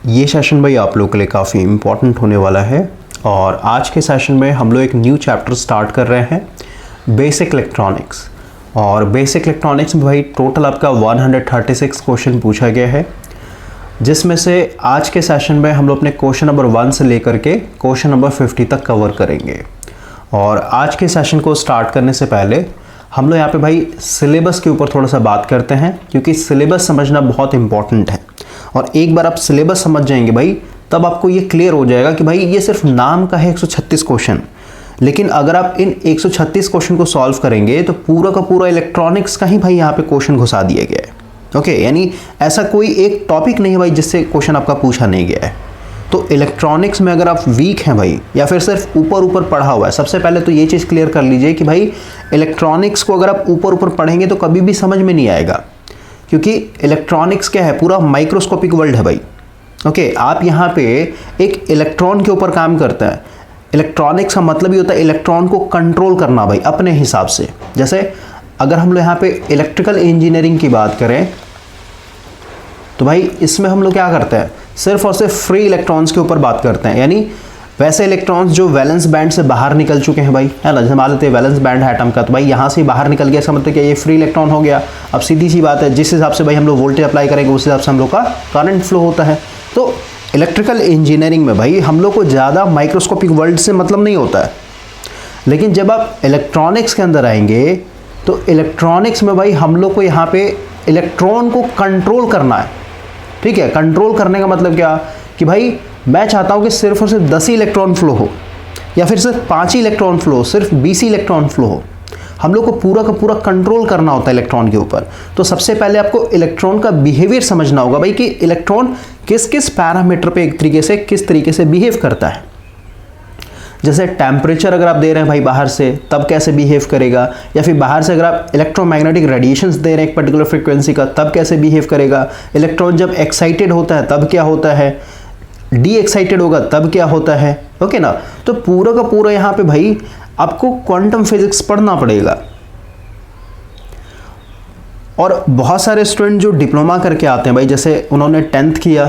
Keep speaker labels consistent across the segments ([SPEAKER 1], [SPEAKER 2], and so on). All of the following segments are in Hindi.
[SPEAKER 1] ये सेशन भाई आप लोगों के लिए काफ़ी इम्पोर्टेंट होने वाला है और आज के सेशन में हम लोग एक न्यू चैप्टर स्टार्ट कर रहे हैं बेसिक इलेक्ट्रॉनिक्स। और बेसिक इलेक्ट्रॉनिक्स में भाई टोटल आपका 136 क्वेश्चन पूछा गया है, जिसमें से आज के सेशन में हम लोग अपने क्वेश्चन नंबर 1 से लेकर के क्वेश्चन नंबर 50 तक कवर करेंगे। और आज के सेशन को स्टार्ट करने से पहले हम लोग यहाँ पे भाई सिलेबस के ऊपर थोड़ा सा बात करते हैं, क्योंकि सिलेबस समझना बहुत इंपॉर्टेंट है। और एक बार आप सिलेबस समझ जाएंगे भाई, तब आपको ये क्लियर हो जाएगा कि भाई ये सिर्फ नाम का है 136 क्वेश्चन, लेकिन अगर आप इन 136 क्वेश्चन को सॉल्व करेंगे तो पूरा का पूरा इलेक्ट्रॉनिक्स का ही भाई यहाँ पे क्वेश्चन घुसा दिया गया है। ओके, यानी ऐसा कोई एक टॉपिक नहीं है भाई जिससे क्वेश्चन आपका पूछा नहीं गया है। तो इलेक्ट्रॉनिक्स में अगर आप वीक हैं भाई, या फिर सिर्फ ऊपर ऊपर पढ़ा हुआ है, सबसे पहले तो ये चीज़ क्लियर कर लीजिए कि भाई इलेक्ट्रॉनिक्स को अगर आप ऊपर ऊपर पढ़ेंगे तो कभी भी समझ में नहीं आएगा, क्योंकि इलेक्ट्रॉनिक्स क्या है, पूरा माइक्रोस्कोपिक वर्ल्ड है भाई। ओके, आप यहाँ पे एक इलेक्ट्रॉन के ऊपर काम करते हैं। इलेक्ट्रॉनिक्स का मतलब ही होता है इलेक्ट्रॉन को कंट्रोल करना भाई अपने हिसाब से। जैसे अगर हम लोग यहाँ पे इलेक्ट्रिकल इंजीनियरिंग की बात करें तो भाई इसमें हम लोग क्या करते हैं, सिर्फ और सिर्फ फ्री इलेक्ट्रॉन्स के ऊपर बात करते हैं। यानी वैसे इलेक्ट्रॉन्स जो वैलेंस बैंड से बाहर निकल चुके हैं भाई, है ना, जैसे मान लेते हैं वैलेंस बैंड है एटम का, तो भाई यहाँ से बाहर निकल गया, इसका मतलब क्या, ये फ्री इलेक्ट्रॉन हो गया। अब सीधी सी बात है, जिस हिसाब से भाई हम लोग वोल्टेज अप्लाई करेंगे उस हिसाब से हम लोग का करंट फ्लो होता है। तो इलेक्ट्रिकल इंजीनियरिंग में भाई हम लोग को ज़्यादा माइक्रोस्कोपिक वर्ल्ड से मतलब नहीं होता है। लेकिन जब आप इलेक्ट्रॉनिक्स के अंदर आएंगे तो इलेक्ट्रॉनिक्स में भाई हम लोग को यहाँ पे इलेक्ट्रॉन को कंट्रोल करना है। ठीक है, कंट्रोल करने का मतलब क्या कि भाई मैं चाहता हूँ कि सिर्फ और सिर्फ 10 ही इलेक्ट्रॉन फ्लो हो, या फिर सिर्फ 5 ही इलेक्ट्रॉन फ्लो हो, सिर्फ 20 ही इलेक्ट्रॉन फ्लो हो। हम लोग को पूरा का पूरा कंट्रोल करना होता है इलेक्ट्रॉन के ऊपर। तो सबसे पहले आपको इलेक्ट्रॉन का बिहेवियर समझना होगा भाई कि इलेक्ट्रॉन किस किस पैरामीटर पे एक तरीके से किस तरीके से बिहेव करता है। जैसे टेम्परेचर अगर आप दे रहे हैं भाई बाहर से, तब कैसे बिहेव करेगा, या फिर बाहर से अगर आप इलेक्ट्रोमैग्नेटिक रेडिएशंस दे रहे हैं एक पर्टिकुलर फ्रीक्वेंसी का, तब कैसे बिहेव करेगा। इलेक्ट्रॉन जब एक्साइटेड होता है तब क्या होता है, डी एक्साइटेड होगा तब क्या होता है। ओके ना, तो पूरा का पूरा यहाँ पे भाई आपको क्वांटम फिजिक्स पढ़ना पड़ेगा। और बहुत सारे स्टूडेंट जो डिप्लोमा करके आते हैं भाई, जैसे उन्होंने 10th किया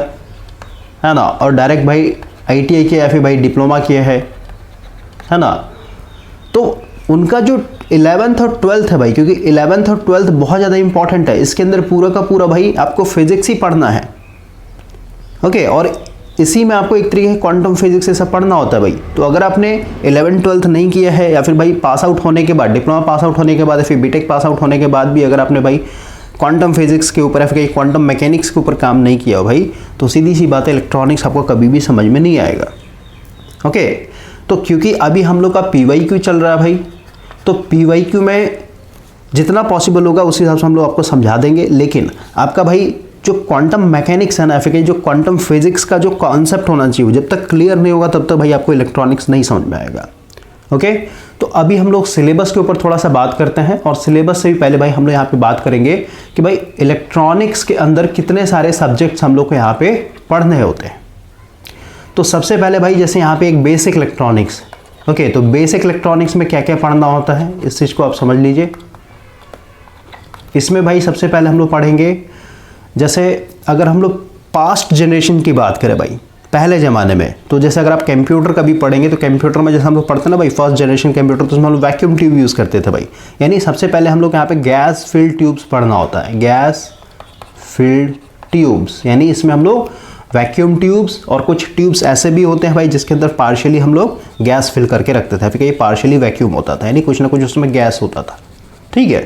[SPEAKER 1] है ना, और डायरेक्ट भाई ITI किया या फिर भाई डिप्लोमा किया है ना, तो उनका जो 11th और 12th है भाई, क्योंकि 11th और 12th बहुत ज़्यादा इंपॉर्टेंट है, इसके अंदर पूरा का पूरा भाई आपको फिजिक्स ही पढ़ना है। ओके, और इसी में आपको एक तरीके से क्वांटम फिजिक्स से सब पढ़ना होता है भाई। तो अगर आपने 11th 12th नहीं किया है, या फिर भाई पास आउट होने के बाद, डिप्लोमा पास आउट होने के बाद, या फिर बीटेक पास आउट होने के बाद भी अगर आपने भाई क्वांटम फिजिक्स के ऊपर या फिर क्वांटम मैकेनिक्स के ऊपर काम नहीं किया हो भाई, तो सीधी सी बात है इलेक्ट्रॉनिक्स आपको कभी भी समझ में नहीं आएगा। ओके, तो क्योंकि अभी हम लोग का PYQ चल रहा है भाई, तो PYQ में जितना पॉसिबल होगा उस हिसाब से हम लोग आपको समझा देंगे। लेकिन आपका भाई जो क्वांटम मैकेनिक्स है ना, फिर जो क्वांटम फिजिक्स का जो कॉन्सेप्ट होना चाहिए, जब तक क्लियर नहीं होगा तब तक भाई आपको इलेक्ट्रॉनिक्स नहीं समझ में आएगा। ओके, तो अभी हम लोग सिलेबस के ऊपर थोड़ा सा बात करते हैं। और सिलेबस से भी पहले भाई हम लोग यहाँ पे बात करेंगे कि भाई इलेक्ट्रॉनिक्स के अंदर कितने सारे सब्जेक्ट्स हम लोग को यहाँ पे पढ़ने होते हैं। तो सबसे पहले भाई जैसे यहाँ पे एक बेसिक इलेक्ट्रॉनिक्स। ओके, तो बेसिक इलेक्ट्रॉनिक्स में क्या क्या पढ़ना होता है इस चीज़ को आप समझ लीजिए। इसमें भाई सबसे पहले हम लोग पढ़ेंगे, जैसे अगर हम लोग पास्ट जनरेशन की बात करें भाई, पहले ज़माने में, तो जैसे अगर आप कंप्यूटर का भी पढ़ेंगे तो कंप्यूटर में जैसे हम लोग पढ़ते हैं ना भाई फर्स्ट जनरेशन कंप्यूटर, तो उसमें हम लोग वैक्यूम ट्यूब यूज़ करते थे भाई। यानी सबसे पहले हम लोग यहाँ पे गैस फिल्ड ट्यूब्स पढ़ना होता है, गैस फिल्ड ट्यूब्स। यानी इसमें हम लोग वैक्यूम ट्यूब्स, और कुछ ट्यूब्स ऐसे भी होते हैं भाई जिसके अंदर पार्शियली हम लोग गैस फिल करके रखते थे, फिर ये पार्शियली वैक्यूम होता था, यानी कुछ ना कुछ उसमें गैस होता था। ठीक है,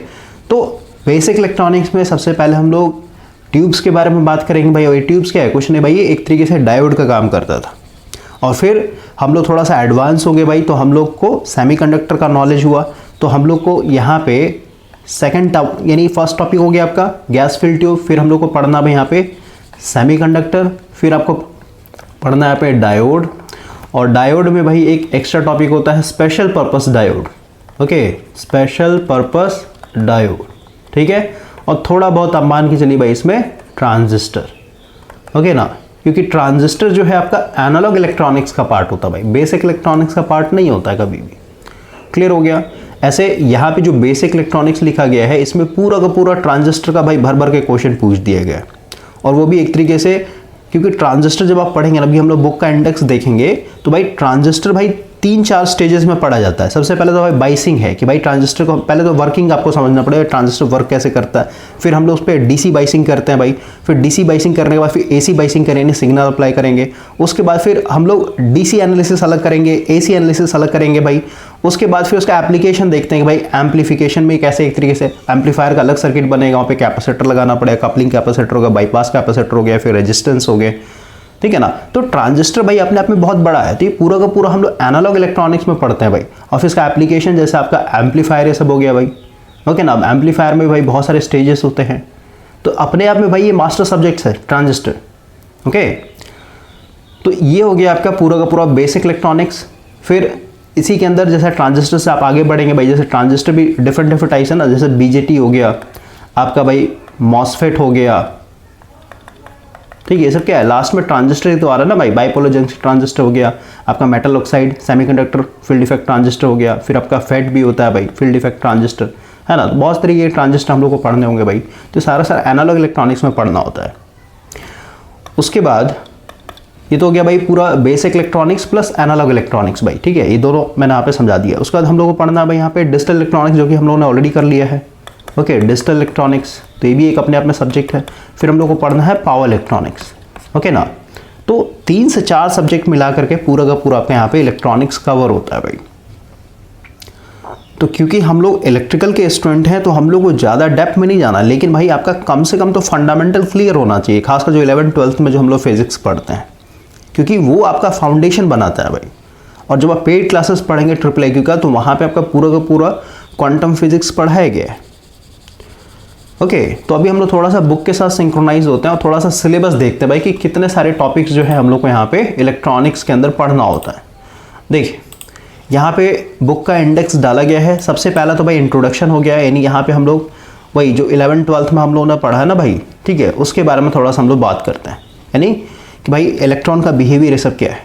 [SPEAKER 1] तो बेसिक इलेक्ट्रॉनिक्स में सबसे पहले हम लोग ट्यूब्स के बारे में बात करेंगे भाई। और ये ट्यूब्स क्या है, कुछ नहीं भाई, ये एक तरीके से डायोड का काम करता था। और फिर हम लोग थोड़ा सा एडवांस हो गए भाई, तो हम लोग को सेमीकंडक्टर का नॉलेज हुआ। तो हम लोग को यहाँ पे सेकंड यानी फर्स्ट टॉपिक हो गया आपका गैस फिल्ड ट्यूब, फिर हम लोग को पढ़ना भाई यहाँ पे सेमीकंडक्टर, फिर आपको पढ़ना है यहाँ पे डायोड। और डायोड में भाई एक एक्स्ट्रा टॉपिक होता है special purpose diode. Okay, special purpose diode. ठीक है, और थोड़ा बहुत आप मान के चलिए भाई इसमें ट्रांजिस्टर। ओके ना, क्योंकि ट्रांजिस्टर जो है आपका एनालॉग इलेक्ट्रॉनिक्स का पार्ट होता है भाई, बेसिक इलेक्ट्रॉनिक्स का पार्ट नहीं होता है कभी भी। क्लियर हो गया। ऐसे यहाँ पे जो बेसिक इलेक्ट्रॉनिक्स लिखा गया है, इसमें पूरा का पूरा ट्रांजिस्टर का भाई भर भर के क्वेश्चन पूछ दिया गया है, और वो भी एक तरीके से क्योंकि ट्रांजिस्टर जब आप पढ़ेंगे ना, अभी हम लोग बुक का इंडेक्स देखेंगे तो भाई ट्रांजिस्टर भाई 3-4 स्टेजेस में पढ़ा जाता है। सबसे पहले तो भाई बाइसिंग है कि भाई ट्रांजिस्टर को पहले तो वर्किंग आपको समझना पड़ेगा, ट्रांजिस्टर वर्क कैसे करता है। फिर हम लोग उस पर डीसी बाइसिंग करते हैं भाई, फिर डीसी बाइसिंग करने के बाद फिर एसी बाइसिंग करेंगे, सिग्नल अप्लाई करेंगे। उसके बाद फिर हम लोग डीसी एनालिसिस अलग करेंगे, एसी एनालिसिस अलग करेंगे भाई। उसके बाद फिर उसका एप्लीकेशन देखते हैं कि भाई एम्पलीफिकेशन में कैसे एक तरीके से एम्पलीफायर का अलग सर्किट बनेगा, वहाँ पे कैपेसिटर लगाना पड़ेगा, कपलिंग कैपेसिटर होगा, बाईपास कैपेसिटर हो गया, फिर रेजिस्टेंस हो गए, ठीक है ना। तो ट्रांजिस्टर भाई अपने आप में बहुत बड़ा है, तो ये पूरा का पूरा हम लोग एनालॉग इलेक्ट्रॉनिक्स में पढ़ते हैं भाई। और फिर इसका एप्लीकेशन जैसे आपका एम्पलीफायर ये सब हो गया भाई, ओके ना। एम्पलीफायर में भाई बहुत सारे स्टेजेस होते हैं, तो अपने आप में भाई ये मास्टर सब्जेक्ट्स है ट्रांजिस्टर, ओके। तो ये हो गया आपका पूरा का पूरा बेसिक इलेक्ट्रॉनिक्स। फिर इसी के अंदर जैसे ट्रांजिस्टर से आप आगे बढ़ेंगे भाई, जैसे ट्रांजिस्टर भी डिफरेंट टाइप्स है ना, जैसे बीजेटी हो गया आपका भाई, मॉसफेट हो गया, ठीक है। ये सब क्या है, लास्ट में ट्रांजिस्टर ही तो आ रहा है ना भाई। बाइपोलर जंक्शन ट्रांजिस्टर हो गया आपका, metal oxide semiconductor field effect transistor हो गया, फिर आपका फेट भी होता है भाई, फील्ड इफेक्ट ट्रांजिस्टर, है ना। बहुत तरीके के ट्रांजिस्टर हम लोग को पढ़ने होंगे भाई, तो सारा एनालॉग इलेक्ट्रॉनिक्स में पढ़ना होता है। उसके बाद ये तो हो गया भाई पूरा basic electronics plus analog electronics भाई, ठीक है। ये दोनों मैंने यहाँ पे समझा दिया। उसके बाद हम लोग को पढ़ना है भाई यहाँ पे डिजिटल इलेक्ट्रॉनिक्स, जो कि हम लोगों ने ऑलरेडी कर लिया है, ओके। डिजिटल इलेक्ट्रॉनिक्स तो ये भी एक अपने आप में सब्जेक्ट है। फिर हम लोग को पढ़ना है पावर इलेक्ट्रॉनिक्स, ओके ना। तो 3 से 4 सब्जेक्ट मिला करके पूरा का पूरा आपके यहाँ पे इलेक्ट्रॉनिक्स कवर होता है भाई। तो क्योंकि हम लोग इलेक्ट्रिकल के स्टूडेंट हैं तो हम लोग को ज़्यादा डेप्थ में नहीं जाना, लेकिन भाई आपका कम से कम तो फंडामेंटल क्लियर होना चाहिए, खासकर जो 11th-12th में जो हम लोग फिजिक्स पढ़ते हैं, क्योंकि वो आपका फाउंडेशन बनाता है भाई। और जब आप पेड क्लासेस पढ़ेंगे IIIQ का, तो वहाँ पे आपका पूरा का पूरा क्वांटम फिजिक्स पढ़ाया गया है, ओके। तो अभी हम लोग थोड़ा सा बुक के साथ सिंक्रोनाइज होते हैं और थोड़ा सा सिलेबस देखते हैं भाई कि कितने सारे टॉपिक्स जो है हम लोग को यहाँ पे इलेक्ट्रॉनिक्स के अंदर पढ़ना होता है। देखिए यहाँ पे बुक का इंडेक्स डाला गया है। सबसे पहला तो भाई इंट्रोडक्शन हो गया है, यानी यहाँ पे हम लोग वही जो 11th-12th में हम लोगों ने पढ़ा है ना भाई, ठीक है, उसके बारे में थोड़ा सा हम लोग बात करते हैं, यानी कि भाई इलेक्ट्रॉन का बिहेवियर ये सब क्या है,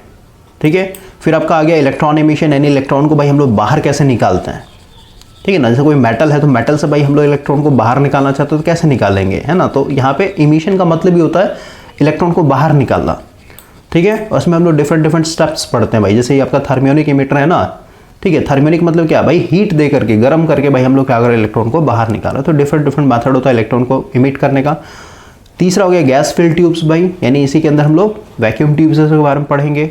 [SPEAKER 1] ठीक है। फिर आपका आ गया इलेक्ट्रॉन एमिशन, यानी इलेक्ट्रॉन को भाई हम लोग बाहर कैसे निकालते हैं, ठीक है ना। जैसे कोई मेटल है तो मेटल से भाई हम लोग इलेक्ट्रॉन को बाहर निकालना चाहते हो तो कैसे निकालेंगे, है ना। तो यहाँ पे इमिशन का मतलब भी होता है इलेक्ट्रॉन को बाहर निकालना, ठीक है। उसमें हम लोग डिफरेंट स्टेप्स पढ़ते हैं भाई। जैसे ये आपका थर्मियोनिक इमिटर है ना, ठीक है। थर्मियोनिक मतलब क्या भाई, हीट दे करके, गर्म करके भाई हम लोग क्या करें, इलेक्ट्रॉन को बाहर निकाला। तो डिफरेंट मेथड होता है इलेक्ट्रॉन को इमिट करने का। तीसरा हो गया गैस फिल्ड ट्यूब्स भाई, यानी इसी के अंदर हम लोग वैक्यूम ट्यूब्स के बारे में पढ़ेंगे।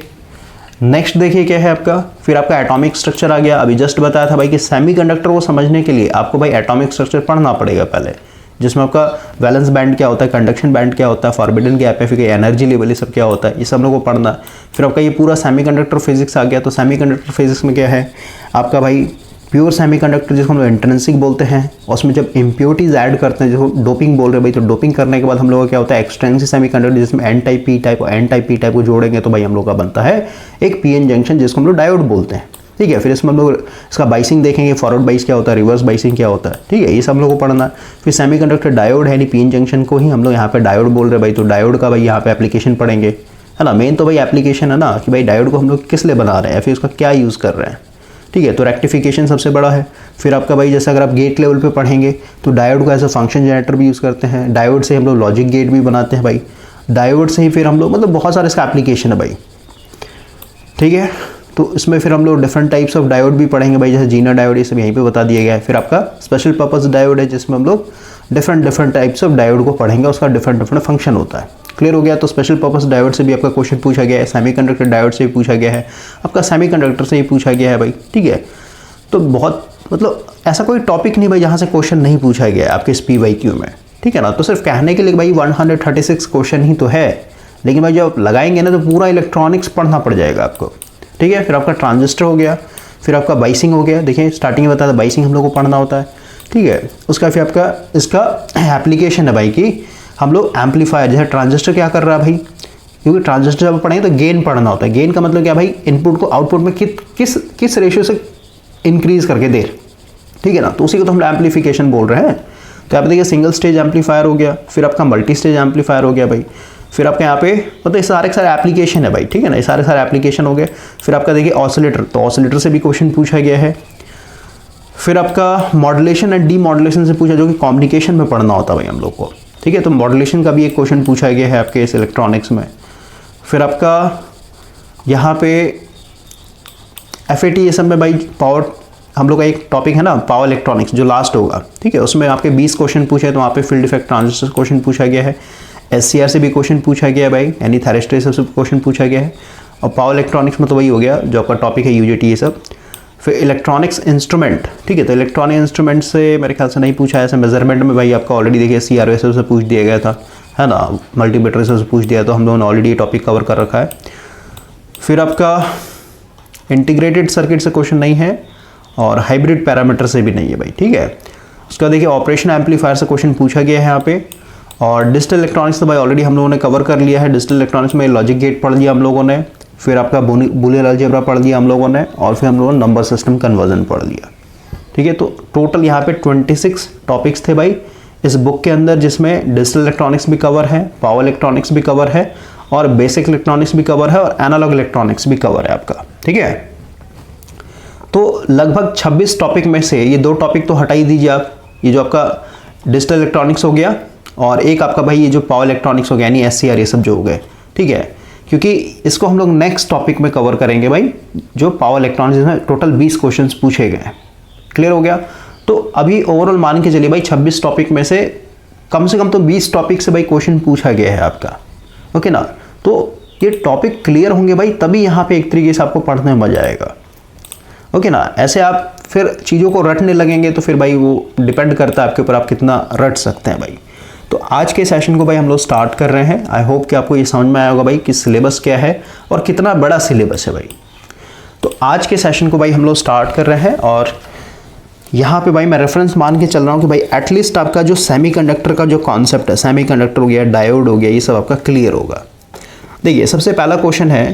[SPEAKER 1] नेक्स्ट देखिए क्या है आपका, फिर आपका एटॉमिक स्ट्रक्चर आ गया। अभी जस्ट बताया था भाई कि सेमीकंडक्टर को समझने के लिए आपको भाई एटॉमिक स्ट्रक्चर पढ़ना पड़ेगा पहले, जिसमें आपका वैलेंस बैंड क्या होता है, कंडक्शन बैंड क्या होता है, फॉरबिडन गैप है, फिर एनर्जी लेवल, ये सब क्या होता है, ये सब लोगों को पढ़ना है। फिर आपका ये पूरा सेमीकंडक्टर फिजिक्स आ गया। तो सेमीकंडक्टर फिजिक्स में क्या है आपका भाई, प्योर सेमीकंडक्टर जिसको हम लोग इंट्रिंसिक बोलते हैं, उसमें जब इम्प्योरिटीज ऐड करते हैं, जिसको डोपिंग बोल रहे हैं भाई, तो डोपिंग करने के बाद हम लोग का क्या होता है एक्सट्रिंसिक सेमीकंडक्टर, जिसमें एन टाइप पी टाइप और एन टाइप पी टाइप को जोड़ेंगे तो भाई हम लोग का बनता है एक पीएन जंक्शन, जिसको हम लोग डायोड बोलते हैं, ठीक है। फिर इसमें हम लोग इसका बाइसिंग देखेंगे, फॉरवर्ड बाइस क्या होता है, रिवर्स बाइसिंग क्या होता है, ठीक है, ये सब हम लोग को पढ़ना है। फिर सेमीकंडक्टर डायोड है, यानी पीएन जंक्शन को ही हम लोग यहाँ पे डायोड बोल रहे हैं भाई, तो डायोड का भाई यहाँ पे एप्लीकेशन पढ़ेंगे, है ना। मेन तो भाई एप्लीकेशन है ना, कि भाई डायोड को हम लोग किस लिए बना रहे हैं, फिर उसका क्या यूज़ कर रहे हैं, ठीक है। तो रेक्टिफिकेशन सबसे बड़ा है। फिर आपका भाई जैसे अगर आप गेट लेवल पे पढ़ेंगे तो डायोड को एज अ फंक्शन जनरेटर भी यूज़ करते हैं, डायोड से हम लोग लॉजिक गेट भी बनाते हैं भाई, डायोड से ही फिर हम लोग मतलब बहुत सारे इसका एप्लीकेशन है भाई, ठीक है। तो इसमें फिर हम लोग डिफरेंट टाइप्स ऑफ डायोड भी पढ़ेंगे भाई, जैसे जीना डायोड, ये सब यहीं पे बता दिया गया है। फिर आपका स्पेशल पर्पस डायोड है, जिसमें हम लोग डिफरेंट टाइप्स ऑफ डायोड को पढ़ेंगे, उसका डिफरेंट फंक्शन होता है। क्लियर हो गया। तो स्पेशल पर्पस डायोड से भी आपका क्वेश्चन पूछा गया है, सेमीकंडक्टर डायोड से भी पूछा गया है, आपका सेमीकंडक्टर से ही पूछा गया है भाई, ठीक है। तो बहुत मतलब ऐसा कोई टॉपिक नहीं भाई जहाँ से क्वेश्चन नहीं पूछा गया है आपके इस PYQ में, ठीक है ना। तो सिर्फ कहने के लिए भाई 136 क्वेश्चन ही तो है, लेकिन भाई जब लगाएंगे ना तो पूरा इलेक्ट्रॉनिक्स पढ़ना पड़ जाएगा आपको, ठीक है। फिर आपका ट्रांजिस्टर हो गया, फिर आपका बाइसिंग हो गया, देखिए स्टार्टिंग में बताया था बाइसिंग हम लोग को पढ़ना होता है, ठीक है। उसका फिर आपका इसका एप्लीकेशन है भाई कि हम लोग एम्पलीफायर, जैसे ट्रांजिस्टर क्या कर रहा है भाई, क्योंकि ट्रांजिस्टर जब पढ़ेंगे तो गेन पढ़ना होता है। गेन का मतलब क्या भाई, इनपुट को आउटपुट में किस रेशियो से इंक्रीज करके दे, ठीक है ना। तो उसी को तो हम एम्पलीफिकेशन बोल रहे हैं। तो आप देखिए सिंगल स्टेज एम्पलीफायर हो गया, फिर आपका मल्टी स्टेज एम्पलीफायर हो गया भाई, फिर आपके यहाँ पे मतलब सारे एप्लीकेशन है भाई, ठीक है ना, ये सारे एप्लीकेशन हो गए। फिर आपका देखिए ऑसिलेटर, तो ऑसिलेटर से भी क्वेश्चन पूछा गया है। फिर आपका मॉड्यूलेशन एंड डी मॉड्यूलेशन से पूछा, जो कि कम्युनिकेशन में पढ़ना होता है भाई हम लोग को, ठीक है। तो मॉड्यूलेशन का भी एक क्वेश्चन पूछा गया है आपके इस इलेक्ट्रॉनिक्स में। फिर आपका यहाँ पे FATSM में भाई पावर, हम लोग का एक टॉपिक है ना पावर इलेक्ट्रॉनिक्स जो लास्ट होगा, ठीक है, उसमें आपके 20 क्वेश्चन पूछे, तो वहाँ पे फील्ड इफेक्ट ट्रांजिस्टर क्वेश्चन पूछा गया है, SCR से भी क्वेश्चन पूछा गया है भाई, यानी थायरिस्टर से क्वेश्चन पूछा गया है। और पावर इलेक्ट्रॉनिक्स में तो वही हो गया जो आपका टॉपिक है UJT ये सब। फिर इलेक्ट्रॉनिक्स इंस्ट्रूमेंट, ठीक है, तो इलेक्ट्रॉनिक इंस्ट्रूमेंट से मेरे ख्याल से नहीं पूछा है, ऐसे मेजरमेंट में भाई आपका ऑलरेडी देखिए CRO से पूछ दिया गया था, है ना, मल्टीमीटर से पूछ दिया, तो हम लोगों ने ऑलरेडी टॉपिक कवर कर रखा है। फिर आपका इंटीग्रेटेड सर्किट से क्वेश्चन नहीं है और हाइब्रिड पैरामीटर से भी नहीं है भाई, ठीक है। उसका देखिए ऑपरेशन एम्पलीफायर से क्वेश्चन पूछा गया है यहाँ पे। और डिजिटल इलेक्ट्रॉनिक्स तो भाई ऑलरेडी हम लोगों ने कवर कर लिया है। डिजिटल इलेक्ट्रॉनिक्स में लॉजिक गेट पढ़ लिया हम लोगों ने, फिर आपका बूलियन अलजेब्रा पढ़ लिया हम लोगों ने, और फिर हम लोगों ने नंबर सिस्टम कन्वर्जन पढ़ लिया, ठीक है। तो टोटल यहाँ पे 26 टॉपिक्स थे भाई इस बुक के अंदर, जिसमें डिजिटल इलेक्ट्रॉनिक्स भी कवर है, पावर इलेक्ट्रॉनिक्स भी कवर है, और बेसिक इलेक्ट्रॉनिक्स भी कवर है, और एनालॉग इलेक्ट्रॉनिक्स भी कवर है आपका, ठीक है। तो लगभग 26 टॉपिक में से ये 2 टॉपिक तो हटा ही दीजिए आप, ये जो आपका डिजिटल इलेक्ट्रॉनिक्स हो गया और एक आपका भाई ये जो पावर इलेक्ट्रॉनिक्स हो गया यानी SCR, ये सब जो हो गए, ठीक है, क्योंकि इसको हम लोग नेक्स्ट टॉपिक में कवर करेंगे भाई, जो पावर इलेक्ट्रॉनिक्स में टोटल 20 क्वेश्चंस पूछे गए हैं। क्लियर हो गया। तो अभी ओवरऑल मान के चलिए भाई 26 टॉपिक में से कम तो 20 टॉपिक से भाई क्वेश्चन पूछा गया है आपका, ओके ना। तो ये टॉपिक क्लियर होंगे भाई तभी यहाँ पे एक तरीके से आपको पढ़ने में मजा आएगा, ओके ना। ऐसे आप फिर चीज़ों को रटने लगेंगे तो फिर भाई वो डिपेंड करता है आपके ऊपर, आप कितना रट सकते हैं भाई। तो आज के सेशन को भाई हम लोग स्टार्ट कर रहे हैं। आई होप कि आपको ये समझ में आया होगा भाई कि सिलेबस क्या है और कितना बड़ा सिलेबस है भाई। तो आज के सेशन को भाई हम लोग स्टार्ट कर रहे हैं, और यहाँ पे भाई मैं रेफरेंस मान के चल रहा हूँ कि भाई एटलीस्ट आपका जो सेमीकंडक्टर का जो कॉन्सेप्ट है, सेमीकंडक्टर हो गया, डायोड हो गया, ये सब आपका क्लियर होगा। देखिए सबसे पहला क्वेश्चन है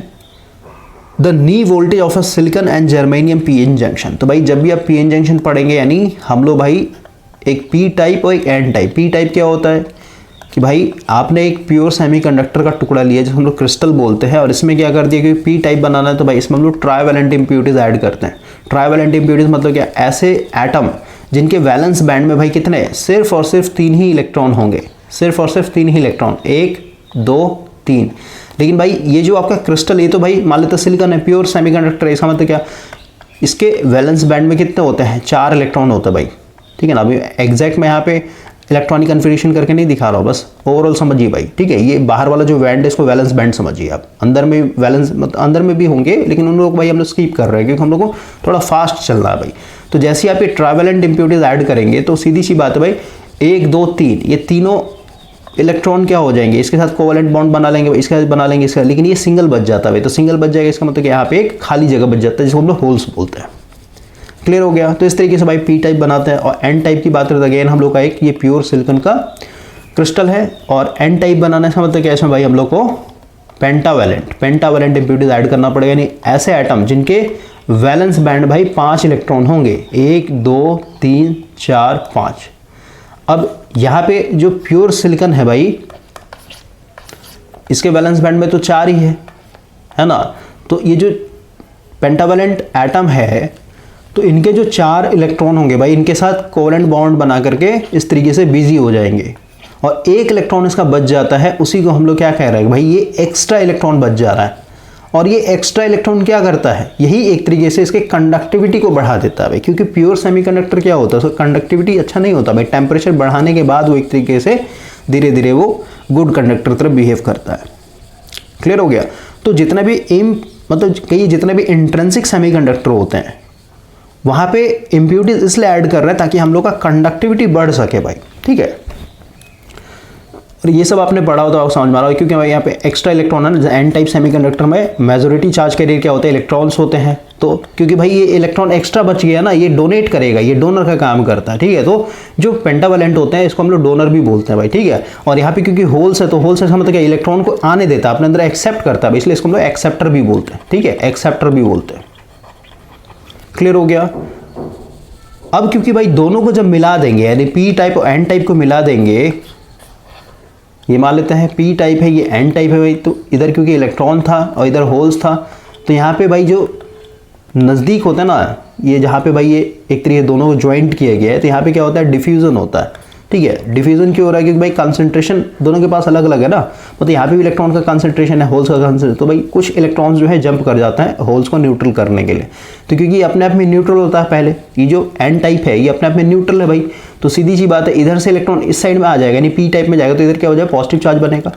[SPEAKER 1] the knee voltage of a silicon and germanium PN junction. तो भाई जब भी आप PN जंक्शन पढ़ेंगे यानी हम लोग भाई एक P टाइप और एक N टाइप। P टाइप क्या होता है कि भाई आपने एक प्योर सेमीकंडक्टर का टुकड़ा लिया जिसे हम लोग क्रिस्टल बोलते हैं, और इसमें क्या कर दिया कि P टाइप बनाना है तो भाई इसमें हम लोग ट्राइवेलेंट इम्प्योरिटीज ऐड करते हैं। ट्राइवेलेंट इम्प्योरिटीज मतलब क्या, ऐसे एटम जिनके वैलेंस बैंड में भाई कितने, सिर्फ और सिर्फ 3 ही इलेक्ट्रॉन होंगे, सिर्फ और सिर्फ 3 ही इलेक्ट्रॉन, 1 2 3। लेकिन भाई ये जो आपका क्रिस्टल, ये तो भाई मान लेते सिलिकॉन है, प्योर सेमीकंडक्टर है, इसका मतलब क्या, इसके वैलेंस बैंड में कितने होते हैं, 4 इलेक्ट्रॉन होते हैं भाई, ठीक है ना। अभी एग्जैक्ट मैं यहाँ पे इलेक्ट्रॉनिक कन्फिगरेशन करके नहीं दिखा रहा हूँ, बस ओवरऑल समझिए भाई, ठीक है। ये बाहर वाला जो बैंड है इसको वैलेंस बैंड समझिए आप, अंदर में वैलेंस मतलब अंदर में भी होंगे, लेकिन उन लोग भाई हम लोग स्कीप कर रहे हैं क्योंकि हम लोग को थोड़ा फास्ट चल रहा है भाई। तो जैसे ही आप ये ट्राइवेलेंट इम्प्योरिटीज ऐड करेंगे तो सीधी सी बात है भाई, 1 2 3 ये तीनों इलेक्ट्रॉन क्या हो जाएंगे, इसके साथ कोवेलेंट बॉन्ड बना लेंगे, इसके साथ बना लेंगे, इसका, लेकिन ये सिंगल बच जाता है भाई। तो सिंगल बच जाएगा इसका मतलब कि यहाँ पे एक खाली जगह बच जाता है जिसको हम लोग होल्स बोलते हैं। क्लियर हो गया। तो इस तरीके से भाई P टाइप बनाते हैं। और N टाइप की बात करते हैं, अगेन हम लोग का एक ये प्योर सिलिकॉन का क्रिस्टल है, और N टाइप बनाने का मतलब क्या, इसमें भाई हम लोग को पेंटावेलेंट इम्प्योरिटीज ऐड करना पड़ेगा, यानी ऐसे एटम जिनके वैलेंस बैंड भाई 5 इलेक्ट्रॉन होंगे, 1 2 3 4 5। अब यहाँ पे जो प्योर सिलिकॉन है भाई, इसके वैलेंस बैंड में तो 4 ही है ना। तो ये जो पेंटावेलेंट एटम है तो इनके जो 4 इलेक्ट्रॉन होंगे भाई, इनके साथ कोवेलेंट बॉन्ड बना करके इस तरीके से बिजी हो जाएंगे, और 1 इलेक्ट्रॉन इसका बच जाता है, उसी को हम लोग क्या कह रहे हैं भाई, ये एक्स्ट्रा इलेक्ट्रॉन बच जा रहा है। और ये एक्स्ट्रा इलेक्ट्रॉन क्या करता है, यही एक तरीके से इसके कंडक्टिविटी को बढ़ा देता है भाई, क्योंकि प्योर सेमीकंडक्टर क्या होता है, उसका कंडक्टिविटी अच्छा नहीं होता भाई। टेम्परेचर बढ़ाने के बाद वो एक तरीके से धीरे धीरे वो गुड कंडक्टर तरफ बिहेव करता है। क्लियर हो गया। तो जितना भी मतलब कई जितने भी इंट्रिंसिक सेमीकंडक्टर होते हैं वहाँ पे इम्प्योरिटीज इसलिए ऐड कर रहे हैं ताकि हम लोग का कंडक्टिविटी बढ़ सके भाई, ठीक है। और ये सब आपने पढ़ा हो तो आप समझ में आ रहा हो, क्योंकि भाई यहाँ पे एक्स्ट्रा इलेक्ट्रॉन है ना। एन टाइप सेमीकंडक्टर में मेजॉरिटी चार्ज कैरियर क्या होता है, इलेक्ट्रॉन्स होते हैं। तो क्योंकि भाई ये इलेक्ट्रॉन एक्स्ट्रा बच गया ना, ये डोनेट करेगा, ये डोनर का काम करता है, ठीक है। तो जो पेंटावेलेंट होते हैं इसको हम लोग डोनर भी बोलते हैं भाई, ठीक है। और यहाँ पे क्योंकि होल्स है तो होल्स से मतलब क्या, इलेक्ट्रॉन को आने देता है, अपने अंदर एक्सेप्ट करता है, इसलिए इसको हम लोग एक्सेप्टर भी बोलते हैं, ठीक है, एक्सेप्टर भी बोलते हैं। क्लियर हो गया। अब क्योंकि भाई दोनों को जब मिला देंगे, यानी P टाइप और N टाइप को मिला देंगे, ये मान लेते हैं P टाइप है, ये N टाइप है भाई, तो इधर क्योंकि इलेक्ट्रॉन था और इधर होल्स था, तो यहाँ पे भाई जो नज़दीक होता है ना, ये जहाँ पे भाई ये एक तरीके दोनों को ज्वाइंट किया गया है, तो यहाँ पे क्या होता है, डिफ्यूजन होता है। ठीक है। डिफ्यूजन क्यों हो रहा है? क्योंकि भाई कंसंट्रेशन दोनों के पास अलग अलग है ना, मतलब यहाँ पे भी इलेक्ट्रॉन का कंसंट्रेशन है, होल्स का कंसंट्रेशन, तो भाई कुछ इलेक्ट्रॉन्स जो है जंप कर जाता है होल्स को न्यूट्रल करने के लिए। तो क्योंकि ये अपने आप में न्यूट्रल होता है, पहले ये जो एन टाइप है ये अपने आप में न्यूट्रल है भाई, तो सीधी सी बात है इधर से इलेक्ट्रॉन इस साइड में आ जाएगा, यानी पी टाइप में जाएगा, तो इधर क्या हो जाएगा? पॉजिटिव चार्ज बनेगा।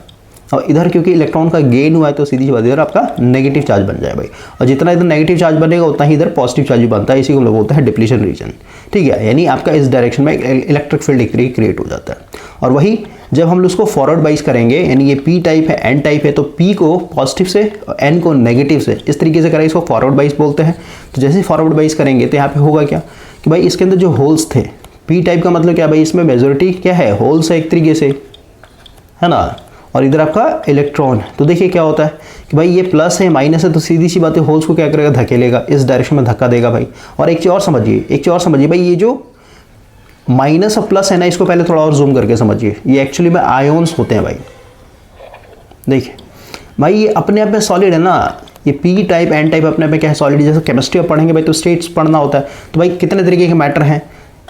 [SPEAKER 1] और इधर क्योंकि इलेक्ट्रॉन का गेन हुआ है तो सीधी सी बात इधर आपका नेगेटिव चार्ज बन जाए भाई, और जितना इधर नेगेटिव चार्ज बनेगा उतना ही इधर पॉजिटिव चार्ज भी बनता है, इसी को हम लोग बोलते हैं डिप्लीशन रीजन। ठीक है, यानी आपका इस डायरेक्शन में इलेक्ट्रिक फील्ड क्रिएट हो जाता है। और वही जब हम उसको फॉरवर्ड बाइस करेंगे, यानी ये पी टाइप है एन टाइप है, तो पी को पॉजिटिव से और एन को नेगेटिव से इस तरीके से करें, इसको फॉरवर्ड बाइस बोलते हैं। तो जैसे फॉरवर्ड बाइस करेंगे तो यहाँ पे होगा क्या कि भाई इसके अंदर जो होल्स थे, पी टाइप का मतलब क्या भाई, इसमें मेजोरिटी क्या है? होल्स है एक तरीके से, है ना, और इधर आपका इलेक्ट्रॉन। तो देखिए क्या होता है कि भाई ये प्लस है माइनस है, तो सीधी सी बात है होल्स को क्या करेगा? धकेलेगा, इस डायरेक्शन में धक्का देगा भाई। और एक चीज़ और समझिए भाई, ये जो माइनस और प्लस है ना, इसको पहले थोड़ा और जूम करके समझिए, ये एक्चुअली में आयोन्स होते हैं भाई। देखिए भाई ये अपने आप में सॉलिड है ना, ये पी टाइप एन टाइप अपने आप में क्या है? सॉलिड। जैसे केमिस्ट्री में पढ़ेंगे भाई तो स्टेट्स पढ़ना होता है, तो भाई कितने तरीके के मैटर हैं?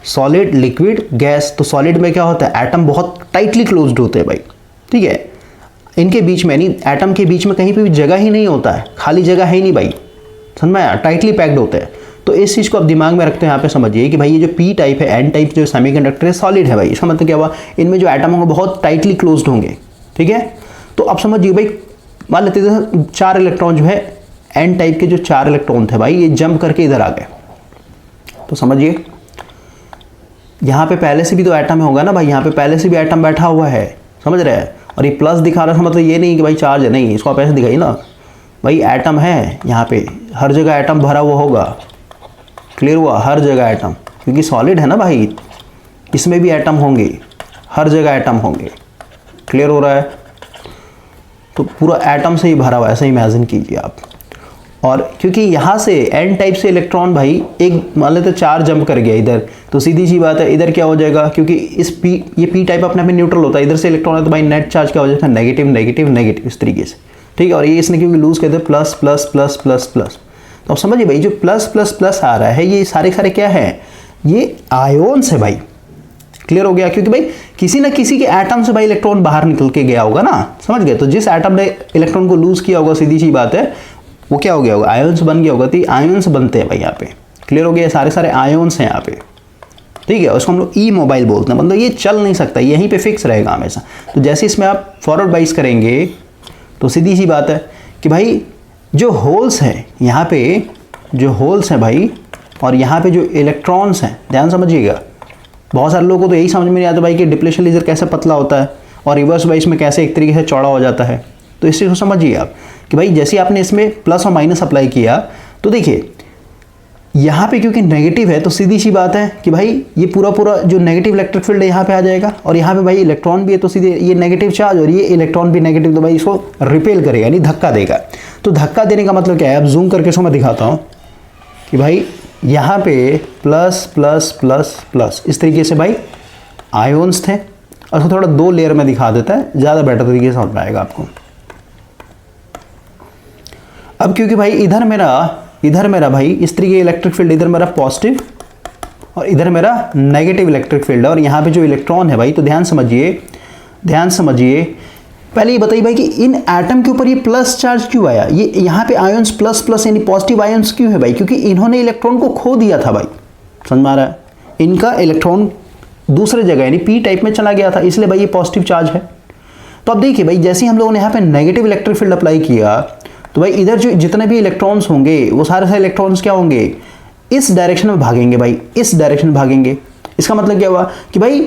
[SPEAKER 1] Solid, liquid, gas. तो सॉलिड में क्या होता है? एटम बहुत टाइटली क्लोज्ड होते हैं भाई, ठीक है, इनके बीच में, यानी एटम के बीच में कहीं पे भी जगह ही नहीं होता है, खाली जगह है ही नहीं भाई, समझ में आया? टाइटली पैक्ड होते हैं। तो इस चीज़ को आप दिमाग में रखते हैं, यहाँ पे समझिए कि भाई ये जो पी टाइप है एन टाइप जो सेमीकंडक्टर है सॉलिड है भाई, इसका मतलब क्या हुआ? इनमें जो एटम होंगे बहुत टाइटली क्लोज्ड होंगे, ठीक है। तो अब समझिए भाई, मान लेते हैं 4 इलेक्ट्रॉन जो है एन टाइप के, जो 4 इलेक्ट्रॉन थे भाई ये जंप करके इधर आ गए, तो समझिए यहाँ पे पहले से भी तो एटम होगा ना भाई, यहाँ पे पहले से भी एटम बैठा हुआ है, समझ रहे हैं। और ये प्लस दिखा रहा है, मतलब ये नहीं कि भाई चार्ज है, नहीं, इसको आप ऐसे दिखाइए ना भाई, एटम है यहाँ पे, हर जगह एटम भरा हुआ होगा, क्लियर हुआ? हर जगह एटम, क्योंकि सॉलिड है ना भाई, इसमें भी एटम होंगे, हर जगह एटम होंगे, क्लियर हो रहा है? तो पूरा एटम से ही भरा हुआ है, ऐसा इमेजिन कीजिए आप। और क्योंकि यहाँ से एन टाइप से इलेक्ट्रॉन भाई एक मान लेते 4 जंप कर गया इधर, तो सीधी सी बात है इधर क्या हो जाएगा? क्योंकि ये पी टाइप अपने में न्यूट्रल होता है, इधर से इलेक्ट्रॉन है तो भाई नेट चार्ज क्या हो जाता है? नेगेटिव नेगेटिव नेगेटिव, इस तरीके से, ठीक है। और ये इसने क्योंकि लूज कहते हैं plus plus plus plus plus, तो अब समझिए भाई जो प्लस प्लस प्लस आ रहा है ये सारे क्या है? ये आयोन्स है भाई, क्लियर हो गया? क्योंकि भाई किसी ना किसी के एटम से भाई इलेक्ट्रॉन बाहर निकल के गया होगा ना, समझ गए? तो जिस एटम ने इलेक्ट्रॉन को लूज किया होगा, सीधी सी बात है वो क्या हो गया होगा? आयोन्स बन गया होगा। तो आयोन्स बनते हैं भाई यहाँ पे, क्लियर हो गया? सारे आयोन्स हैं यहाँ पे, ठीक है। उसको हम लोग ई मोबाइल बोलते हैं, मतलब ये चल नहीं सकता, यहीं पे फिक्स रहेगा हमेशा। तो जैसे इसमें आप फॉरवर्ड बाइस करेंगे तो सीधी सी बात है कि भाई जो होल्स हैं यहाँ पे, जो होल्स हैं भाई, और यहाँ पे जो इलेक्ट्रॉन्स हैं, ध्यान समझिएगा। बहुत सारे लोगों को तो यही समझ में नहीं आता भाई कि डिप्लेशन लेजर कैसे पतला होता है और रिवर्स बाइस में कैसे एक तरीके से चौड़ा हो जाता है। तो इस चीज़ को समझिए आप कि भाई जैसे आपने इसमें प्लस और माइनस अप्लाई किया, तो देखिए यहाँ पे क्योंकि नेगेटिव है तो सीधी सी बात है कि भाई ये पूरा जो नेगेटिव इलेक्ट्रिक फील्ड है यहाँ पे आ जाएगा, और यहाँ पे भाई इलेक्ट्रॉन भी है तो सीधे ये नेगेटिव चार्ज और ये इलेक्ट्रॉन भी नेगेटिव, तो भाई इसको रिपेल करेगा, यानी धक्का देगा। तो धक्का देने का मतलब क्या है? अब जूम करके इसको मैं दिखाता हूँ कि भाई यहाँ पे प्लस प्लस प्लस प्लस इस तरीके से भाई आयोन्स थे, और उसको थोड़ा 2 लेयर में दिखा देता है, ज़्यादा बेटर तरीके से समझ में आएगा आपको। अब क्योंकि भाई इधर मेरा भाई इस तरीके इलेक्ट्रिक फील्ड, इधर मेरा पॉजिटिव और इधर मेरा नेगेटिव इलेक्ट्रिक फील्ड है, और यहाँ पे जो इलेक्ट्रॉन है भाई, तो ध्यान समझिए। पहले ये बताइए भाई कि इन एटम के ऊपर ये प्लस चार्ज क्यों आया? ये यहाँ पे आयंस प्लस प्लस यानी पॉजिटिव आयंस क्यों है भाई? क्योंकि इन्होंने इलेक्ट्रॉन को खो दिया था भाई, समझ में आ रहा है? इनका इलेक्ट्रॉन दूसरे जगह यानी पी टाइप में चला गया था, इसलिए भाई ये पॉजिटिव चार्ज है। तो अब देखिए भाई जैसे ही हम लोगों ने यहाँ पे नेगेटिव इलेक्ट्रिक फील्ड अप्लाई किया, तो भाई इधर जो जितने भी इलेक्ट्रॉन्स होंगे वो सारे इलेक्ट्रॉन्स क्या होंगे? इस डायरेक्शन में भागेंगे भाई, इस डायरेक्शन में भागेंगे। इसका मतलब क्या हुआ कि भाई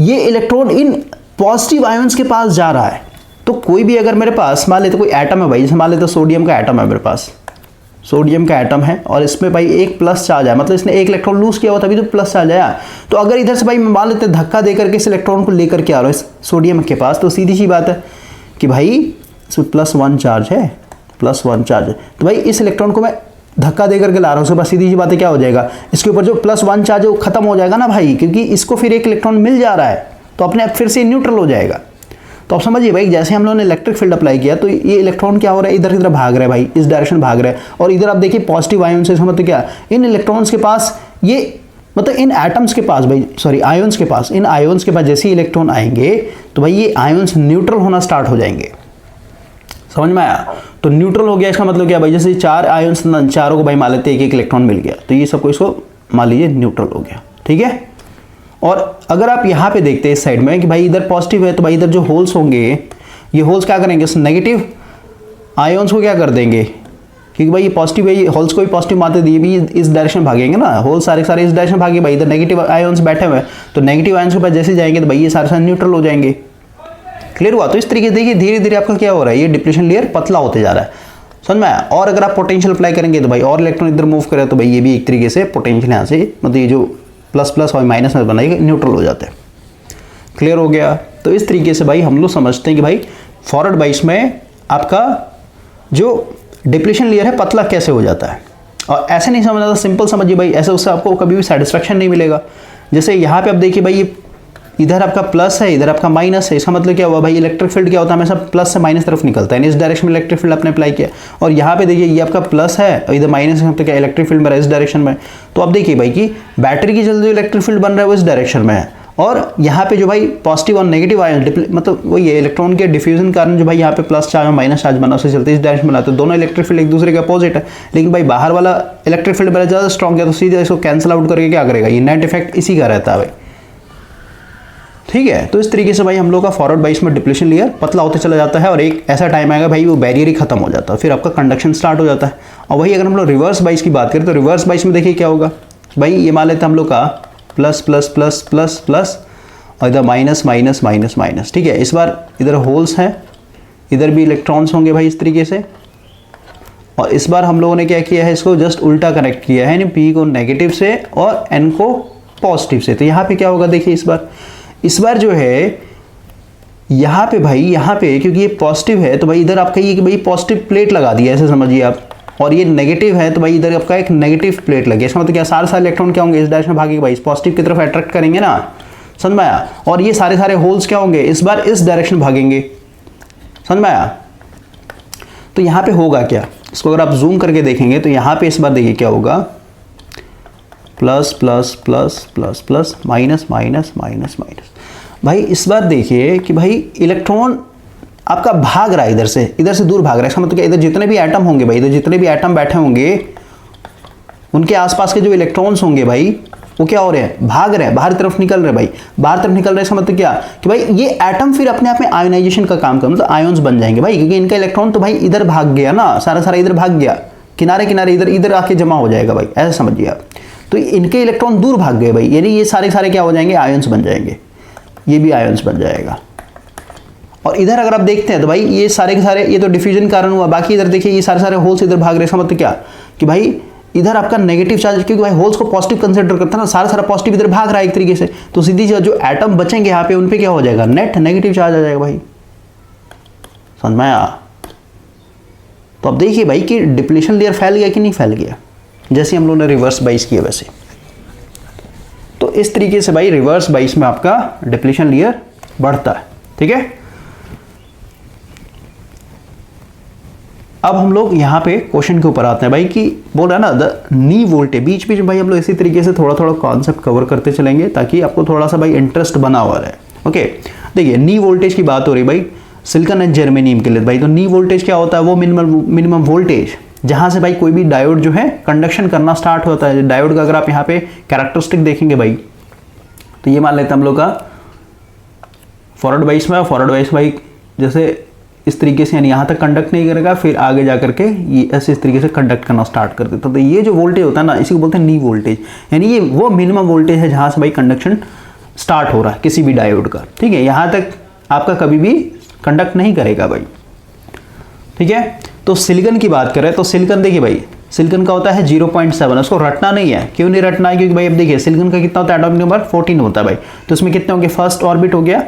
[SPEAKER 1] ये इलेक्ट्रॉन इन पॉजिटिव आयंस के पास जा रहा है। तो कोई भी अगर मेरे पास मान लेते कोई एटम है भाई, जैसे मान लेते सोडियम का एटम है मेरे पास, सोडियम का एटम है और इसमें भाई एक प्लस चार्ज है, मतलब इसने एक इलेक्ट्रॉन लूज किया हुआ तभी तो प्लस चार्ज आया। तो अगर इधर से भाई मान लेते धक्का देकर के इस इलेक्ट्रॉन को लेकर के आ रहा हूँ सोडियम के पास, तो सीधी सी बात है कि भाई इसमें +1 चार्ज है, +1 चार्ज है। तो भाई इस इलेक्ट्रॉन को मैं धक्का देकर के ला रहा हूँ, उसके बाद सीधी सी बात है क्या हो जाएगा, इसके ऊपर जो +1 चार्ज है वो खत्म हो जाएगा ना भाई, क्योंकि इसको फिर एक इलेक्ट्रॉन मिल जा रहा है तो अपने आप फिर से न्यूट्रल हो जाएगा। तो आप समझिए भाई जैसे हम लोगों ने इलेक्ट्रिक फील्ड अप्लाई किया तो ये इलेक्ट्रॉन क्या हो रहा है, इधर इधर भाग रहा है भाई, इस डायरेक्शन भाग रहा है। और इधर आप देखिए पॉजिटिव आयन से मतलब क्या, इन इलेक्ट्रॉन्स के पास ये मतलब इन एटम्स के पास भाई, सॉरी आयोन्स के पास, इन आयोन्स के पास जैसे ही इलेक्ट्रॉन आएंगे तो भाई ये आयोन्स न्यूट्रल होना स्टार्ट हो जाएंगे। समझ में आया? तो न्यूट्रल हो गया इसका मतलब क्या भाई, जैसे 4 आयोन्स, चारों को भाई मान लेते हैं एक इलेक्ट्रॉन मिल गया, तो ये सबको इसको मान लीजिए न्यूट्रल हो गया। ठीक है। और अगर आप यहाँ पे देखते हैं इस साइड में कि भाई इधर पॉजिटिव है, तो भाई इधर जो होल्स होंगे, ये होल्स क्या करेंगे, नेगेटिव आयोन्स को क्या कर देंगे, क्योंकि भाई ये पॉजिटिव है, ये होल्स को भी पॉजिटिव मानते दिए भी इस डायरेक्शन भागेंगे ना, होल सारे इस डायरेक्शन भागे, भाई इधर नेगेटिव आयोन्स बैठे हुए हैं, तो नेगेटिव आयोन्स के पास जैसे जाएंगे तो भाई ये सारे न्यूट्रल हो जाएंगे। क्लियर हुआ? तो इस तरीके से देखिए धीरे धीरे आपका क्या हो रहा है, ये डिप्लीशन लेयर पतला होते जा रहा है। समझ में आया? और अगर आप पोटेंशियल अप्लाई करेंगे तो भाई और इलेक्ट्रॉन इधर मूव करे तो भाई ये भी एक तरीके से पोटेंशियल यहाँ से, मतलब ये जो प्लस प्लस और माइनस में बनाएगा न्यूट्रल हो जाते हैं। क्लियर हो गया? तो इस तरीके से भाई हम लोग समझते हैं कि भाई फॉरवर्ड बाइस में आपका जो डिप्लीशन लेयर है पतला कैसे हो जाता है। और ऐसे नहीं समझना था, सिंपल समझिए भाई, ऐसे उससे आपको कभी भी सेटिस्फेक्शन नहीं मिलेगा। जैसे यहाँ पे आप देखिए भाई ये इधर आपका प्लस है, इधर आपका माइनस है, इसका मतलब क्या हुआ भाई, इलेक्ट्रिक फील्ड क्या होता है, हमेशा प्लस से माइनस तरफ निकलता है, इस डायरेक्शन में इलेक्ट्रिक फील्ड आपने अप्लाई किया। और यहाँ पे देखिए ये आपका प्लस है और इधर माइनस है, तो क्या इलेक्ट्रिक फील्ड मेरा इस डायरेक्शन में। तो अब देखिए भाई कि बैटरी की जल्दी इलेक्ट्रिक फील्ड बन रहा है वो इस डायरेक्शन में है, और यहाँ पे जो भाई पॉजिटिव और नेगेटिव आयन, मतलब वही है इलेक्ट्रॉन के डिफ्यूजन कारण जो भाई यहाँ पे प्लस चार्ज और माइनस चार्ज बना, उससे चलते इस डायरेक्शन बना, तो दोनों इलेक्ट्रिक फील्ड एक दूसरे के अपोजिट है। लेकिन भाई बाहर वाला इलेक्ट्रिक फील्ड बड़ा ज़्यादा स्ट्रॉन्ग है, तो सीधे इसको कैंसिल आउट करके क्या करेगा, ये नेट इफेक्ट इसी का रहता है भाई। ठीक है। तो इस तरीके से भाई हम लोग का फॉरवर्ड बाइस में डिप्लीशन लेयर पतला होते चला जाता है, और एक ऐसा टाइम आएगा भाई वो बैरियर ही खत्म हो जाता है, फिर आपका कंडक्शन स्टार्ट हो जाता है। और वही अगर हम लोग रिवर्स बाइस की बात करें तो रिवर्स बाइस में देखिए क्या होगा भाई, ये मान लेते हैं हम लोग का plus plus plus plus plus और इधर माइनस माइनस माइनस माइनस। ठीक है। इस बार इधर होल्स हैं, इधर भी इलेक्ट्रॉन्स होंगे भाई इस तरीके से, और इस बार हम लोगों ने क्या किया है, इसको जस्ट उल्टा कनेक्ट किया है, यानी पी को नेगेटिव से और एन को पॉजिटिव से। तो यहाँ पे क्या होगा देखिए, इस बार जो है यहाँ पे भाई, यहाँ पे क्योंकि ये पॉजिटिव है तो भाई इधर आपका ये कि भाई पॉजिटिव प्लेट लगा दिया, ऐसे समझिए आप, और ये नेगेटिव है तो भाई इधर आपका एक नेगेटिव प्लेट लगी। इसका मतलब क्या, सारे इलेक्ट्रॉन क्या होंगे इस डायरेक्शन में भागेंगे भाई, इस पॉजिटिव की तरफ अट्रैक्ट करेंगे ना, समझ में आया। और ये सारे होल्स क्या होंगे, इस बार इस डायरेक्शन भागेंगे, समझ में आया। तो यहाँ पे होगा क्या, इसको अगर आप जूम करके देखेंगे तो यहाँ पे इस बार देखिए क्या होगा, plus plus plus plus plus minus minus minus minus. भाई इस बार देखिए कि भाई इलेक्ट्रॉन आपका भाग रहा है इधर से दूर भाग रहा है। इसका मतलब क्या, इधर जितने भी एटम होंगे भाई, इधर जितने भी एटम बैठे होंगे उनके आसपास के जो इलेक्ट्रॉन्स होंगे भाई वो क्या हो रहे हैं, भाग रहे हैं, बाहर तरफ निकल रहे हैं भाई, बाहर तरफ निकल रहे हैं। इसका मतलब क्या कि भाई ये एटम फिर अपने आप में आयोनाइजेशन का काम कर, मतलब आयोन्स बन जाएंगे भाई, क्योंकि इनका इलेक्ट्रॉन तो भाई इधर भाग गया ना, सारा इधर भाग गया, किनारे किनारे इधर आके जमा हो जाएगा भाई, ऐसा समझिए आप। तो इनके इलेक्ट्रॉन दूर भाग गए भाई, यानी ये सारे क्या हो जाएंगे, आयंस बन जाएंगे, ये भी आयंस बन जाएगा। और इधर अगर आप देखते हैं तो भाई ये सारे के सारे, ये तो डिफ्यूजन कारण हुआ, बाकी इधर देखिए ये सारे होल्स इधर भाग रहे हैं। इसका मतलब क्या कि भाई इधर आपका नेगेटिव चार्ज, क्योंकि भाई होल्स को पॉजिटिव कंसीडर करता है ना, सारा पॉजिटिव इधर भाग रहा है एक तरीके से, तो सीधी जो एटम बचेंगे यहाँ पे उन पे क्या हो जाएगा, नेट नेगेटिव चार्ज आ जाएगा भाई, समझ में आया। तो अब देखिए भाई कि डिप्लीशन लेयर फैल गया कि नहीं फैल गया, जैसे हम लोगों ने रिवर्स बाइस किया वैसे। तो इस तरीके से भाई रिवर्स बाइस में आपका डिप्लीशन लेयर बढ़ता है। ठीक है। अब हम लोग यहाँ पे क्वेश्चन के ऊपर आते हैं भाई, कि बोल रहा है ना द नी वोल्टेज, बीच बीच भाई हम लोग इसी तरीके से थोड़ा कॉन्सेप्ट कवर करते चलेंगे ताकि आपको थोड़ा सा भाई इंटरेस्ट बना हुआ रहे। ओके, देखिए नी वोल्टेज की बात हो रही भाई सिलिकॉन एंड जर्मेनियम के लिए भाई। तो नी वोल्टेज क्या होता है, वो मिनिमम वोल्टेज जहां से भाई कोई भी डायोड जो है कंडक्शन करना स्टार्ट होता है। डायोड का अगर आप यहाँ पे कैरेक्टरिस्टिक देखेंगे भाई, तो ये मान लेते हैं हम लोग का फॉरवर्ड बाइस में, फॉरवर्ड बाइस भाई जैसे इस तरीके से, यानी यहाँ तक कंडक्ट नहीं करेगा, फिर आगे जा करके ये ऐसे इस तरीके से कंडक्ट करना स्टार्ट कर देता। तो ये जो वोल्टेज होता है ना, इसी को बोलते हैं नी वोल्टेज, यानी ये वो मिनिमम वोल्टेज है जहाँ से भाई कंडक्शन स्टार्ट हो रहा है किसी भी डायोड का। ठीक है, यहाँ तक आपका कभी भी कंडक्ट नहीं करेगा भाई। ठीक है। तो सिलिकॉन की बात करें तो सिलिकॉन देखिए भाई, सिलिकॉन का होता है 0.7, उसको रटना नहीं है। क्यों नहीं रटना है, क्योंकि भाई अब देखिए सिलिकॉन का कितना होता है, एटॉमिक नंबर 14 होता है भाई। तो इसमें कितने होंगे, फर्स्ट ऑर्बिट हो गया,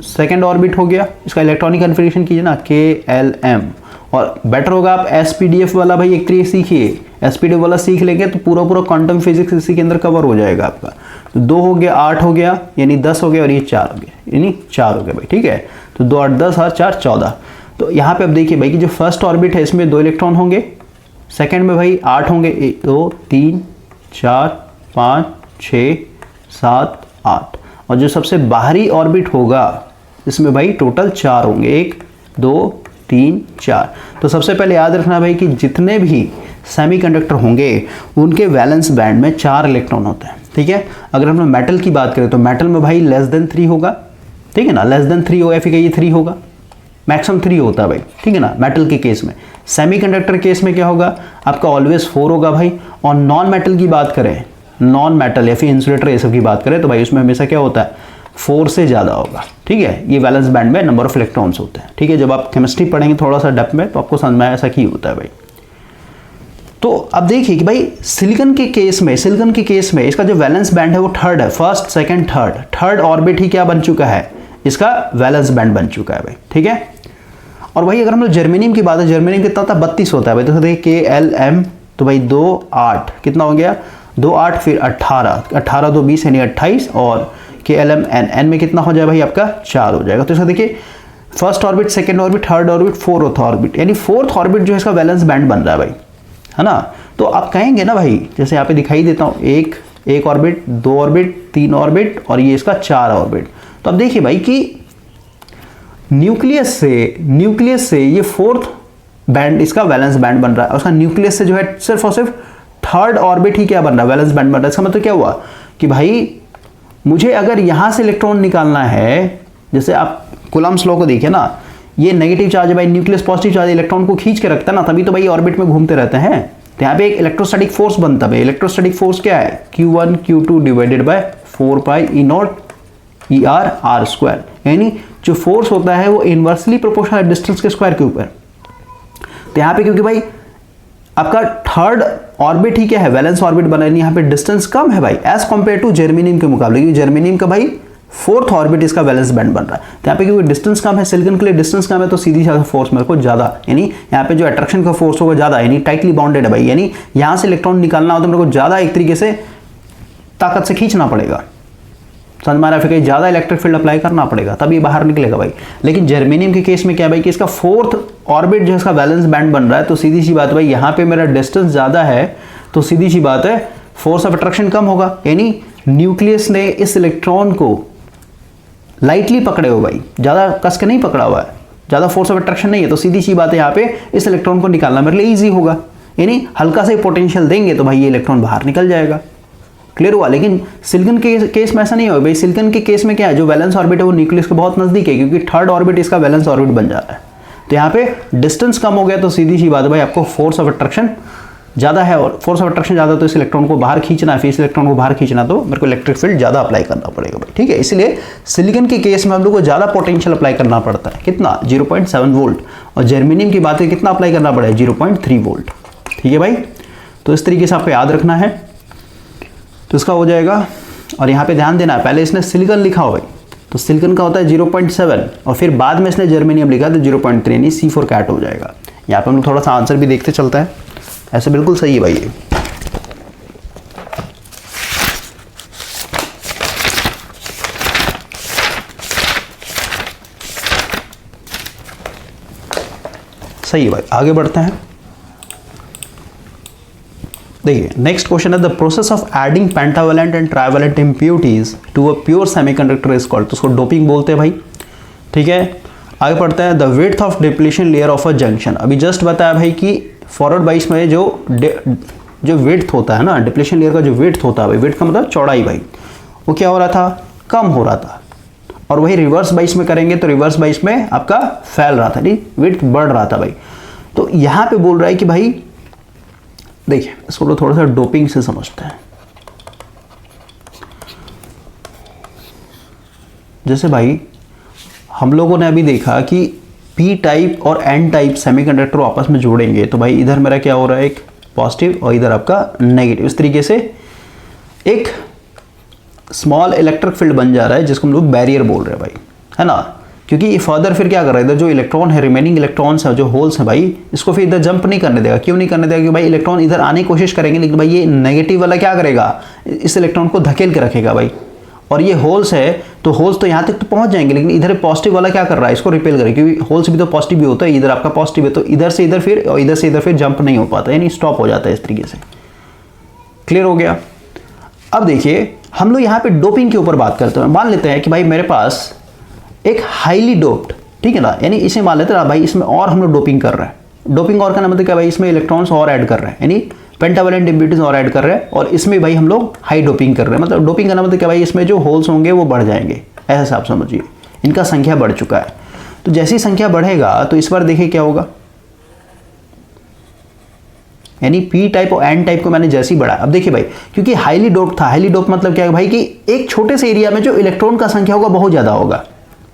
[SPEAKER 1] सेकंड ऑर्बिट हो गया, इसका इलेक्ट्रॉनिक कन्फिगरेशन कीजिए ना KLM, और बेटर होगा आप SPDF वाला भाई एक तरीके सीखिए। SPDF वाला सीख लेंगे तो पूरा क्वांटम फिजिक्स इसी के अंदर कवर हो जाएगा आपका। तो 2 हो गया, 8 हो गया, यानी 10 हो गया, और ये 4 हो गया, यानी 4 हो गया भाई। ठीक है। तो 2 8 10 और 4 14। तो यहाँ पे अब देखिए भाई कि जो फर्स्ट ऑर्बिट है इसमें 2 इलेक्ट्रॉन होंगे, सेकंड में भाई 8 होंगे, 1 2 3 4 5 6 7 8, और जो सबसे बाहरी ऑर्बिट होगा इसमें भाई टोटल 4 होंगे, 1 2 3 4। तो सबसे पहले याद रखना भाई कि जितने भी सेमीकंडक्टर होंगे उनके वैलेंस बैंड में 4 इलेक्ट्रॉन होते हैं, ठीक है। अगर हम लोग मेटल की बात करें तो मेटल में भाई लेस देन 3 होगा, ठीक है ना, लेस देन 3 होगा, फिर ये 3 होगा, मैक्सिमम 3 होता है भाई, ठीक है ना, मेटल के केस में। सेमीकंडक्टर केस में क्या होगा आपका, ऑलवेज 4 होगा भाई। और नॉन मेटल की बात करें, नॉन मेटल या फिर इंसुलेटर ये सब की बात करें तो भाई उसमें हमेशा क्या होता है, 4 से ज़्यादा होगा, ठीक है। ये वैलेंस बैंड में नंबर ऑफ इलेक्ट्रॉन्स होते हैं, ठीक है। जब आप केमिस्ट्री पढ़ेंगे थोड़ा सा डेप्थ में तो आपको समझ में ऐसा ही होता है भाई। तो अब देखिए कि भाई सिलिकॉन के केस में इसका जो वैलेंस बैंड है वो 3rd है, फर्स्ट सेकंड थर्ड ऑर्बिट ही क्या बन चुका है, इसका वैलेंस बैंड बन चुका है भाई, ठीक है। और भाई अगर हम लोग जर्मेनियम की बात है, जर्मेनियम कितना होता है, 32 होता है भाई। तो देखिए KLM, तो भाई 2 8 कितना हो गया, 2 8 फिर 18 2 20 यानी 28, और KLM N में कितना हो जाए भाई आपका 4 हो जाएगा। तो इसका देखिए first orbit, second orbit, third orbit, fourth orbit, यानी फोर्थ ऑर्बिट जो है इसका वैलेंस बैंड बन रहा है भाई, है ना। तो आप कहेंगे ना भाई, जैसे यहाँ पे दिखाई देता हूँ, एक ऑर्बिट, 2 ऑर्बिट, 3 ऑर्बिट और ये इसका 4 ऑर्बिट। तो अब देखिए भाई कि न्यूक्लियस से ये फोर्थ बैंड इसका वैलेंस बैंड बन रहा है, और उसका न्यूक्लियस से जो है सिर्फ और सिर्फ 3rd ऑर्बिट ही क्या बन रहा है, वैलेंस बैंड बन रहा है। इसका मतलब क्या हुआ कि भाई मुझे अगर यहां से इलेक्ट्रॉन निकालना है, जैसे आप कूलम्ब्स लॉ को देखिए ना, ये नेगेटिव चार्ज है भाई, न्यूक्लियस पॉजिटिव चार्ज इलेक्ट्रॉन को खींच के रखता है ना, तभी तो भाई ऑर्बिट में घूमते रहते हैं। तो यहाँ पे एक इलेक्ट्रोस्टैटिक फोर्स बनता है। इलेक्ट्रोस्टैटिक फोर्स क्या है, Q1 Q2 divided by 4 pi E0 ER R², यानी जो फोर्स होता है वो इनवर्सली प्रोपोर्शनल है डिस्टेंस के स्क्वायर के ऊपर। तो यहाँ पे क्योंकि भाई आपका 3rd ऑर्बिट ही क्या है, वैलेंस ऑर्बिट बना है, यहाँ पे डिस्टेंस कम है भाई एज कंपेयर टू जर्मेनियम के मुकाबले, क्योंकि जर्मेनियम का भाई 4th ऑर्बिट इसका वैलेंस बैंड बन रहा है। तो यहाँ पे क्योंकि डिस्टेंस कम है, सिलिकॉन के लिए डिस्टेंस कम है, तो सीधी सा फोर्स मेरे को ज्यादा, यानी यहाँ पे जो अट्रैक्शन का फोर्स होगा ज्यादा, यानी टाइटली बाउंडेड है भाई, यानी यहाँ से इलेक्ट्रॉन निकालना हो तो मेरे को ज्यादा एक तरीके से ताकत से खींचना पड़ेगा, समझ में आ रहा है, फिर कहीं ज्यादा इलेक्ट्रिक फील्ड अप्लाई करना पड़ेगा तभी बाहर निकलेगा भाई। लेकिन जर्मेनियम के केस में क्या भाई कि इसका 4th ऑर्बिट जो इसका वैलेंस बैंड बन रहा है, तो सीधी सी बात है भाई, यहाँ पे मेरा डिस्टेंस ज्यादा है तो सीधी सी बात है फोर्स ऑफ अट्रैक्शन कम होगा, यानी न्यूक्लियस ने इस इलेक्ट्रॉन को लाइटली पकड़े हो भाई, ज्यादा कस के नहीं पकड़ा हुआ है, ज्यादा फोर्स ऑफ अट्रैक्शन नहीं है, तो सीधी सी बात है यहाँ पे इस इलेक्ट्रॉन को निकालना मेरे लिए ईजी होगा, यानी हल्का से पोटेंशियल देंगे तो भाई ये इलेक्ट्रॉन बाहर निकल जाएगा। क्लियर हुआ। लेकिन सिलिकॉन के केस में ऐसा नहीं होगा भाई, सिलिकॉन के केस में क्या है, जो वैलेंस ऑर्बिट है वो न्यूक्लियस के बहुत नजदीक है, क्योंकि 3rd ऑर्बिट इसका वैलेंस ऑर्बिट बन जा रहा है। तो यहाँ पे डिस्टेंस कम हो गया तो सीधी सी बात है भाई आपको फोर्स ऑफ अट्रैक्शन ज्यादा है, और फोर्स ऑफ अट्रैक्शन ज्यादा तो इस इलेक्ट्रॉन को बाहर खींचना है, फिर इस इलेक्ट्रॉन को बाहर खींचना तो मेरे को इलेक्ट्रिक फील्ड ज्यादा अप्लाई करना पड़ेगा भाई, ठीक है। इसलिए सिलिकॉन के केस में हम लोग को ज्यादा पोटेंशियल अप्लाई करना पड़ता है, कितना 0.7 वोल्ट, और जर्मेनियम की बात है कितना अप्लाई करना पड़ेगा 0.3 वोल्ट, ठीक है भाई। तो इस तरीके से आपको याद रखना है, तो इसका हो जाएगा। और यहाँ पे ध्यान देना है, पहले इसने सिलिकॉन लिखा हो भाई, तो सिलिकॉन का होता है 0.7 और फिर बाद में इसने जर्मेनियम लिखा तो 0.3 यानी C4 कैट हो जाएगा। यहाँ पे हम लोग थोड़ा सा आंसर भी देखते चलता है, ऐसे बिल्कुल सही है भाई ये। सही है भाई, आगे बढ़ते हैं। देखिए नेक्स्ट क्वेश्चन है, the process of adding pentavalent and trivalent impurities to a pure semiconductor is called, तो उसको डोपिंग बोलते हैं भाई, ठीक है। आगे पढ़ते हैं, the width of depletion layer of a junction, अभी जस्ट बताया भाई कि फॉरवर्ड बाइस में जो विड्थ होता है ना, डिप्लीशन लेयर का जो विड्थ होता है भाई, विड्थ का मतलब चौड़ाई भाई, वो क्या हो रहा था, कम हो रहा था। और वही रिवर्स बाइस में करेंगे तो रिवर्स बाइस में आपका फैल रहा था, नहीं विड्थ बढ़ रहा था भाई। तो यहाँ पे बोल रहा है कि भाई देखिए इसको तो थोड़ा सा डोपिंग से समझते हैं। जैसे भाई हम लोगों ने अभी देखा कि पी टाइप और एन टाइप सेमीकंडक्टर आपस में जोड़ेंगे तो भाई इधर मेरा क्या हो रहा है, एक पॉजिटिव और इधर आपका नेगेटिव, इस तरीके से एक स्मॉल इलेक्ट्रिक फील्ड बन जा रहा है जिसको हम लोग बैरियर बोल रहे हैं भाई, है ना। क्योंकि ये फर्दर फिर क्या कर रहा है, इधर जो इलेक्ट्रॉन है, रिमेनिंग इलेक्ट्रॉन्स है, जो होल्स है भाई, इसको फिर इधर जंप नहीं करने देगा। क्यों नहीं करने देगा, क्योंकि भाई इलेक्ट्रॉन इधर आने की कोशिश करेंगे, लेकिन भाई ये नेगेटिव वाला क्या करेगा, इस इलेक्ट्रॉन को धकेल के रखेगा भाई। और ये होल्स है तो होल्स तो यहाँ तक तो पहुंच जाएंगे, लेकिन इधर पॉजिटिव वाला क्या कर रहा है, इसको रिपेल करेगा, क्योंकि होल्स भी तो पॉजिटिव भी होता है, इधर आपका पॉजिटिव है तो इधर से इधर फिर और इधर से इधर फिर जंप नहीं हो पाता, यानी स्टॉप हो जाता है इस तरीके से। क्लियर हो गया। अब देखिए हम लोग यहाँ पे डोपिंग के ऊपर बात करते हैं। मान लेते हैं कि भाई मेरे पास एक हाईली डोप्ड, ठीक है ना, यानी इसे मान लेते हैं भाई इसमें और हम लोग डोपिंग कर रहे हैं। डोपिंग और करना मतलब क्या भाई, इसमें इलेक्ट्रॉन्स और ऐड कर रहे हैं, यानी पेंटावैलेंट इम्प्योरिटीज और ऐड कर रहे हैं, और इसमें भाई हम लोग हाई डोपिंग कर रहे हैं। मतलब डोपिंग करना मतलब क्या भाई, इसमें जो होल्स होंगे वो बढ़ जाएंगे, ऐसा आप समझिए, इनका संख्या बढ़ चुका है। तो जैसी संख्या बढ़ेगा तो इस बार देखिए क्या होगा, यानी पी टाइप और एन टाइप को मैंने जैसे ही बढ़ाया। अब देखिए भाई, क्योंकि हाईली डोप था, हाईली डोप मतलब क्या है भाई कि एक छोटे से एरिया में जो इलेक्ट्रॉन का संख्या होगा बहुत ज़्यादा होगा,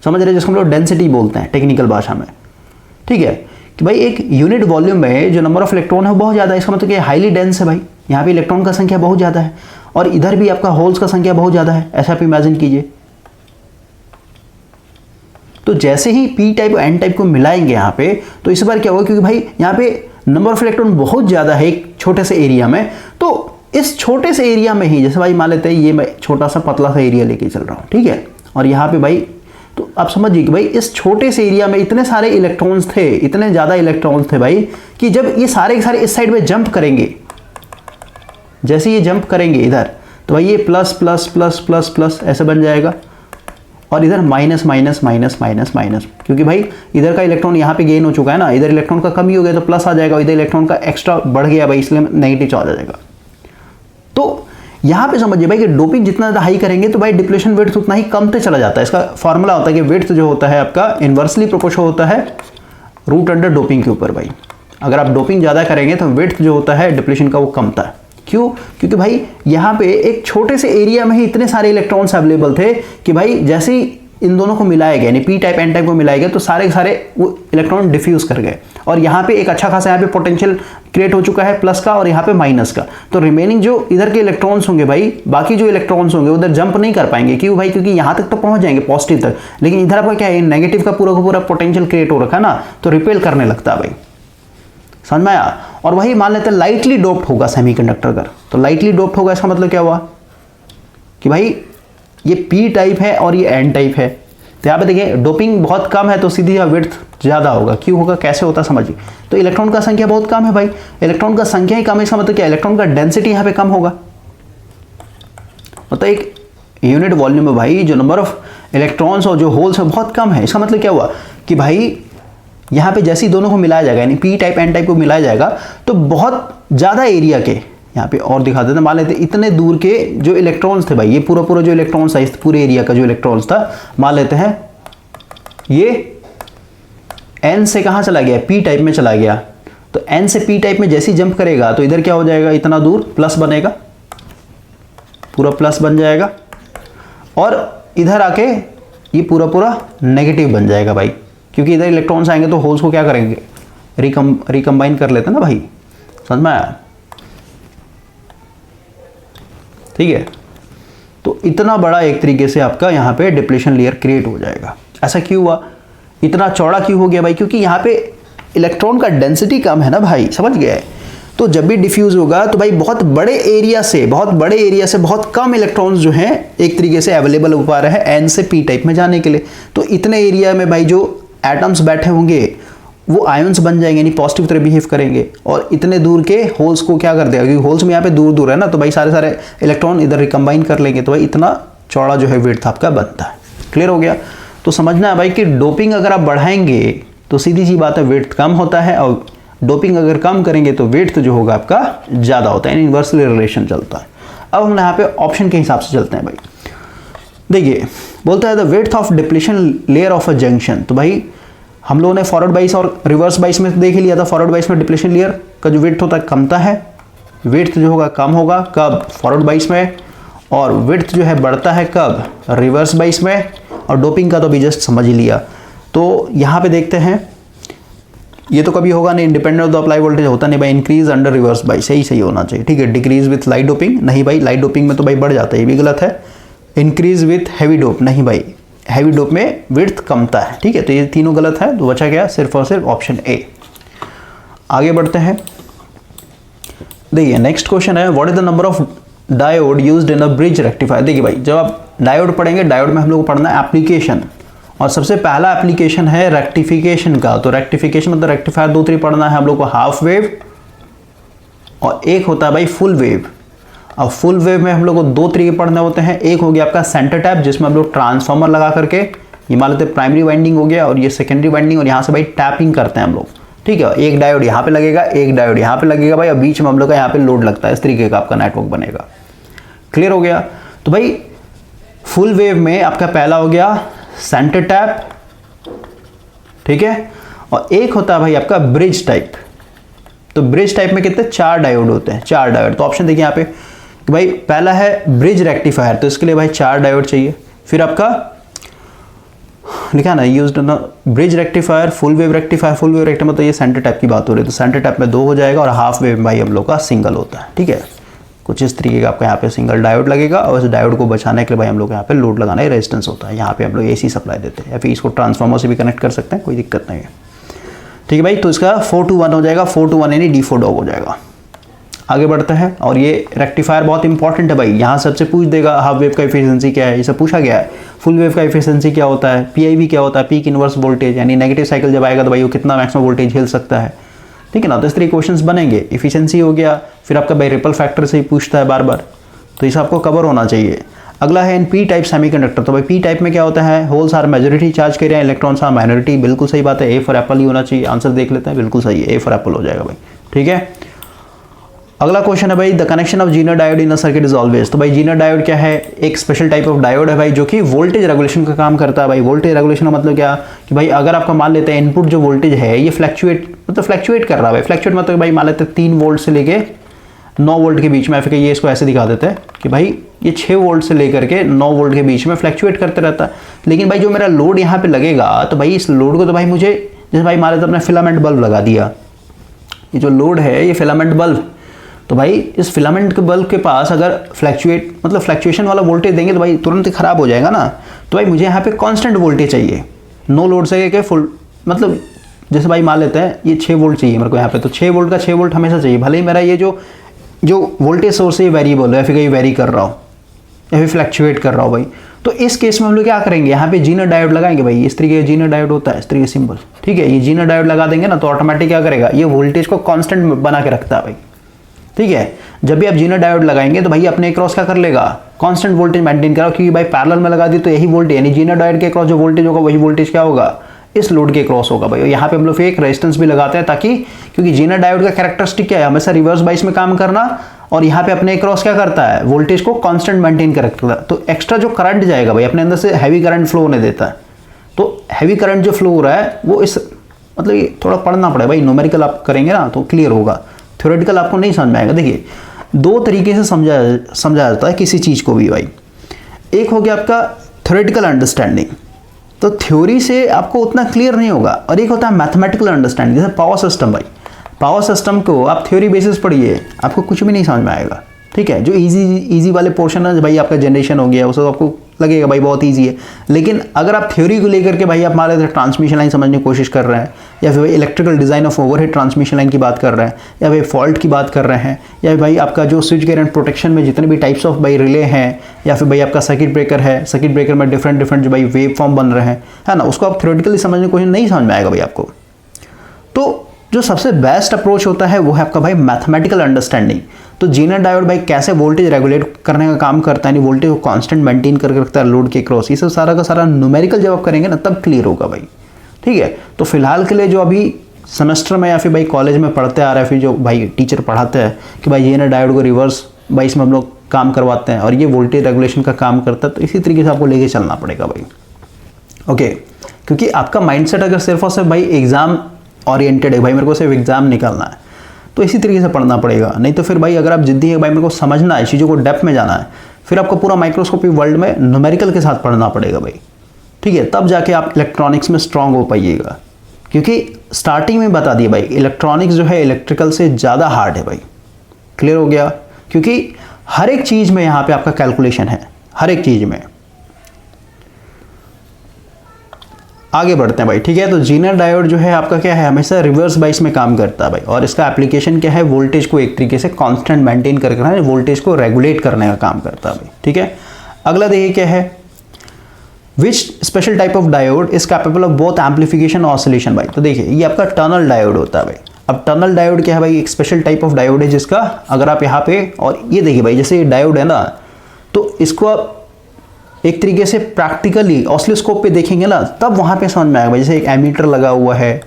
[SPEAKER 1] समझ रहे, जिसको हम लोग डेंसिटी बोलते हैं टेक्निकल भाषा में, ठीक है, कि भाई एक यूनिट वॉल्यूम में जो नंबर ऑफ इलेक्ट्रॉन है वो बहुत ज़्यादा है। इसका मतलब कि हाईली डेंस है भाई, यहाँ पे इलेक्ट्रॉन का संख्या बहुत ज़्यादा है, और इधर भी आपका होल्स का संख्या बहुत ज़्यादा है, ऐसा आप इमेजिन कीजिए। तो जैसे ही पी टाइप और एन टाइप को मिलाएंगे यहाँ पे, तो इस बार क्या होगा, क्योंकि भाई यहाँ पे नंबर ऑफ इलेक्ट्रॉन बहुत ज़्यादा है एक छोटे से एरिया में, तो इस छोटे से एरिया में ही, जैसे भाई मान लेते हैं ये मैं छोटा सा पतला सा एरिया लेके चल रहा हूँ, ठीक है, और यहाँ पे भाई, तो आप समझिए कि भाई इस छोटे से एरिया में इतने सारे इलेक्ट्रॉन्स थे, इतने ज़्यादा इलेक्ट्रॉन्स थे भाई, कि जब ये सारे के सारे इस साइड में जंप करेंगे, जैसे ये जंप करेंगे इधर, तो भाई ये plus plus plus plus plus ऐसे बन जाएगा, और इधर minus minus minus minus minus, क्योंकि भाई इधर का इलेक्ट्रॉन यहाँ पे गेन हो चुका है ना, इधर इलेक्ट्रॉन का कमी हो गया तो प्लस आ जाएगा, इधर इलेक्ट्रॉन का एक्स्ट्रा बढ़ गया भाई, इसलिए नेगेटिव चार्ज आ जाएगा। तो यहाँ पे समझिए भाई कि डोपिंग जितना ज़्यादा हाई करेंगे तो भाई डिप्लेशन विड्थ उतना ही कमते चला जाता है। इसका फॉर्मूला होता है कि विड्थ जो होता है आपका इन्वर्सली प्रोपोर्शनल होता है रूट अंडर डोपिंग के ऊपर भाई। अगर आप डोपिंग ज़्यादा करेंगे तो विड्थ जो होता है डिप्लेशन का वो कमता है। क्यों? क्योंकि भाई यहाँ पे एक छोटे से एरिया में ही इतने सारे इलेक्ट्रॉन्स अवेलेबल थे कि भाई जैसे ही इन दोनों को मिलाया गया, यानी पी टाइप एन टाइप को मिलाया गया, तो सारे के सारे वो इलेक्ट्रॉन डिफ्यूज कर गए, और यहाँ पे एक अच्छा खासा यहाँ पे पोटेंशियल क्रिएट हो चुका है प्लस का और यहाँ पे माइनस का। तो रिमेनिंग जो इधर के इलेक्ट्रॉन्स होंगे भाई, बाकी जो इलेक्ट्रॉन्स होंगे उधर जंप नहीं कर पाएंगे। क्यों भाई? क्योंकि यहाँ तक तो पहुंच जाएंगे पॉजिटिव तक, लेकिन इधर आपका क्या है, नेगेटिव का पूरा पोटेंशियल क्रिएट हो रखा है ना, तो रिपेल करने लगता है भाई। समझ में आया? और वही मान लेते हैं लाइटली डोप्ड होगा सेमीकंडक्टर अगर, तो लाइटली डोप्ड होगा इसका मतलब क्या हुआ कि भाई ये पी टाइप है और ये एन टाइप है। तो यहाँ पे देखिए डोपिंग बहुत कम है तो सीधी विड्थ ज़्यादा होगा। क्यों होगा, कैसे होता समझिए। तो इलेक्ट्रॉन का संख्या बहुत कम है भाई, इलेक्ट्रॉन का संख्या ही कम है, इसका मतलब क्या, इलेक्ट्रॉन का डेंसिटी यहाँ पे कम होगा। मतलब एक यूनिट वॉल्यूम में भाई जो नंबर ऑफ इलेक्ट्रॉन्स और जो होल्स है बहुत कम है। इसका मतलब क्या हुआ कि भाई यहाँ पे जैसे ही दोनों को मिलाया जाएगा, यानी पी टाइप एन टाइप को मिलाया जाएगा, तो बहुत ज़्यादा एरिया के, यहाँ पे और दिखा देते हैं, मान लेते इतने दूर के जो इलेक्ट्रॉन्स थे भाई, ये पूरा जो इलेक्ट्रॉन्स था, इस पूरे एरिया का जो इलेक्ट्रॉन्स था, मान लेते हैं ये एन से कहाँ चला गया, पी टाइप में चला गया। तो एन से पी टाइप में जैसे ही जंप करेगा तो इधर क्या हो जाएगा, इतना दूर प्लस बनेगा, पूरा प्लस बन जाएगा, और इधर आके ये पूरा नेगेटिव बन जाएगा भाई, क्योंकि इधर इलेक्ट्रॉन्स आएंगे तो होल्स को क्या करेंगे, रिकम्बाइन कर लेते हैं ना भाई। समझ में आया? ठीक है, तो इतना बड़ा एक तरीके से आपका यहाँ पे डिप्लेशन लेयर क्रिएट हो जाएगा। ऐसा क्यों हुआ, इतना चौड़ा क्यों हो गया भाई? क्योंकि यहाँ पे इलेक्ट्रॉन का डेंसिटी कम है ना भाई, समझ गए। तो जब भी डिफ्यूज होगा तो भाई बहुत बड़े एरिया से बहुत कम इलेक्ट्रॉन्स जो हैं एक तरीके से अवेलेबल हो पा रहे हैं एन से पी टाइप में जाने के लिए। तो इतने एरिया में भाई जो एटम्स बैठे होंगे वो आयंस बन जाएंगे, यानी पॉजिटिव तरह बिहेव करेंगे, और इतने दूर के होल्स को क्या कर देगा, क्योंकि होल्स में यहाँ पे दूर है ना, तो भाई सारे इलेक्ट्रॉन इधर रिकम्बाइन कर लेंगे, तो भाई इतना चौड़ा जो है विड्थ आपका बनता है। क्लियर हो गया? तो समझना है भाई कि डोपिंग अगर आप बढ़ाएंगे तो सीधी सी बात है विड्थ कम होता है, और डोपिंग अगर कम करेंगे तो विड्थ जो होगा आपका ज़्यादा होता है, यानी इन्वर्सली रिलेशन चलता है। अब हम यहाँ पे ऑप्शन के हिसाब से चलते हैं भाई। देखिए बोलता है the width of depletion layer of a junction. तो भाई हम लोगों ने फॉरवर्ड बाइस और रिवर्स बाइस में देख लिया था, फॉरवर्ड बाइस में डिप्लेशन लेयर का जो विड्थ होता है कमता है, विड्थ जो होगा कम होगा कब, फॉरवर्ड बाइस में, और विड्थ जो है बढ़ता है कब, रिवर्स बाइस में। और डोपिंग का तो अभी जस्ट समझ ही लिया। तो यहाँ पे देखते हैं, ये तो कभी होगा नहीं, independent of the apply voltage होता नहीं भाई, इंक्रीज अंडर रिवर्स बाइस, सही होना चाहिए। ठीक है, डिक्रीज विथ लाइट डोपिंग, नहीं भाई लाइट डोपिंग में तो भाई बढ़ जाता है, ये भी गलत है। इंक्रीज विथ हैवी डोप, नहीं भाई हैवी डोप में विड्थ कमता है। ठीक है, तो ये तीनों गलत है, तो बचा क्या, सिर्फ और सिर्फ ऑप्शन ए। आगे बढ़ते हैं, देखिए नेक्स्ट क्वेश्चन है, what is the number of diode used in a bridge rectifier. देखिए भाई जब आप डायोड पढ़ेंगे, डायोड में हम लोग को पढ़ना है एप्लीकेशन, और सबसे पहला एप्लीकेशन है रेक्टिफिकेशन का। तो रेक्टिफिकेशन मतलब रेक्टिफायर दो तरह पढ़ना है हम लोग को, हाफ वेव और एक होता है भाई फुल वेव। अब फुल वेव में हम लोग को दो तरीके पढ़ने होते हैं। एक हो गया आपका सेंटर टैप, जिसमें हम लोग ट्रांसफार्मर लगा करके, ये मान लेते हैं प्राइमरी वाइंडिंग हो गया और ये सेकेंडरी वाइंडिंग, और यहाँ से भाई टैपिंग करते हैं हम लोग, ठीक है। एक डायोड यहाँ पे लगेगा, एक डायोड यहाँ पे लगेगा भाई, और बीच में हम लोग का यहाँ पे लोड लगता है। इस तरीके का आपका नेटवर्क बनेगा। क्लियर हो गया। तो भाई फुल वेव में आपका पहला हो गया सेंटर टैप, ठीक है, और एक होता है भाई आपका ब्रिज टाइप। तो ब्रिज टाइप में कितने, 4 डायोड होते हैं, 4 डायोड। तो ऑप्शन देखिए यहाँ पे कि भाई पहला है ब्रिज रेक्टिफायर, तो इसके लिए भाई 4 डायोड चाहिए। फिर आपका लिखा ना यूज्ड ना bridge rectifier, full wave rectifier. Full wave rectifier तो ये सेंटर टैप की बात हो रही है, तो सेंटर टैप में 2 हो जाएगा, और हाफ वेव में भाई हम लोग का सिंगल होता है, ठीक है। कुछ इस तरीके का आपका यहाँ पे सिंगल डायोड लगेगा, और इस डायोड को बचाने के लिए भाई हम लोग यहाँ पे लोड लगाना है, रेजिस्टेंस होता है। यहाँ पे हम लोग AC सप्लाई देते हैं, या फिर इसको ट्रांसफार्मर से भी कनेक्ट कर सकते हैं, कोई दिक्कत नहीं है, ठीक है भाई। तो इसका 4 to 1 हो जाएगा, 4 to 1 यानी D4 डॉग हो जाएगा। आगे बढ़ते हैं, और ये रेक्टिफायर बहुत इंपॉर्टेंट है भाई, यहाँ सबसे पूछ देगा हाफ वेव का एफिशिएंसी क्या है, ये सब पूछा गया है। फुल वेव का एफिशिएंसी क्या होता है, PIV क्या होता है, पीक इनवर्स वोल्टेज, यानी नेगेटिव साइकिल जब आएगा तो भाई वो कितना मैक्सिमम वोल्टेज झेल सकता है, ठीक है ना। तो इस तरीके क्वेश्चंस बनेंगे। एफिशिएंसी हो गया, फिर आपका भाई रिपल फैक्टर से ही पूछता है बार बार, तो ये आपको कवर होना चाहिए। अगला है इन P टाइप सेमीकंडक्टर। तो भाई P टाइप में क्या होता है, होल्स आर मेजॉरिटी चार्ज कर रहे हैं, इलेक्ट्रॉन्स आर माइनॉरिटी। बिल्कुल सही बात है, A फॉर एप्पल ही होना चाहिए। आंसर देख लेते हैं, बिल्कुल सही है, A फॉर एप्पल हो जाएगा भाई, ठीक है। अगला क्वेश्चन है भाई the connection of Zener diode in a circuit is always. तो भाई जीनर डायोड क्या है, एक स्पेशल टाइप ऑफ डायोड है भाई, जो कि वोल्टेज रेगुलेशन का काम करता है भाई। वोल्टेज रेगुलेशन का मतलब क्या कि भाई अगर आपका मान लेते हैं इनपुट जो वोल्टेज है ये फ्लैक्चुएट कर रहा है भाई। फ्लैक्चुएट मतलब भाई मान लेते हैं 3 वोल्ट से लेके 9 वोल्ट के बीच में, फिर ये इसको ऐसे दिखा देते हैं कि भाई ये 6 वोल्ट से लेकर के 9 वोल्ट के बीच में फ्लैक्चुएट करते रहता है। लेकिन भाई जो मेरा लोड यहाँ पे लगेगा, तो भाई इस लोड को तो भाई मुझे, जैसे भाई मान लेते अपने फिलामेंट बल्ब लगा दिया, ये जो लोड है ये फिलामेंट बल्ब, तो भाई इस फिलामेंट के बल्ब के पास अगर फ्लैक्चुएशन वाला वोल्टेज देंगे तो भाई तुरंत ही खराब हो जाएगा ना। तो भाई मुझे यहाँ पे कांस्टेंट वोल्टेज चाहिए, नो लोड से के फुल, मतलब जैसे भाई मान लेते हैं ये 6 वोल्ट चाहिए मेरे को यहाँ पे, तो 6 वोल्ट का 6 वोल्ट हमेशा चाहिए, भले ही मेरा ये जो वोल्टेज सोर्स है वेरिएबल है, या फिर कहीं वेरी कर रहा हो या फिर फ्लैक्चुएट कर रहा हो भाई। तो इस केस में हम लोग क्या करेंगे, यहाँ पे जीनर डायोड लगाएंगे भाई। इस तरीके का जीनर डायोड होता है, इस तरीके सिंबल, ठीक है। ये जीनर डायोड लगा देंगे ना तो ऑटोमेटिक क्या करेगा, ये वोल्टेज को कांस्टेंट बना के रखता है भाई, ठीक है। जब भी आप जीनर डायोड लगाएंगे तो भाई अपने क्रॉस क्या कर लेगा, कांस्टेंट वोल्टेज मेंटेन करो, क्योंकि भाई पैरेलल में लगा दी तो यही वोल्टेज, यानी जीनर डायोड के क्रॉस जो वोल्टेज होगा वही वोल्टेज क्या होगा, इस लोड के क्रॉस होगा भाई। और यहाँ पे हम लोग फिर एक रेजिस्टेंस भी लगाते हैं, ताकि, क्योंकि जीनर डायोड का कैरेक्टरिस्टिक क्या है, हमेशा रिवर्स बाइस में काम करना, और यहाँ पे अपने क्रॉस क्या करता है, वोल्टेज को कांस्टेंट मेंटेन कर रखता है। तो एक्स्ट्रा जो करंट जाएगा भाई अपने अंदर से हैवी करंट फ्लो होने देता है। तो हैवी करंट जो फ्लो हो रहा है वो इस, मतलब ये थोड़ा पढ़ना पड़ेगा भाई, न्यूमेरिकल आप करेंगे ना तो क्लियर होगा, थ्योरेटिकल आपको नहीं समझ में आएगा। देखिए 2 तरीके से समझाया जाता है किसी चीज़ को भी भाई। एक हो गया आपका थ्योरेटिकल अंडरस्टैंडिंग, तो थ्योरी से आपको उतना क्लियर नहीं होगा, और एक होता है मैथमेटिकल अंडरस्टैंडिंग। जैसे पावर सिस्टम भाई, पावर सिस्टम को आप थ्योरी बेसिस पढ़िए, आपको कुछ भी नहीं समझ में आएगा, ठीक है। जो इजी वाले पोर्शन है भाई, आपका जनरेशन हो गया, उसको आपको लगेगा भाई बहुत इजी है। लेकिन अगर आप थ्योरी को लेकर के भाई आप मान लेते ट्रांसमिशन लाइन समझने की कोशिश कर रहे हैं, या फिर भाई electrical design of overhead transmission line की बात कर रहे हैं, या भाई फॉल्ट की बात कर रहे हैं, या भाई आपका जो स्विच गेयर एंड प्रोटेक्शन में जितने भी टाइप्स ऑफ भाई रिले हैं, या फिर भाई आपका सर्किट ब्रेकर है, सर्किट ब्रेकर में डिफरेंट जो भाई वेव फॉर्म बन रहे हैं, है ना, उसको आप थ्योरेटिकली समझने की कोशिश नहीं समझ में आएगा भाई आपको। तो जो सबसे बेस्ट अप्रोच होता है वो है आपका भाई मैथमेटिकल अंडरस्टैंडिंग। तो जीनर डायोड भाई कैसे वोल्टेज रेगुलेट करने का काम करता है, यानी वोल्टेज को कांस्टेंट मेंटेन करके रखता है लोड के क्रॉस, ये सब सारा का सारा न्यूमेरिकल जब आप करेंगे ना तब क्लियर होगा भाई, ठीक है। तो फिलहाल के लिए जो अभी सेमेस्टर में या फिर भाई कॉलेज में पढ़ते आ रहे हैं, फिर जो भाई टीचर पढ़ाते हैं कि भाई जीनर डायोड को रिवर्स भाई इसमें हम लोग काम करवाते हैं, और ये वोल्टेज रेगुलेशन का काम करता है, तो इसी तरीके से आपको लेके चलना पड़ेगा भाई, ओके। क्योंकि आपका माइंडसेट अगर सिर्फ और सिर्फ भाई एग्जाम ओरिएंटेड है, भाई मेरे को सिर्फ एग्जाम निकालना है, तो इसी तरीके से पढ़ना पड़ेगा। नहीं तो फिर भाई अगर आप जिद्दी है भाई मेरे को समझना है, चीज़ों को डेप्थ में जाना है, फिर आपको पूरा माइक्रोस्कोपी वर्ल्ड में न्यूमेरिकल के साथ पढ़ना पड़ेगा भाई, ठीक है। तब जाके आप इलेक्ट्रॉनिक्स में स्ट्रांग हो पाइएगा, क्योंकि स्टार्टिंग में बता दिए भाई इलेक्ट्रॉनिक्स जो है इलेक्ट्रिकल से ज़्यादा हार्ड है भाई। क्लियर हो गया, क्योंकि हर एक चीज़ में यहाँ पे आपका कैलकुलेशन है, हर एक चीज़ में। आगे बढ़ते हैं भाई, ठीक है। तो जीनर डायोड जो है आपका क्या है, हमेशा रिवर्स बाइस में काम करता है भाई, और इसका एप्लीकेशन क्या है, वोल्टेज को एक तरीके से कांस्टेंट मेंटेन करके रखना, वोल्टेज को रेगुलेट करने का काम करता है भाई, ठीक है। अगला देखिए क्या है, which special type of diode is capable of both amplification और ऑसिलेशन भाई। तो देखिए ये आपका टनल डायोड होता है भाई। अब टनल डायोड क्या है भाई, एक स्पेशल टाइप ऑफ डायोड है जिसका अगर आप यहाँ पे, और ये देखिए भाई जैसे ये डायोड है ना, तो इसको आप एक तरीके से प्रैक्टिकली ऑसिलोस्कोप पे देखेंगे ना, तब वहाँ पे समझ में आएगा भाई। जैसे एक एमीटर लगा हुआ है,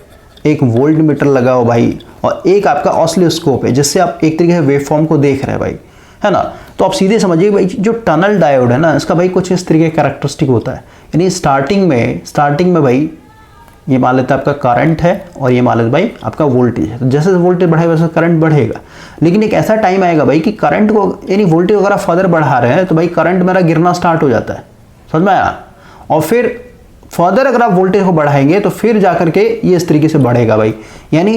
[SPEAKER 1] एक वोल्ट मीटर लगा हुआ भाई, और एक आपका ऑसिलोस्कोप है जिससे आप एक तरीके से वेवफॉर्म को देख रहे हैं भाई, है ना। तो आप सीधे समझिए भाई जो टनल डायोड है ना, इसका भाई कुछ इस तरीके का कैरेक्टरिस्टिक होता है। यानी स्टार्टिंग में भाई ये मान लेते हैं आपका करंट है, और ये मान लेते भाई आपका वोल्टेज है। तो जैसे वोल्टेज बढ़ेगा वैसे करंट बढ़ेगा, लेकिन एक ऐसा टाइम आएगा भाई कि करंट को, यानी वोल्टेज अगर आप फर्दर बढ़ा रहे हैं तो भाई करंट मेरा गिरना स्टार्ट हो जाता है, समझ में आया। और फिर फर्दर अगर आप वोल्टेज को बढ़ाएंगे तो फिर जाकर के ये इस तरीके से बढ़ेगा भाई। यानी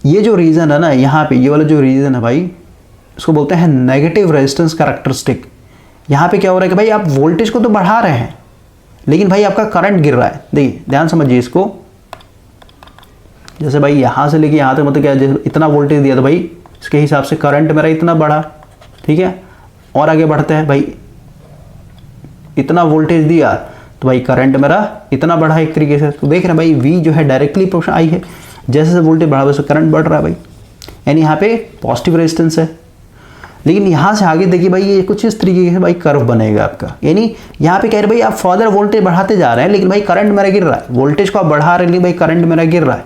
[SPEAKER 1] ये जो रीजन है ना यहाँ पे, ये वाला जो रीजन है भाई, इसको बोलते हैं नेगेटिव रेजिस्टेंस कैरेक्टरिस्टिक। यहाँ पे क्या हो रहा है कि भाई आप वोल्टेज को तो बढ़ा रहे हैं, लेकिन भाई आपका करंट गिर रहा है। देखिए ध्यान समझिए इसको, जैसे भाई यहाँ से लेके यहाँ तक, मतलब क्या, जैसे इतना वोल्टेज दिया तो भाई इसके हिसाब से करंट मेरा इतना बढ़ा, ठीक है। और आगे बढ़ते हैं भाई, इतना वोल्टेज दिया तो भाई करंट मेरा इतना बढ़ा एक तरीके से। तो देख रहे हैं भाई V जो है डायरेक्टली प्रोपोर्शन आई है, जैसे जैसे वोल्टेज बढ़ा वैसे करंट बढ़ रहा है भाई, यानी यहाँ पे पॉजिटिव रेजिस्टेंस है। लेकिन यहाँ से आगे देखिए भाई ये कुछ इस तरीके से भाई कर्व बनेगा आपका, यानी यहाँ पे कह रहे भाई आप फर्दर वोल्टेज बढ़ाते जा रहे हैं लेकिन भाई करंट मेरा गिर रहा है। वोल्टेज को आप बढ़ा रहे हैं लेकिन भाई करंट मेरा गिर रहा है,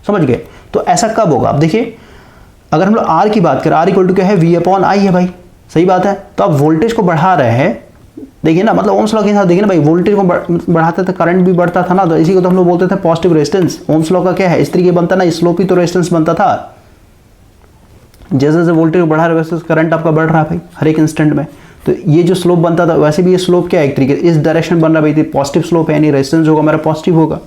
[SPEAKER 1] समझ गए। तो ऐसा कब होगा, आप देखिए अगर हम लोग R की बात करें, R इक्वल टू क्या है, V/I है भाई, सही बात है। तो आप वोल्टेज को बढ़ा रहे हैं, देखिए ना, मतलब ओम्स लॉ के साथ देखिए ना भाई, वोल्टेज को बढ़ाते थे करंट भी बढ़ता था ना, तो इसी को तो हम लोग बोलते थे पॉजिटिव रेजिस्टेंस। ओम्स लॉ का क्या है, इस तरीके बनता ना, स्लोप ही तो रेजिस्टेंस बनता था। जैसे जैसे वोल्टेज बढ़ा रहा है वैसे करंट आपका बढ़ रहा है भाई हर एक इंस्टेंट में। तो ये जो स्लोप बनता था वैसे भी ये स्लोप क्या है, एक तरीके इस डायरेक्शन बन रहा है भाई, पॉजिटिव स्लोप है, यानी रेजिस्टेंस होगा मेरा पॉजिटिव होगा।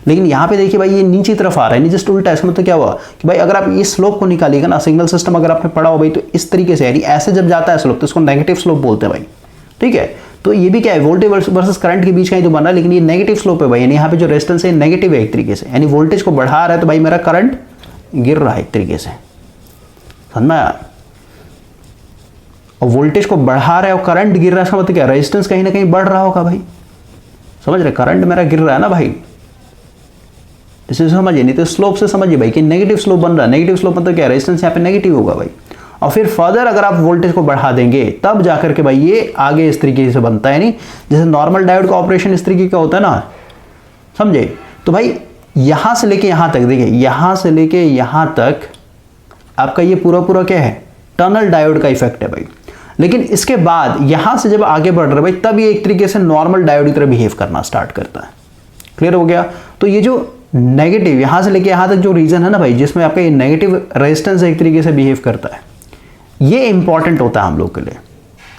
[SPEAKER 1] लेकिन यहाँ पे देखिए भाई ये नीचे तरफ आ रहा है, जस्ट उल्टा। इसका मतलब क्या हुआ कि भाई अगर आप ये स्लोप को निकालिएगा ना, सिग्नल सिस्टम अगर आपने पढ़ा हो भाई, तो इस तरीके से, यानी ऐसे जब जाता है स्लोप तो इसको नेगेटिव स्लोप बोलते हैं भाई, ठीक है। तो ये भी क्या है, वोल्टेज वर्सेस करंट के बीच का ही तो बन रहा है, लेकिन ये नेगेटिव स्लोप है भाई, यानी यहाँ पे जो रेजिस्टेंस है नेगेटिव है एक तरीके से, यानी वोल्टेज को बढ़ा रहा है तो भाई मेरा करंट गिर रहा है एक तरीके से, समझ में आया। और वोल्टेज को बढ़ा रहा है और करंट गिर रहा है, इसका मतलब क्या, रेजिस्टेंस कहीं ना कहीं बढ़ रहा होगा भाई, समझ रहे, करंट मेरा गिर रहा है ना भाई, इसे समझिए। नहीं तो स्लोप से समझिए भाई कि नेगेटिव स्लोप बन रहा है। नेगेटिव स्लोप मतलब क्या, रेजिस्टेंस यहाँ पे नेगेटिव होगा भाई। और फिर फर्दर अगर आप वोल्टेज को बढ़ा देंगे तब जाकर के भाई ये आगे इस तरीके से बनता है, नहीं जैसे नॉर्मल डायोड का ऑपरेशन इस तरीके का होता है ना, समझे। तो भाई यहां से लेके यहां तक, देखिए यहां से लेके यहां तक आपका ये पूरा क्या है, टनल डायोड का इफेक्ट है भाई। लेकिन इसके बाद यहां से जब आगे बढ़ रहे भाई, तब ये एक तरीके से नॉर्मल डायोड की तरह बिहेव करना स्टार्ट करता है। क्लियर हो गया। तो ये जो नेगेटिव यहां से लेके यहां तक जो रीजन है ना भाई, जिसमें आपका ये नेगेटिव रेजिस्टेंस एक तरीके से बिहेव करता है, ये इंपॉर्टेंट होता है हम लोग के लिए,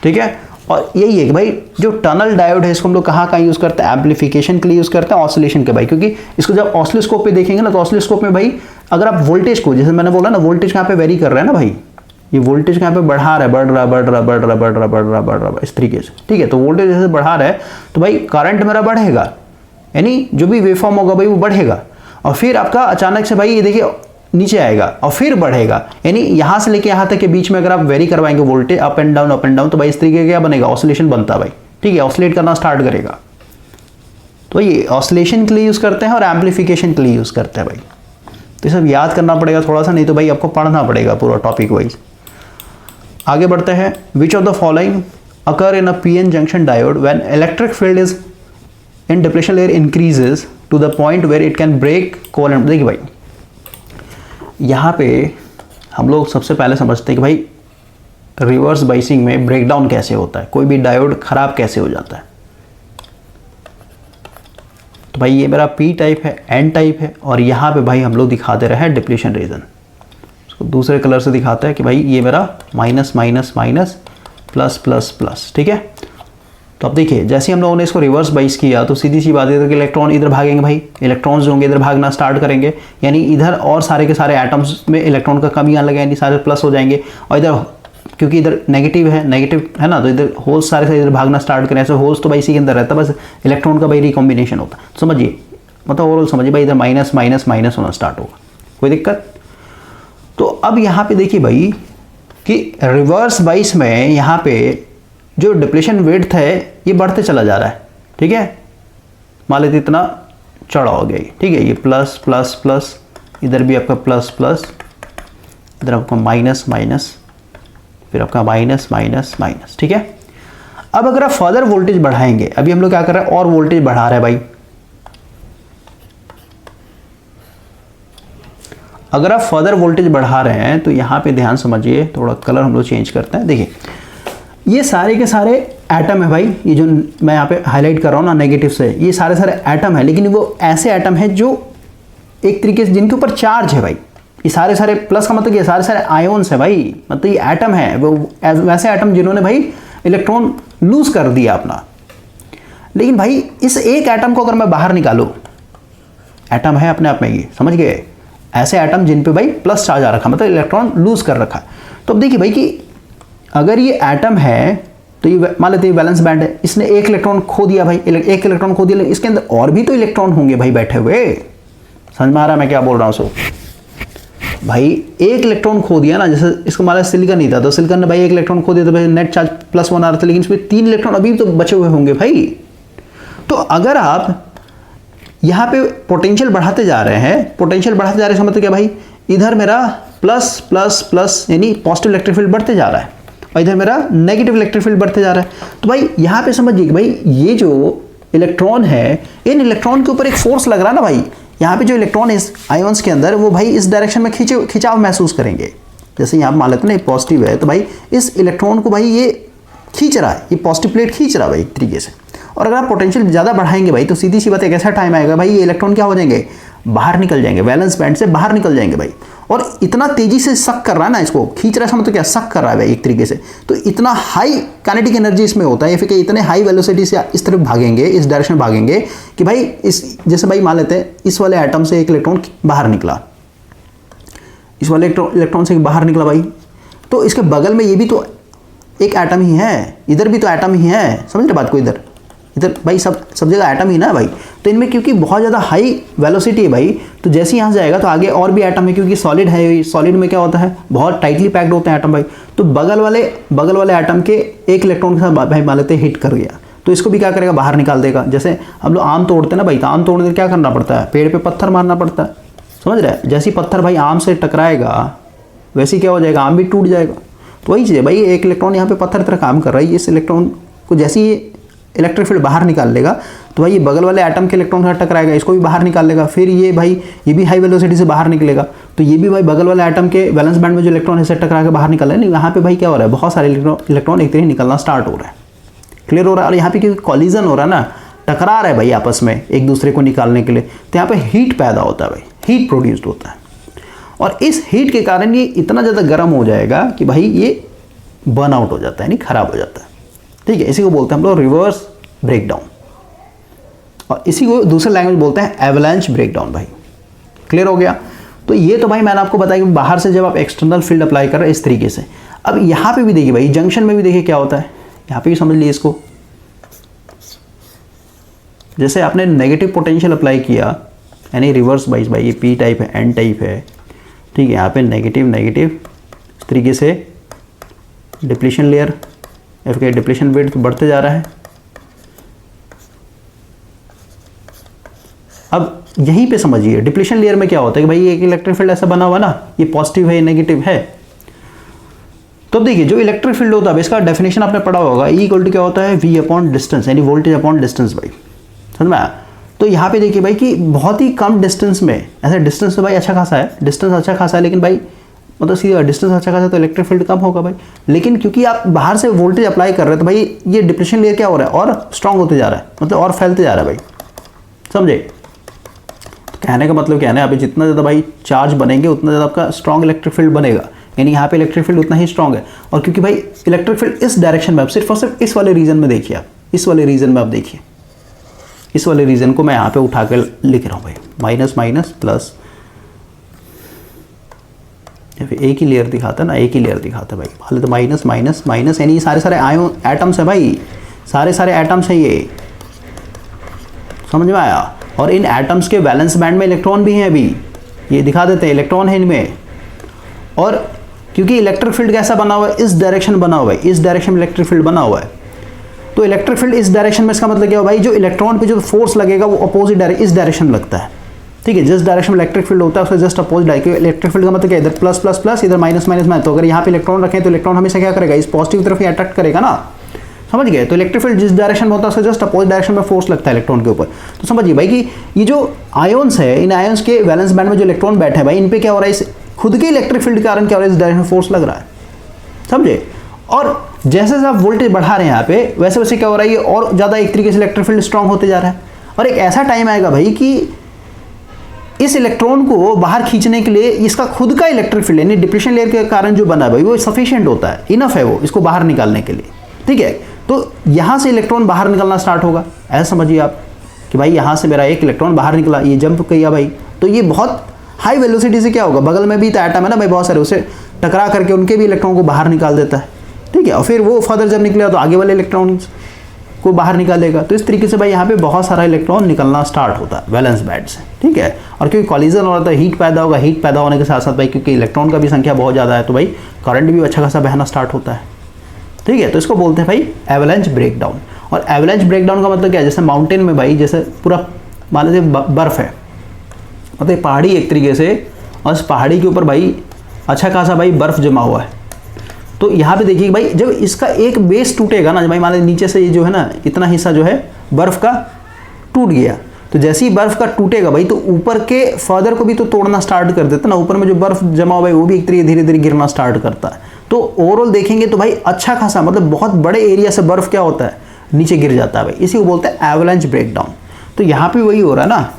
[SPEAKER 1] ठीक है। और यही है कि भाई जो टनल डायोड है इसको हम लोग कहाँ यूज करते हैं, एम्पलीफिकेशन के लिए यूज करते हैं, ऑसिलेशन के भाई। क्योंकि इसको जब ऑसिलोस्कोप पे देखेंगे ना, तो ऑसिलोस्कोप में भाई अगर आप वोल्टेज को, जैसे मैंने बोला ना, वोल्टेज कहाँ पे वेरी कर रहा है ना भाई, ये वोल्टेज कहाँ पे बढ़ा रहा है, बढ़ रहा इस तरीके से, ठीक है। तो वोल्टेज जैसे बढ़ा रहा है तो भाई करंट मेरा बढ़ेगा, यानी जो भी वेवफॉर्म होगा भाई वो बढ़ेगा। और फिर आपका अचानक से भाई ये देखिए नीचे आएगा और फिर बढ़ेगा, यानी यहां से लेके यहां तक के बीच में अगर आप वेरी करवाएंगे वोल्टेज अप एंड डाउन, तो भाई इस तरीके का क्या बनेगा, ऑसिलेशन बनता है भाई, ठीक है, ऑसिलेट करना स्टार्ट करेगा। तो ये ऑसिलेशन के लिए यूज करते हैं और एम्पलीफिकेशन के लिए यूज करते हैं भाई। तो सब याद करना पड़ेगा थोड़ा सा, नहीं तो भाई आपको पढ़ना पड़ेगा पूरा टॉपिक वाइज। आगे बढ़ते हैं। Which of the following occur in a PN junction diode when electric field is in depletion layer increases to the point where it can break covalent. देखिए भाई यहाँ पे हम लोग सबसे पहले समझते हैं कि भाई रिवर्स बाइसिंग में ब्रेकडाउन कैसे होता है, कोई भी डायोड खराब कैसे हो जाता है। तो भाई ये मेरा पी टाइप है, एन टाइप है, और यहाँ पे भाई हम लोग दिखा दे रहे हैं डिप्लीशन रीजन। उसको दूसरे कलर से दिखाते हैं कि भाई ये मेरा minus minus minus plus plus plus, ठीक है। तो अब देखिए जैसे हम लोगों ने इसको रिवर्स बाइस किया तो सीधी सी बात है कि इलेक्ट्रॉन इधर भागेंगे भाई, इलेक्ट्रॉन्स जो होंगे इधर भागना स्टार्ट करेंगे, यानी इधर और सारे के सारे एटम्स में इलेक्ट्रॉन का कमी आने लगा, यानी सारे प्लस हो जाएंगे। और इधर क्योंकि इधर नेगेटिव है ना, तो इधर होल्स सारे से इधर भागना स्टार्ट करें। ऐसे होल्स तो भाई इसी के अंदर रहता है, बस इलेक्ट्रॉन का भाई रिकॉम्बिनेशन होता है, समझिए, मतलब ओवरऑल समझिए भाई इधर माइनस माइनस माइनस होना स्टार्ट होगा, कोई दिक्कत। तो अब यहाँ पे देखिए भाई कि रिवर्स बाइस में यहाँ पे जो डिप्लेशन विड्थ है ये बढ़ते चला जा रहा है, ठीक है। मान लेते इतना चौड़ा हो गया, ठीक है, ये प्लस प्लस प्लस इधर भी आपका प्लस प्लस, इधर आपका माइनस माइनस, फिर आपका माइनस माइनस माइनस। ठीक है, अब अगर आप फर्दर वोल्टेज बढ़ाएंगे, अभी हम लोग क्या कर रहे हैं और वोल्टेज बढ़ा रहे हैं भाई। अगर आप फर्दर वोल्टेज बढ़ा रहे हैं तो यहां पे ध्यान समझिए, थोड़ा कलर हम लोग चेंज करते हैं। देखिए ये सारे के सारे एटम है भाई, ये जो मैं यहाँ पे हाईलाइट कर रहा हूँ ना नेगेटिव से, ये सारे सारे एटम है, लेकिन वो ऐसे एटम है जो एक तरीके से जिनके ऊपर चार्ज है भाई। ये सारे सारे प्लस का मतलब ये सारे सारे आयोन्स है भाई, मतलब ये एटम है वो वैसे एटम जिन्होंने भाई इलेक्ट्रॉन लूज कर दिया अपना। लेकिन भाई इस एक एटम को अगर मैं बाहर निकालूं, एटम है अपने आप में, ये समझ गए, ऐसे एटम जिन पे भाई प्लस चार्ज आ रखा, मतलब इलेक्ट्रॉन लूज कर रखा है। तो अब देखिए भाई कि अगर ये एटम है तो ये मान लेते हैं वैलेंस बैंड है, इसने एक इलेक्ट्रॉन खो दिया भाई, एक इलेक्ट्रॉन खो दिया, लेकिन इसके अंदर और भी तो इलेक्ट्रॉन होंगे भाई बैठे हुए। समझ में आ रहा है मैं क्या बोल रहा हूँ? सो भाई एक इलेक्ट्रॉन खो दिया ना, जैसे इसको मान लो सिलिकॉन नहीं था तो सिलिकॉन ने भाई एक इलेक्ट्रॉन खो दिया तो भाई नेट चार्ज +1 आ रहा था, लेकिन इसमें 3 इलेक्ट्रॉन अभी तो बचे हुए होंगे भाई। तो अगर आप यहाँ पे पोटेंशियल बढ़ाते जा रहे हैं, पोटेंशियल बढ़ाते जा रहे हैं मतलब क्या भाई, इधर मेरा प्लस प्लस प्लस यानी पॉजिटिव इलेक्ट्रिक फील्ड बढ़ते जा रहा है और इधर मेरा नेगेटिव इलेक्ट्रिक फील्ड बढ़ते जा रहा है। तो भाई यहाँ पे समझिए कि भाई ये जो इलेक्ट्रॉन है, इन इलेक्ट्रॉन के ऊपर एक फोर्स लग रहा है ना भाई। यहाँ पे जो इलेक्ट्रॉन इस आयोन्स के अंदर वो भाई इस डायरेक्शन में खिंचाव महसूस करेंगे। जैसे यहाँ मान लेते हैं ना पॉजिटिव है तो भाई इस इलेक्ट्रॉन को भाई ये खींच रहा है, ये पॉजिटिव प्लेट खींच रहा है भाई एक तरीके से। और अगर आप पोटेंशियल ज़्यादा बढ़ाएंगे भाई तो सीधी सी बात एक ऐसा टाइम आएगा भाई ये इलेक्ट्रॉन क्या हो जाएंगे, बाहर निकल जाएंगे, वैलेंस बैंड से बाहर निकल जाएंगे भाई। और इतना तेजी से सक कर रहा है ना, इसको खींच रहा है मतलब क्या, सक कर रहा है भाई एक तरीके से। तो इतना हाई काइनेटिक एनर्जी इसमें होता है, या फिर इतने हाई वेलोसिटी से इस तरफ भागेंगे, इस डायरेक्शन भागेंगे कि भाई इस जैसे भाई मान लेते हैं इस वाले एटम से एक इलेक्ट्रॉन बाहर निकला, इस वाले इलेक्ट्रॉन से बाहर निकला भाई, तो इसके बगल में ये भी तो एक एटम ही है, इधर भी तो एटम ही है, समझ रहे बात को, इधर भाई सब जगह एटम ही ना भाई। तो इनमें क्योंकि बहुत ज़्यादा हाई वेलोसिटी है भाई, तो जैसे ही यहाँ जाएगा तो आगे और भी एटम है, क्योंकि सॉलिड है, सॉलिड में क्या होता है बहुत टाइटली पैक्ड होते हैं एटम भाई। तो बगल वाले एटम के एक इलेक्ट्रॉन के साथ भाई मान लेते हिट कर गया तो इसको भी क्या करेगा, बाहर निकाल देगा। जैसे हम लोग आम तोड़ते हैं ना भाई, तो आम तोड़ने क्या करना पड़ता है, पेड़ पर पत्थर मारना पड़ता है, समझ रहे हैं। जैसे ही पत्थर भाई आम से टकराएगा वैसे क्या हो जाएगा, आम भी टूट जाएगा। तो वही चीज़ है भाई, एक इलेक्ट्रॉन यहाँ पे पत्थर तरह काम कर रहा है, इस इलेक्ट्रॉन को जैसे ही इलेक्ट्रिक फील्ड बाहर निकाल लेगा तो भाई ये बगल वाले एटम के इलेक्ट्रॉन के साथ टकराएगा, इसको भी बाहर निकाल लेगा। फिर ये भाई ये भी हाई वेलोसिटी से बाहर निकलेगा, तो ये भी भाई बगल वाले एटम के वैलेंस बैंड में जो इलेक्ट्रॉन है टकरा के बाहर निकल रहा है। नहीं, यहाँ पे भाई क्या हो रहा है, बहुत सारे इलेक्ट्रॉन एक तरह निकलना स्टार्ट हो रहा है, क्लियर हो रहा है। और यहाँ पे क्योंकि कॉलिजन हो रहा है ना, टकरा रहा है भाई आपस में एक दूसरे को निकालने के लिए, तो यहाँ पे हीट पैदा होता है भाई, हीट प्रोड्यूस्ड होता है। और इस हीट के कारण ये इतना ज़्यादा गर्म हो जाएगा कि भाई ये बर्न आउट हो जाता है, यानी खराब हो जाता है। ठीक है, इसी को बोलते हैं हम लोग रिवर्स ब्रेकडाउन, और इसी को दूसरे लैंग्वेज बोलते हैं एवलांच ब्रेकडाउन भाई। क्लियर हो गया? तो ये तो भाई मैंने आपको बताया कि बाहर से जब आप एक्सटर्नल फील्ड अप्लाई कर रहे हैं इस तरीके से। अब यहाँ पे भी देखिए भाई, जंक्शन में भी देखिए क्या होता है, यहाँ पे भी समझ लीजिए इसको, जैसे आपने नेगेटिव पोटेंशियल अप्लाई किया यानी रिवर्स बाइस भाई, ये पी टाइप है, एन टाइप है, ठीक है। यहाँ पे नेगेटिव नेगेटिव इस तरीके से डिप्लीशन लेयर या फिर डिप्लीशन विड्थ बढ़ते जा रहा है। अब यहीं पे समझिए डिप्लीशन लेयर में क्या होता है कि भाई एक इलेक्ट्रिक फील्ड ऐसा बना हुआ ना, ये पॉजिटिव है, ये नेगेटिव है। तो अब देखिए जो इलेक्ट्रिक फील्ड होता है इसका डेफिनेशन आपने पढ़ा होगा, E इक्वल टू क्या होता है, V अपॉन डिस्टेंस, यानी वोल्टेज अपॉन डिस्टेंस भाई, समझ में आया? तो यहाँ पे देखिए भाई कि बहुत ही कम डिस्टेंस में, ऐसा डिस्टेंस तो भाई अच्छा खासा है, डिस्टेंस अच्छा खासा है, लेकिन भाई मतलब सीधा डिस्टेंस अच्छा खासा तो इलेक्ट्रिक फील्ड कम होगा भाई। लेकिन क्योंकि आप बाहर से वोल्टेज अप्लाई कर रहे हैं तो भाई ये डिप्लीशन लेयर क्या हो रहा है, और स्ट्रांग होते जा रहा है, मतलब और फैलते जा रहा है भाई, समझे? कहने का मतलब क्या है ना, अभी जितना ज़्यादा भाई चार्ज बनेंगे उतना ज़्यादा आपका स्ट्रॉन्ग इलेक्ट्रिक फील्ड बनेगा, यानी यहाँ पे इलेक्ट्रिक फील्ड उतना ही स्ट्रॉन्ग है। और क्योंकि भाई इलेक्ट्रिक फील्ड इस डायरेक्शन में, आप सिर्फ और सिर्फ इस वाले रीजन में देखिए, आप इस वाले रीजन में आप देखिए, इस वाले रीजन को मैं यहाँ पे उठा कर लिख रहा हूँ भाई, माइनस माइनस प्लस, या फिर एक ही लेयर दिखाता है ना, एक ही लेयर दिखाता है भाई, पहले तो माइनस माइनस माइनस, यानी सारे सारे आयोन एटम्स है भाई, सारे सारे एटम्स हैं ये, समझ में आया? और इन एटम्स के वैलेंस बैंड में इलेक्ट्रॉन भी हैं, अभी ये दिखा देते हैं इलेक्ट्रॉन है इनमें। और क्योंकि इलेक्ट्रिक फील्ड कैसा बना हुआ है, इस डायरेक्शन बना हुआ है, इस डायरेक्शन में इलेक्ट्रिक फील्ड बना हुआ है। तो इलेक्ट्रिक फील्ड इस डायरेक्शन में, इसका मतलब क्या हो भाई, जो इलेक्ट्रॉन पे जो फोर्स लगेगा वो अपोजिट इस डायरेक्शन लगता है,
[SPEAKER 2] ठीक है, जिस डायरेक्शन में इलेक्ट्रिक फील्ड होता है उसका just opposite direction. Electric field का मतलब क्या है, इधर प्लस प्लस प्लस, इधर माइनस माइनस माइनस। तो अगर यहाँ पे इलेक्ट्रॉन रखें तो इलेक्ट्रॉन हमेशा क्या करेगा, इस पॉजिटिव तरफ ही अट्रैक्ट करेगा ना, समझ गए। तो इलेक्ट्रिक फील्ड जिस डायरेक्शन में होता है उसका जस्ट अपोजिट डायरेक्शन में फोर्स लगता है इलेक्ट्रॉन के ऊपर। तो समझिए भाई कि ये जो आयोन्स है, इन आयोन्स के वैलेंस बैंड में जो इलेक्ट्रॉन बैठे हैं भाई, इन पे क्या हो रहा है, इस खुद के इलेक्ट्रिक फील्ड के कारण क्या हो रहा है, इस डायरेक्शन में फोर्स लग रहा है, समझे। और जैसे जैसे आप वोल्टेज बढ़ा रहे हैं यहाँ पे, वैसे वैसे क्या हो रहा है, ये और ज़्यादा एक तरीके से इलेक्ट्रिक फील्ड स्ट्रांग होते जा रहा है। और एक ऐसा टाइम आएगा भाई कि इस इलेक्ट्रॉन को बाहर खींचने के लिए इसका खुद का इलेक्ट्रिक फील्ड यानी डिप्लीशन लेयर के कारण जो बना है भाई, वो सफिशिएंट होता है, इनफ है वो इसको बाहर निकालने के लिए, ठीक है। तो यहाँ से इलेक्ट्रॉन बाहर निकलना स्टार्ट होगा। ऐसा समझिए आप कि भाई यहाँ से मेरा एक इलेक्ट्रॉन बाहर निकला, ये जंप किया भाई, तो ये बहुत हाई वेलोसिटी से क्या होगा, बगल में भी तो एटम है ना भाई बहुत सारे, उसे टकरा करके उनके भी इलेक्ट्रॉन को बाहर निकाल देता है, ठीक है। और फिर वो फर्दर जब निकलेगा तो आगे वाले इलेक्ट्रॉन्स को बाहर निकालेगा। तो इस तरीके से भाई यहाँ पे बहुत सारा इलेक्ट्रॉन निकलना स्टार्ट होता है वैलेंस बैंड से, ठीक है। और क्योंकि कॉलिजन हो रहा है, हीट पैदा होगा, हीट पैदा होने के साथ साथ भाई क्योंकि इलेक्ट्रॉन का भी संख्या बहुत ज़्यादा है, तो भाई करंट भी अच्छा खासा बहना स्टार्ट होता है, ठीक है। तो इसको बोलते हैं भाई एवलांच ब्रेकडाउन। और एवलांच ब्रेकडाउन का मतलब क्या है, जैसे माउंटेन में भाई जैसे पूरा मान लीजिए बर्फ़ है, मतलब पहाड़ी एक तरीके से, और उस पहाड़ी के ऊपर भाई अच्छा खासा भाई बर्फ़ जमा हुआ है। तो यहाँ पे देखिए भाई जब इसका एक बेस टूटेगा ना भाई, मान लीजिए नीचे से ये जो है ना इतना हिस्सा जो है बर्फ़ का टूट गया, तो जैसे ही बर्फ़ का टूटेगा भाई तो ऊपर के फर्दर को भी तो तोड़ना स्टार्ट कर देता ना, ऊपर में जो बर्फ़ जमा हुआ है वो भी एक तरीके धीरे धीरे गिरना स्टार्ट करता है। तो ओवरऑल देखेंगे तो भाई अच्छा खासा मतलब बहुत बड़े एरिया से बर्फ़ क्या होता है, नीचे गिर जाता है भाई, इसी को बोलते हैं एवलांच ब्रेकडाउन। तो यहाँ पे वही हो रहा है ना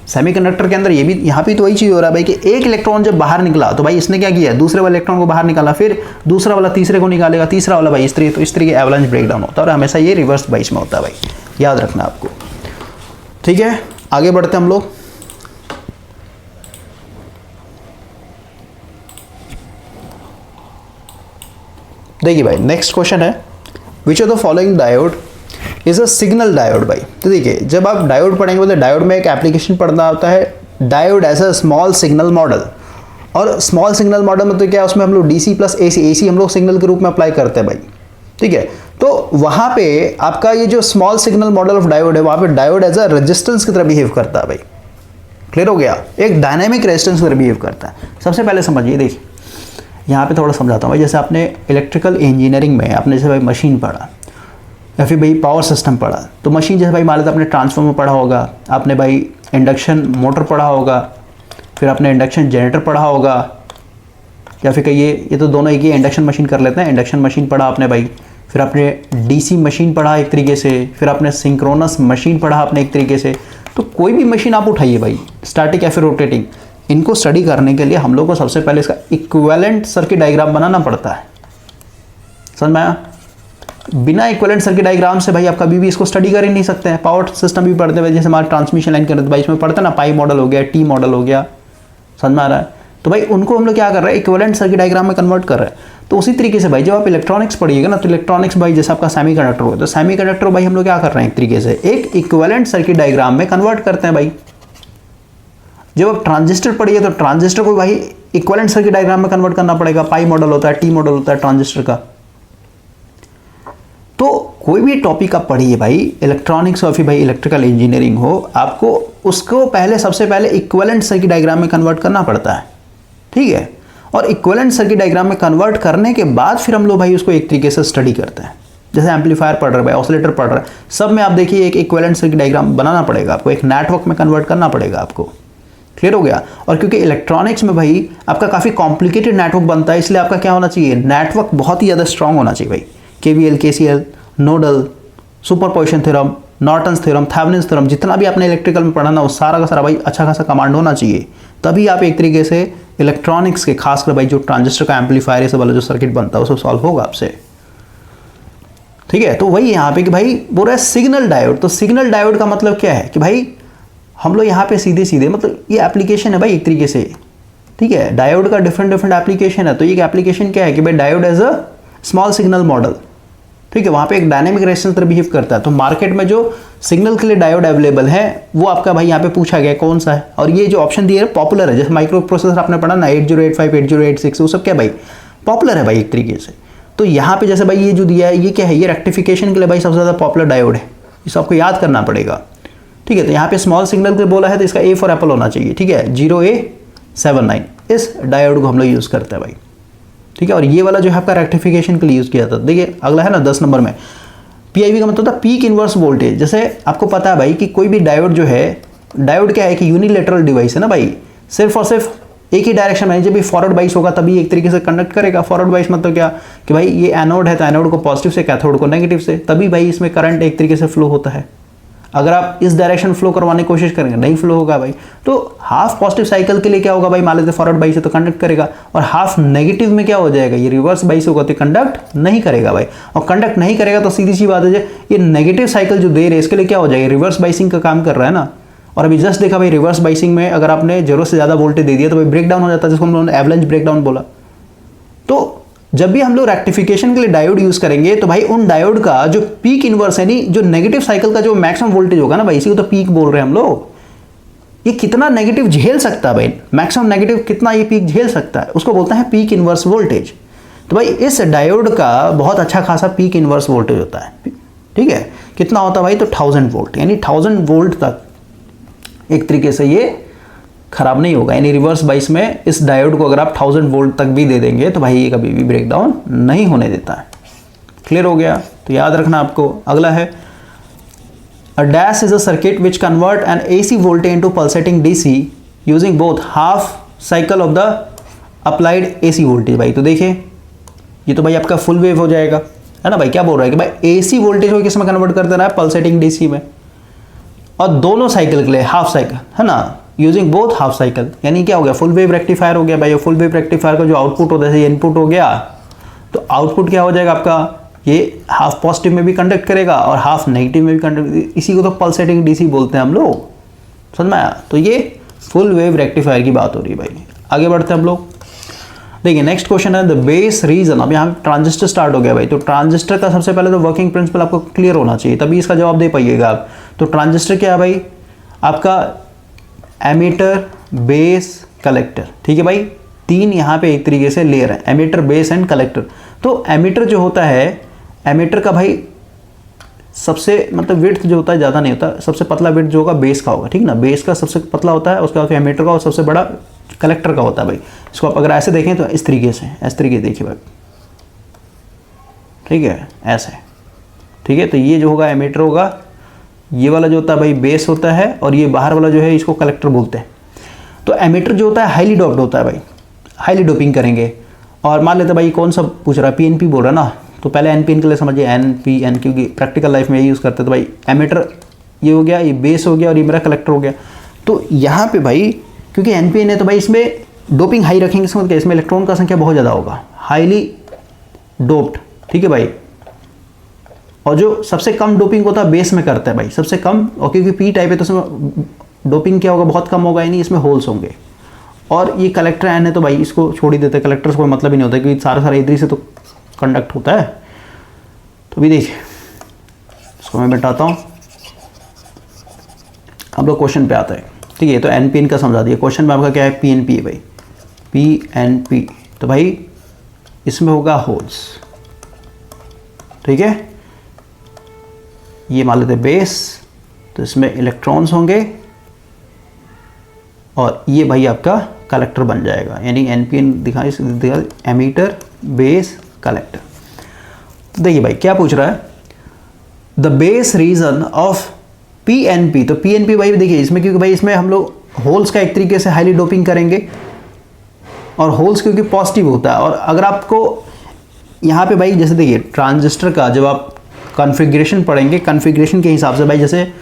[SPEAKER 2] सेमीकंडक्टर के अंदर, ये भी यहाँ पे तो वही चीज़ हो रहा है भाई कि एक इलेक्ट्रॉन जब बाहर निकला तो भाई इसने क्या किया, दूसरे वाले इलेक्ट्रॉन को बाहर निकाला, फिर दूसरा वाला तीसरे को निकालेगा, तीसरा वाला भाई इस तरीके, तो इस तरीके एवलांच ब्रेकडाउन होता है। और हमेशा ये रिवर्स बाइस में होता है भाई, याद रखना आपको, ठीक है। आगे बढ़ते हम लोग। देखिए भाई नेक्स्ट क्वेश्चन है, विच of the following diode is a signal diode भाई। तो देखिए जब आप डायोड पढ़ेंगे तो डायोड में एक एप्लीकेशन पढ़ना होता है, diode as a small signal model. और स्मॉल सिग्नल मॉडल में तो क्या है, उसमें हम लोग डीसी प्लस एसी, एसी हम लोग सिग्नल के रूप में अप्लाई करते हैं भाई, ठीक है। तो वहाँ पे आपका ये जो small signal model of diode है, वहाँ पे डायोड एज अ रेजिस्टेंस की तरह बिहेव करता है भाई, क्लियर हो गया, एक डायनेमिक रेजिस्टेंस की तरह बिहेव करता है। सबसे पहले समझिए, देखिए यहाँ पे थोड़ा समझाता हूँ भाई। जैसे आपने इलेक्ट्रिकल इंजीनियरिंग में आपने जैसे भाई मशीन पढ़ा या फिर भाई पावर सिस्टम पढ़ा, तो मशीन जैसे भाई मान लो आपने ट्रांसफार्मर पढ़ा होगा, आपने भाई इंडक्शन मोटर पढ़ा होगा, फिर आपने इंडक्शन जनरेटर पढ़ा होगा, या फिर कहिए ये तो दोनों एक ही इंडक्शन मशीन कर लेते हैं, इंडक्शन मशीन पढ़ा आपने भाई, फिर आपने डीसी मशीन पढ़ा एक तरीके से, फिर आपने सिंक्रोनस मशीन पढ़ा आपने एक तरीके से। तो कोई भी मशीन आप उठाइए भाई, स्टैटिक या फिर रोटेटिंग, इनको स्टडी करने के लिए हम लोग को सबसे पहले इसका इक्विवेलेंट सर्किट डायग्राम बनाना पड़ता है, समझ में आया। बिना इक्विवेलेंट सर्किट डायग्राम से भाई आप कभी भी इसको स्टडी कर ही नहीं सकते हैं। पावर सिस्टम भी पढ़ते हैं जैसे हमारा ट्रांसमिशन लाइन करते हैं भाई, इसमें पढ़ते हैं ना पाई मॉडल हो गया, टी मॉडल हो गया, समझ में आ रहा है। तो भाई उनको हम लोग क्या कर रहे हैं, इक्विवेलेंट सर्किट डायग्राम में कन्वर्ट कर रहे हैं। तो उसी तरीके से भाई जब आप इलेक्ट्रॉनिक्स पढ़िएगा ना, तो इलेक्ट्रॉनिक्स भाई जैसे आपका सेमीकंडक्टर होगा, तो सेमीकंडक्टर भाई हम लोग क्या कर रहे हैं, एक तरीके से एक इक्विवेलेंट सर्किट डायग्राम में कन्वर्ट करते हैं भाई। जब आप ट्रांजिस्टर पढ़िए तो ट्रांजिस्टर को भाई इक्विवेलेंट सर्किट डायग्राम में कन्वर्ट करना पड़ेगा, पाई मॉडल होता है, टी मॉडल होता है ट्रांजिस्टर का। तो कोई भी टॉपिक आप पढ़िए भाई, इलेक्ट्रॉनिक्स और फिर भाई इलेक्ट्रिकल इंजीनियरिंग हो, आपको उसको पहले सबसे पहले इक्विवेलेंट सर्किट डायग्राम में कन्वर्ट करना पड़ता है, ठीक है। और इक्विवेलेंट सर्किट डायग्राम में कन्वर्ट करने के बाद फिर हम लोग भाई उसको एक तरीके से स्टडी करते हैं। जैसे एम्पलीफायर पढ़ रहे हैं भाई, ऑसिलेटर पढ़ रहे हैं, सब में आप देखिए एक इक्विवेलेंट सर्किट डायग्राम बनाना पड़ेगा आपको, एक नेटवर्क में कन्वर्ट करना पड़ेगा आपको, क्लियर हो गया। और क्योंकि इलेक्ट्रॉनिक्स में भाई आपका काफ़ी कॉम्प्लिकेटेड नेटवर्क बनता है, इसलिए आपका क्या होना चाहिए, नेटवर्क बहुत ही ज़्यादा स्ट्रॉन्ग होना चाहिए भाई। KVL, KCL, nodal, superposition theorem, Norton's theorem, Thevenin's theorem, जितना भी आपने इलेक्ट्रिकल में पढ़ा ना, वो सारा का सारा भाई अच्छा खासा कमांड होना चाहिए, तभी आप एक तरीके से इलेक्ट्रॉनिक्स के खासकर भाई जो ट्रांजिस्टर का एम्पलीफायर ये सब वाला जो सर्किट बनता है वो सब सॉल्व होगा आपसे, ठीक है। तो वही यहाँ पे कि भाई बोल रहा है सिग्नल डायोड। तो सिग्नल डायोड का मतलब क्या है कि भाई हम लोग यहाँ पे सीधे सीधे मतलब ये एप्लीकेशन है भाई एक तरीके से, ठीक है। डायोड का डिफरेंट डिफरेंट एप्लीकेशन है। तो ये एप्लीकेशन क्या है कि भाई diode as a small signal model, ठीक है, वहाँ पे एक डायनेमिक रेजिस्टेंस तरह बिहेव करता है। तो मार्केट में जो सिग्नल के लिए डायोड अवेलेबल है वो आपका भाई यहाँ पे पूछा गया कौन सा है, और ये जो ऑप्शन दिए है पॉपुलर है। जैसे माइक्रो प्रोसेसर आपने पढ़ा ना 8085, 8086, वो सब क्या भाई पॉपुलर है भाई एक तरीके से। तो यहाँ पे जैसे भाई ये जो दिया है ये क्या है, ये रेक्टिफिकेशन के लिए भाई सबसे ज़्यादा पॉपुलर डायोड है, इसे आपको याद करना पड़ेगा, ठीक है। तो यहाँ पे स्मॉल सिग्नल के बोला है तो इसका ए फॉर एप्पल होना चाहिए, ठीक है, 0A79 इस डायोड को हम लोग यूज़ करते हैं भाई, ठीक है। और ये वाला जो है आपका रेक्टिफिकेशन के लिए यूज़ किया था। देखिए अगला है ना 10 नंबर में, PIV का मतलब था पीक इनवर्स वोल्टेज। जैसे आपको पता है भाई कि कोई भी डायोड जो है, डायोड क्या है कि यूनिलेटरल डिवाइस है ना भाई, सिर्फ और सिर्फ एक ही डायरेक्शन में, जब भी फॉरवर्ड बाइस होगा तभी एक तरीके से कंडक्ट करेगा। फॉरवर्ड बाइस मतलब क्या कि भाई ये एनोड है तो एनोड को पॉजिटिव से, कैथोड को नेगेटिव से, तभी भाई इसमें करंट एक तरीके से फ्लो होता है। अगर आप इस डायरेक्शन फ्लो करवाने की कोशिश करेंगे नहीं फ्लो होगा भाई। तो हाफ पॉजिटिव साइकिल के लिए क्या होगा भाई, मान लेते फॉरवर्ड बाइस है तो कंडक्ट करेगा, और हाफ नेगेटिव में क्या हो जाएगा, ये रिवर्स बाइस होगा तो कंडक्ट नहीं करेगा भाई। और कंडक्ट नहीं करेगा तो सीधी सी बात है ये नेगेटिव साइकिल जो दे रहे हैं इसके लिए क्या हो जाएगा, रिवर्स बाइसिंग का काम कर रहा है ना। और अभी जस्ट देखा भाई रिवर्स बाइसिंग में अगर आपने जरूरत से ज़्यादा वोल्टेज दे दिया तो भाई ब्रेक डाउन हो जाता है, जिसको हम लोगों ने एवलांच ब्रेक डाउन बोला। तो जब भी हम लोग रेक्टिफिकेशन के लिए डायोड यूज करेंगे तो भाई उन डायोड का जो पीक इनवर्स है, नहीं जो नेगेटिव साइकिल का जो मैक्सिमम वोल्टेज होगा ना भाई, इसी को तो पीक बोल रहे हैं हम लोग, ये कितना नेगेटिव झेल सकता है भाई, मैक्सिमम नेगेटिव कितना ये पीक झेल सकता है, उसको बोलते हैं पीक इनवर्स वोल्टेज। तो भाई इस डायोड का बहुत अच्छा खासा पीक इनवर्स वोल्टेज होता है, ठीक है। कितना होता है भाई, तो 1000 वोल्ट, यानी 1000 वोल्ट तक एक तरीके से ये खराब नहीं होगा। यानी रिवर्स बाइस में इस डायोड को अगर आप 1000 वोल्ट तक भी दे देंगे तो भाई ये कभी भी ब्रेक डाउन नहीं होने देता है। क्लियर हो गया, तो याद रखना आपको। अगला है a dash is a circuit which convert N AC voltage into pulsating DC using both half cycle of the applied AC voltage. भाई तो देखिए ये तो भाई आपका फुल वेव हो जाएगा, है ना भाई। क्या बोल रहा है कि भाई AC वोल्टेज को किस में कन्वर्ट कर देना है, पल्सेटिंग DC में, और दोनों साइकिल के लिए हाफ साइकिल, है ना, यूजिंग बोथ हाफ साइकिल। यानी क्या हो गया, फुल वेव रेक्टिफायर हो गया भाई। फुल वेव रेक्टिफायर का जो आउटपुट होता है, इनपुट हो गया, तो आउटपुट क्या हो जाएगा आपका, ये हाफ पॉजिटिव में भी कंडक्ट करेगा और हाफ नेगेटिव में भी कंडक्ट, इसी को तो पल्सेटिंग DC बोलते हैं हम लोग, समझ में आया। तो ये फुल वेव रेक्टिफायर की बात हो रही है भाई। आगे बढ़ते हैं हम लोग। देखिए नेक्स्ट क्वेश्चन है द बेस रीजन। अब यहाँ ट्रांजिस्टर स्टार्ट हो गया भाई। तो ट्रांजिस्टर का सबसे पहले तो वर्किंग प्रिंसिपल आपको क्लियर होना चाहिए, तभी इसका जवाब दे पाइएगा आप। तो ट्रांजिस्टर क्या है भाई, आपका एमीटर, बेस, कलेक्टर, ठीक है भाई। तीन यहाँ पे एक तरीके से लेयर है, एमीटर, बेस एंड कलेक्टर। तो एमीटर जो होता है, एमीटर का भाई सबसे मतलब विड्थ जो होता है ज़्यादा नहीं होता, सबसे पतला विड्थ जो होगा बेस का होगा, ठीक ना, बेस का सबसे पतला होता है, उसके बाद फिर एमीटर का, और सबसे बड़ा कलेक्टर का होता है भाई। इसको आप अगर ऐसे देखें तो इस तरीके से, इस तरीके देखिए भाई, ठीक है, ऐसे, ठीक है। तो ये जो होगा एमीटर होगा, ये वाला जो होता है भाई बेस होता है, और ये बाहर वाला जो है इसको कलेक्टर बोलते हैं। तो एमीटर जो होता है हाईली डोप्ड होता है भाई, हाईली डोपिंग करेंगे। और मान लेते हैं भाई कौन सा पूछ रहा है, PNP बोल रहा है ना, तो पहले NPN के लिए समझिए, NPN, क्योंकि प्रैक्टिकल लाइफ में यही यूज़ करते हैं। तो भाई एमीटर ये हो गया, ये बेस हो गया, और ये मेरा कलेक्टर हो गया। तो यहाँ पे भाई क्योंकि NPN है तो भाई इसमें डोपिंग हाई रखेंगे, इसका मतलब इसमें इलेक्ट्रॉन का संख्या बहुत ज़्यादा होगा, हाईली डोप्ड, ठीक है भाई। और जो सबसे कम डोपिंग होता है बेस में करता है भाई, सबसे कम। और क्योंकि P टाइप है तो उसमें डोपिंग क्या होगा, बहुत कम होगा, यानी इसमें होल्स होंगे। और ये कलेक्टर N है तो भाई इसको छोड़ ही देते हैं, कलेक्टर से कोई मतलब ही नहीं होता, क्योंकि सारा इधर से तो कंडक्ट होता है। तो भी देखिए इसको मैं बैठाता हूँ, हम लोग क्वेश्चन पे आता है, ठीक है। तो NPN का समझा दिया, क्वेश्चन में आपका क्या है, PNP है भाई, PNP। तो भाई इसमें होगा होल्स, ठीक है। ये मान लेते बेस, तो इसमें इलेक्ट्रॉन्स होंगे, और ये भाई आपका कलेक्टर बन जाएगा। यानी NPN दिखाई, एमीटर, बेस, कलेक्टर। तो देखिए भाई क्या पूछ रहा है, the base reason of PNP। तो PNP भाई देखिए इसमें, क्योंकि भाई इसमें हम लोग होल्स का एक तरीके से हाईली डोपिंग करेंगे, और होल्स क्योंकि पॉजिटिव होता है। और अगर आपको यहाँ पे भाई जैसे देखिए ट्रांजिस्टर का जब आप कॉन्फ़िगरेशन पढ़ेंगे, कॉन्फ़िगरेशन के हिसाब से भाई, जैसे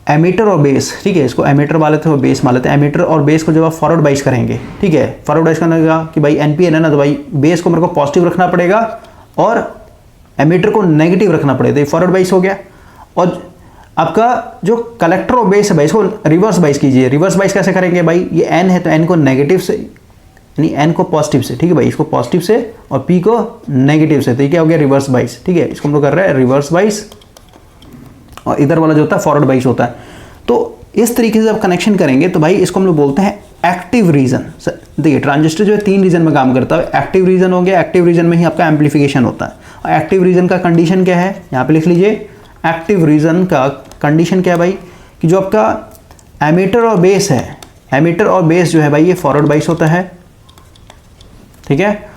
[SPEAKER 2] एमीटर और बेस, ठीक है, इसको एमीटर मान लेते हैं और बेस मान लेते हैं। एमीटर और बेस को जब आप फॉरवर्ड बाइस करेंगे, ठीक है, फॉरवर्ड बाइस करने का कि भाई NPN है ना, तो भाई बेस को मेरे को पॉजिटिव रखना पड़ेगा और एमीटर को नेगेटिव रखना पड़ेगा, तो ये फॉरवर्ड बाइस हो गया। और आपका जो कलेक्टर और बेस है भाई, इसको रिवर्स बाइस कीजिए। रिवर्स बाइस कैसे करेंगे भाई, ये N है तो N को नेगेटिव से, यानी N को पॉजिटिव से, ठीक है भाई, इसको पॉजिटिव से और P को नेगेटिव से, तो ये क्या हो गया, रिवर्स बाइस, ठीक है। इसको हम लोग कर रहे हैं रिवर्स बाइस, और इधर वाला जो होता है फॉरवर्ड बाइस होता है। तो इस तरीके से आप कनेक्शन करेंगे तो भाई इसको हम लोग बोलते हैं एक्टिव रीजन। देखिए ट्रांजिस्टर जो है 3 रीजन में काम करता है। एक्टिव रीजन हो गया, एक्टिव रीजन में ही आपका एम्पलीफिकेशन होता है। और एक्टिव रीजन का कंडीशन क्या है, यहाँ पे लिख लीजिए। एक्टिव रीजन का कंडीशन क्या है भाई, कि जो आपका एमीटर और बेस है, एमीटर और बेस जो है भाई ये फॉरवर्ड बाइस होता है, ठीक है,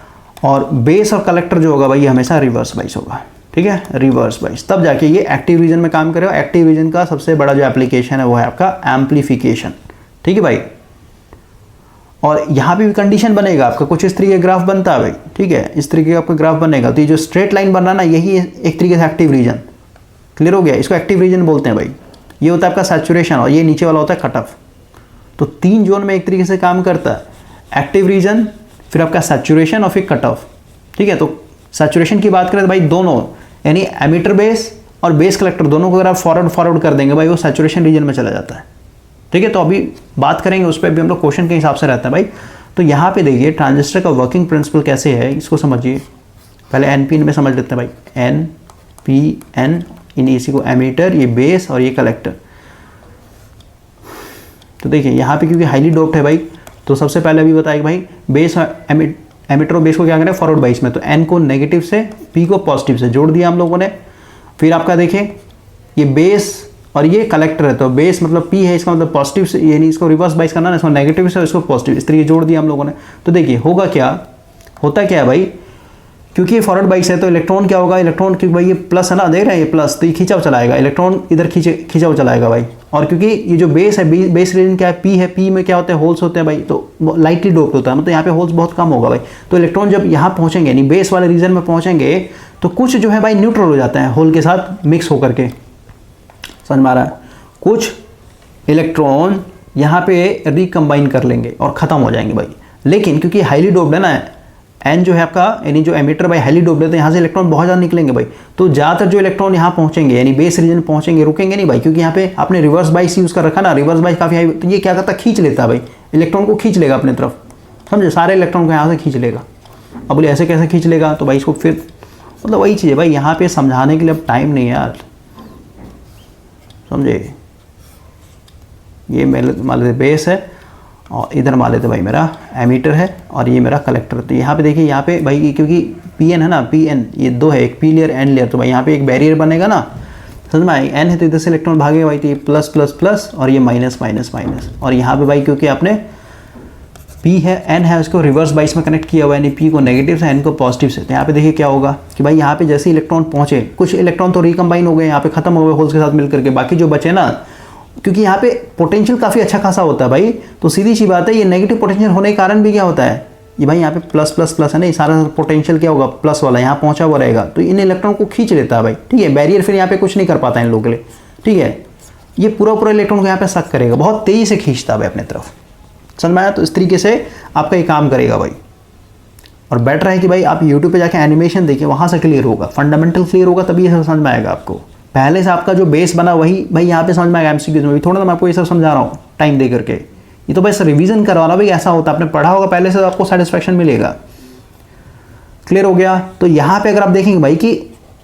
[SPEAKER 2] और बेस और कलेक्टर जो होगा भाई ये हमेशा रिवर्स बाइस होगा, ठीक है, रिवर्स बाइस, तब जाके ये एक्टिव रीजन में काम करेगा। एक्टिव रीजन का सबसे बड़ा जो एप्लीकेशन है वो है आपका एम्पलीफिकेशन, ठीक है भाई। और यहाँ पे भी कंडीशन बनेगा आपका, कुछ इस तरीके का ग्राफ बनता है भाई, ठीक है, इस तरीके का आपका ग्राफ बनेगा। तो ये जो स्ट्रेट लाइन बन रहा है ना, यही एक तरीके से एक्टिव रीजन, क्लियर हो गया, इसको एक्टिव रीजन बोलते हैं भाई। ये होता है आपका सैचुरेशन और ये नीचे वाला होता है कट ऑफ। तो 3 जोन में एक तरीके से काम करता है, एक्टिव रीजन, फिर आपका सैचुरेशन और फिर कट ऑफ, ठीक है। तो सैचुरेशन की बात करें तो भाई दोनों, यानी एमीटर बेस और बेस कलेक्टर दोनों को अगर आप फॉरवर्ड कर देंगे भाई वो सैचुरेशन रीजन में चला जाता है, ठीक है। तो अभी बात करेंगे उस पर भी, हम लोग क्वेश्चन के हिसाब से रहता है भाई। तो यहाँ पे देखिए ट्रांजिस्टर का वर्किंग प्रिंसिपल कैसे है इसको समझिए। पहले NPN में समझ लेते हैं भाई, NPN, इन इसी को एमीटर, ये बेस और ये कलेक्टर। तो देखिए यहाँ पे क्योंकि हाईली डोप्ड है भाई, तो सबसे पहले अभी बताया कि भाई बेस और एमीटर और बेस को क्या करें फॉरवर्ड बाइस में, तो N को नेगेटिव से P को पॉजिटिव से जोड़ दिया हम लोगों ने। फिर आपका देखिए ये बेस और ये कलेक्टर है, तो बेस मतलब P है, इसका मतलब पॉजिटिव से, यानी इसको रिवर्स बाइस करना है, इसको नेगेटिव से इसको पॉजिटिव, इस तरीके जोड़ दिया हम लोगों ने। तो देखिए होगा क्या, होता क्या है भाई, क्योंकि ये फॉरवर्ड बाइस है तो इलेक्ट्रॉन क्या होगा, इलेक्ट्रॉन क्योंकि भाई ये प्लस है ना, देख रहे हैं ये प्लस, तो ये खींचा हुआ चलाएगा, इलेक्ट्रॉन इधर खींचा हुआ चलाएगा भाई। और क्योंकि ये जो बेस है, बेस रीजन क्या है, P है, P में क्या होता है, होल्स होते हैं भाई, तो लाइटली डोप्ड होता है, मतलब यहाँ पे होल्स बहुत कम होगा भाई। तो इलेक्ट्रॉन जब यहाँ पहुँचेंगे, यानी बेस वाले रीजन में पहुँचेंगे, तो कुछ जो है भाई न्यूट्रल हो जाता है होल के साथ मिक्स होकर के, समझ में आ रहा है। कुछ इलेक्ट्रॉन यहाँ पे रिकम्बाइन कर लेंगे और ख़त्म हो जाएंगे भाई। लेकिन क्योंकि हाईली डोप्ड है ना, N जो है आपका, यानी जो एमीटर भाई हाईली डोप्ड है, तो यहाँ से इलेक्ट्रॉन बहुत ज़्यादा निकलेंगे भाई। तो ज़्यादातर जो इलेक्ट्रॉन यहाँ पहुँचेंगे, यानी बेस रीजन पहुँचेंगे, रुकेंगे नहीं भाई, क्योंकि यहाँ पे आपने रिवर्स बाइस यूज़ कर रखा ना, रिवर्स बाइस काफ़ी हाई, तो ये क्या करता है, खींच लेता है भाई, इलेक्ट्रॉन को खींच लेगा अपने तरफ, समझे, सारे इलेक्ट्रॉन को यहाँ से खींच लेगा। अब बोले ऐसे कैसे खींच लेगा, तो भाई इसको फिर मतलब वही चीज़ है भाई, यहाँ पे समझाने के लिए अब टाइम नहीं है यार, समझे। ये मान लेते बेस है और इधर मान लेते भाई मेरा एमीटर है और ये मेरा कलेक्टर। तो यहाँ पे देखिए, यहाँ पे भाई क्योंकि PN है ना, PN ये 2 है, एक P लेयर N लेयर, तो भाई यहाँ पे एक बैरियर बनेगा ना, समझ में आई, N है तो इधर से इलेक्ट्रॉन भागेगा भाई, तो ये प्लस प्लस प्लस और ये माइनस माइनस माइनस। और यहाँ पे भाई क्योंकि आपने P है, N है, उसको रिवर्स बाइस में कनेक्ट किया हुआ है, यानी P को नेगेटिव से N को पॉजिटिव से। तो यहाँ पे देखिए क्या होगा कि भाई यहाँ पे जैसे इलेक्ट्रॉन पहुँचे, कुछ इलेक्ट्रॉन तो रिकम्बाइन हो गए, यहाँ पे खत्म हो गए होल्स के साथ मिलकर के, बाकी जो बचे ना, क्योंकि यहाँ पे पोटेंशियल काफ़ी अच्छा खासा होता है भाई, तो सीधी सी बात है, ये नेगेटिव पोटेंशियल होने के कारण भी क्या होता है, ये भाई यहाँ पे प्लस प्लस प्लस है ना, ये सारा पोटेंशियल क्या होगा, प्लस वाला यहाँ पहुँचा हुआ रहेगा, तो इन इलेक्ट्रॉन को खींच लेता है भाई, ठीक है। बैरियर फिर यहाँ पे कुछ नहीं कर पाता है इन लोगों के लिए, ठीक है। ये पूरा इलेक्ट्रॉन को यहाँ पे सक करेगा, बहुत तेज़ी से खींचता है भाई अपने तरफ, समझ में आया। तो इस तरीके से आपका ये काम करेगा भाई। और बेटर है कि भाई आप यूट्यूब पे जाके एनिमेशन देखिए, वहाँ से क्लियर होगा, फंडामेंटल क्लियर होगा, तभी ये समझ में आएगा आपको। पहले से आपका जो बेस बना वही भाई यहाँ पे समझ में आएगा, MCQs में भी थोड़ा ना मैं आपको ये सब समझा रहा हूँ टाइम दे करके, ये तो बस रिवीजन करवाना भाई, ऐसा होता है, आपने पढ़ा होगा पहले से, तो आपको सेटिस्फेक्शन मिलेगा। क्लियर हो गया। तो यहाँ पे अगर आप देखेंगे भाई कि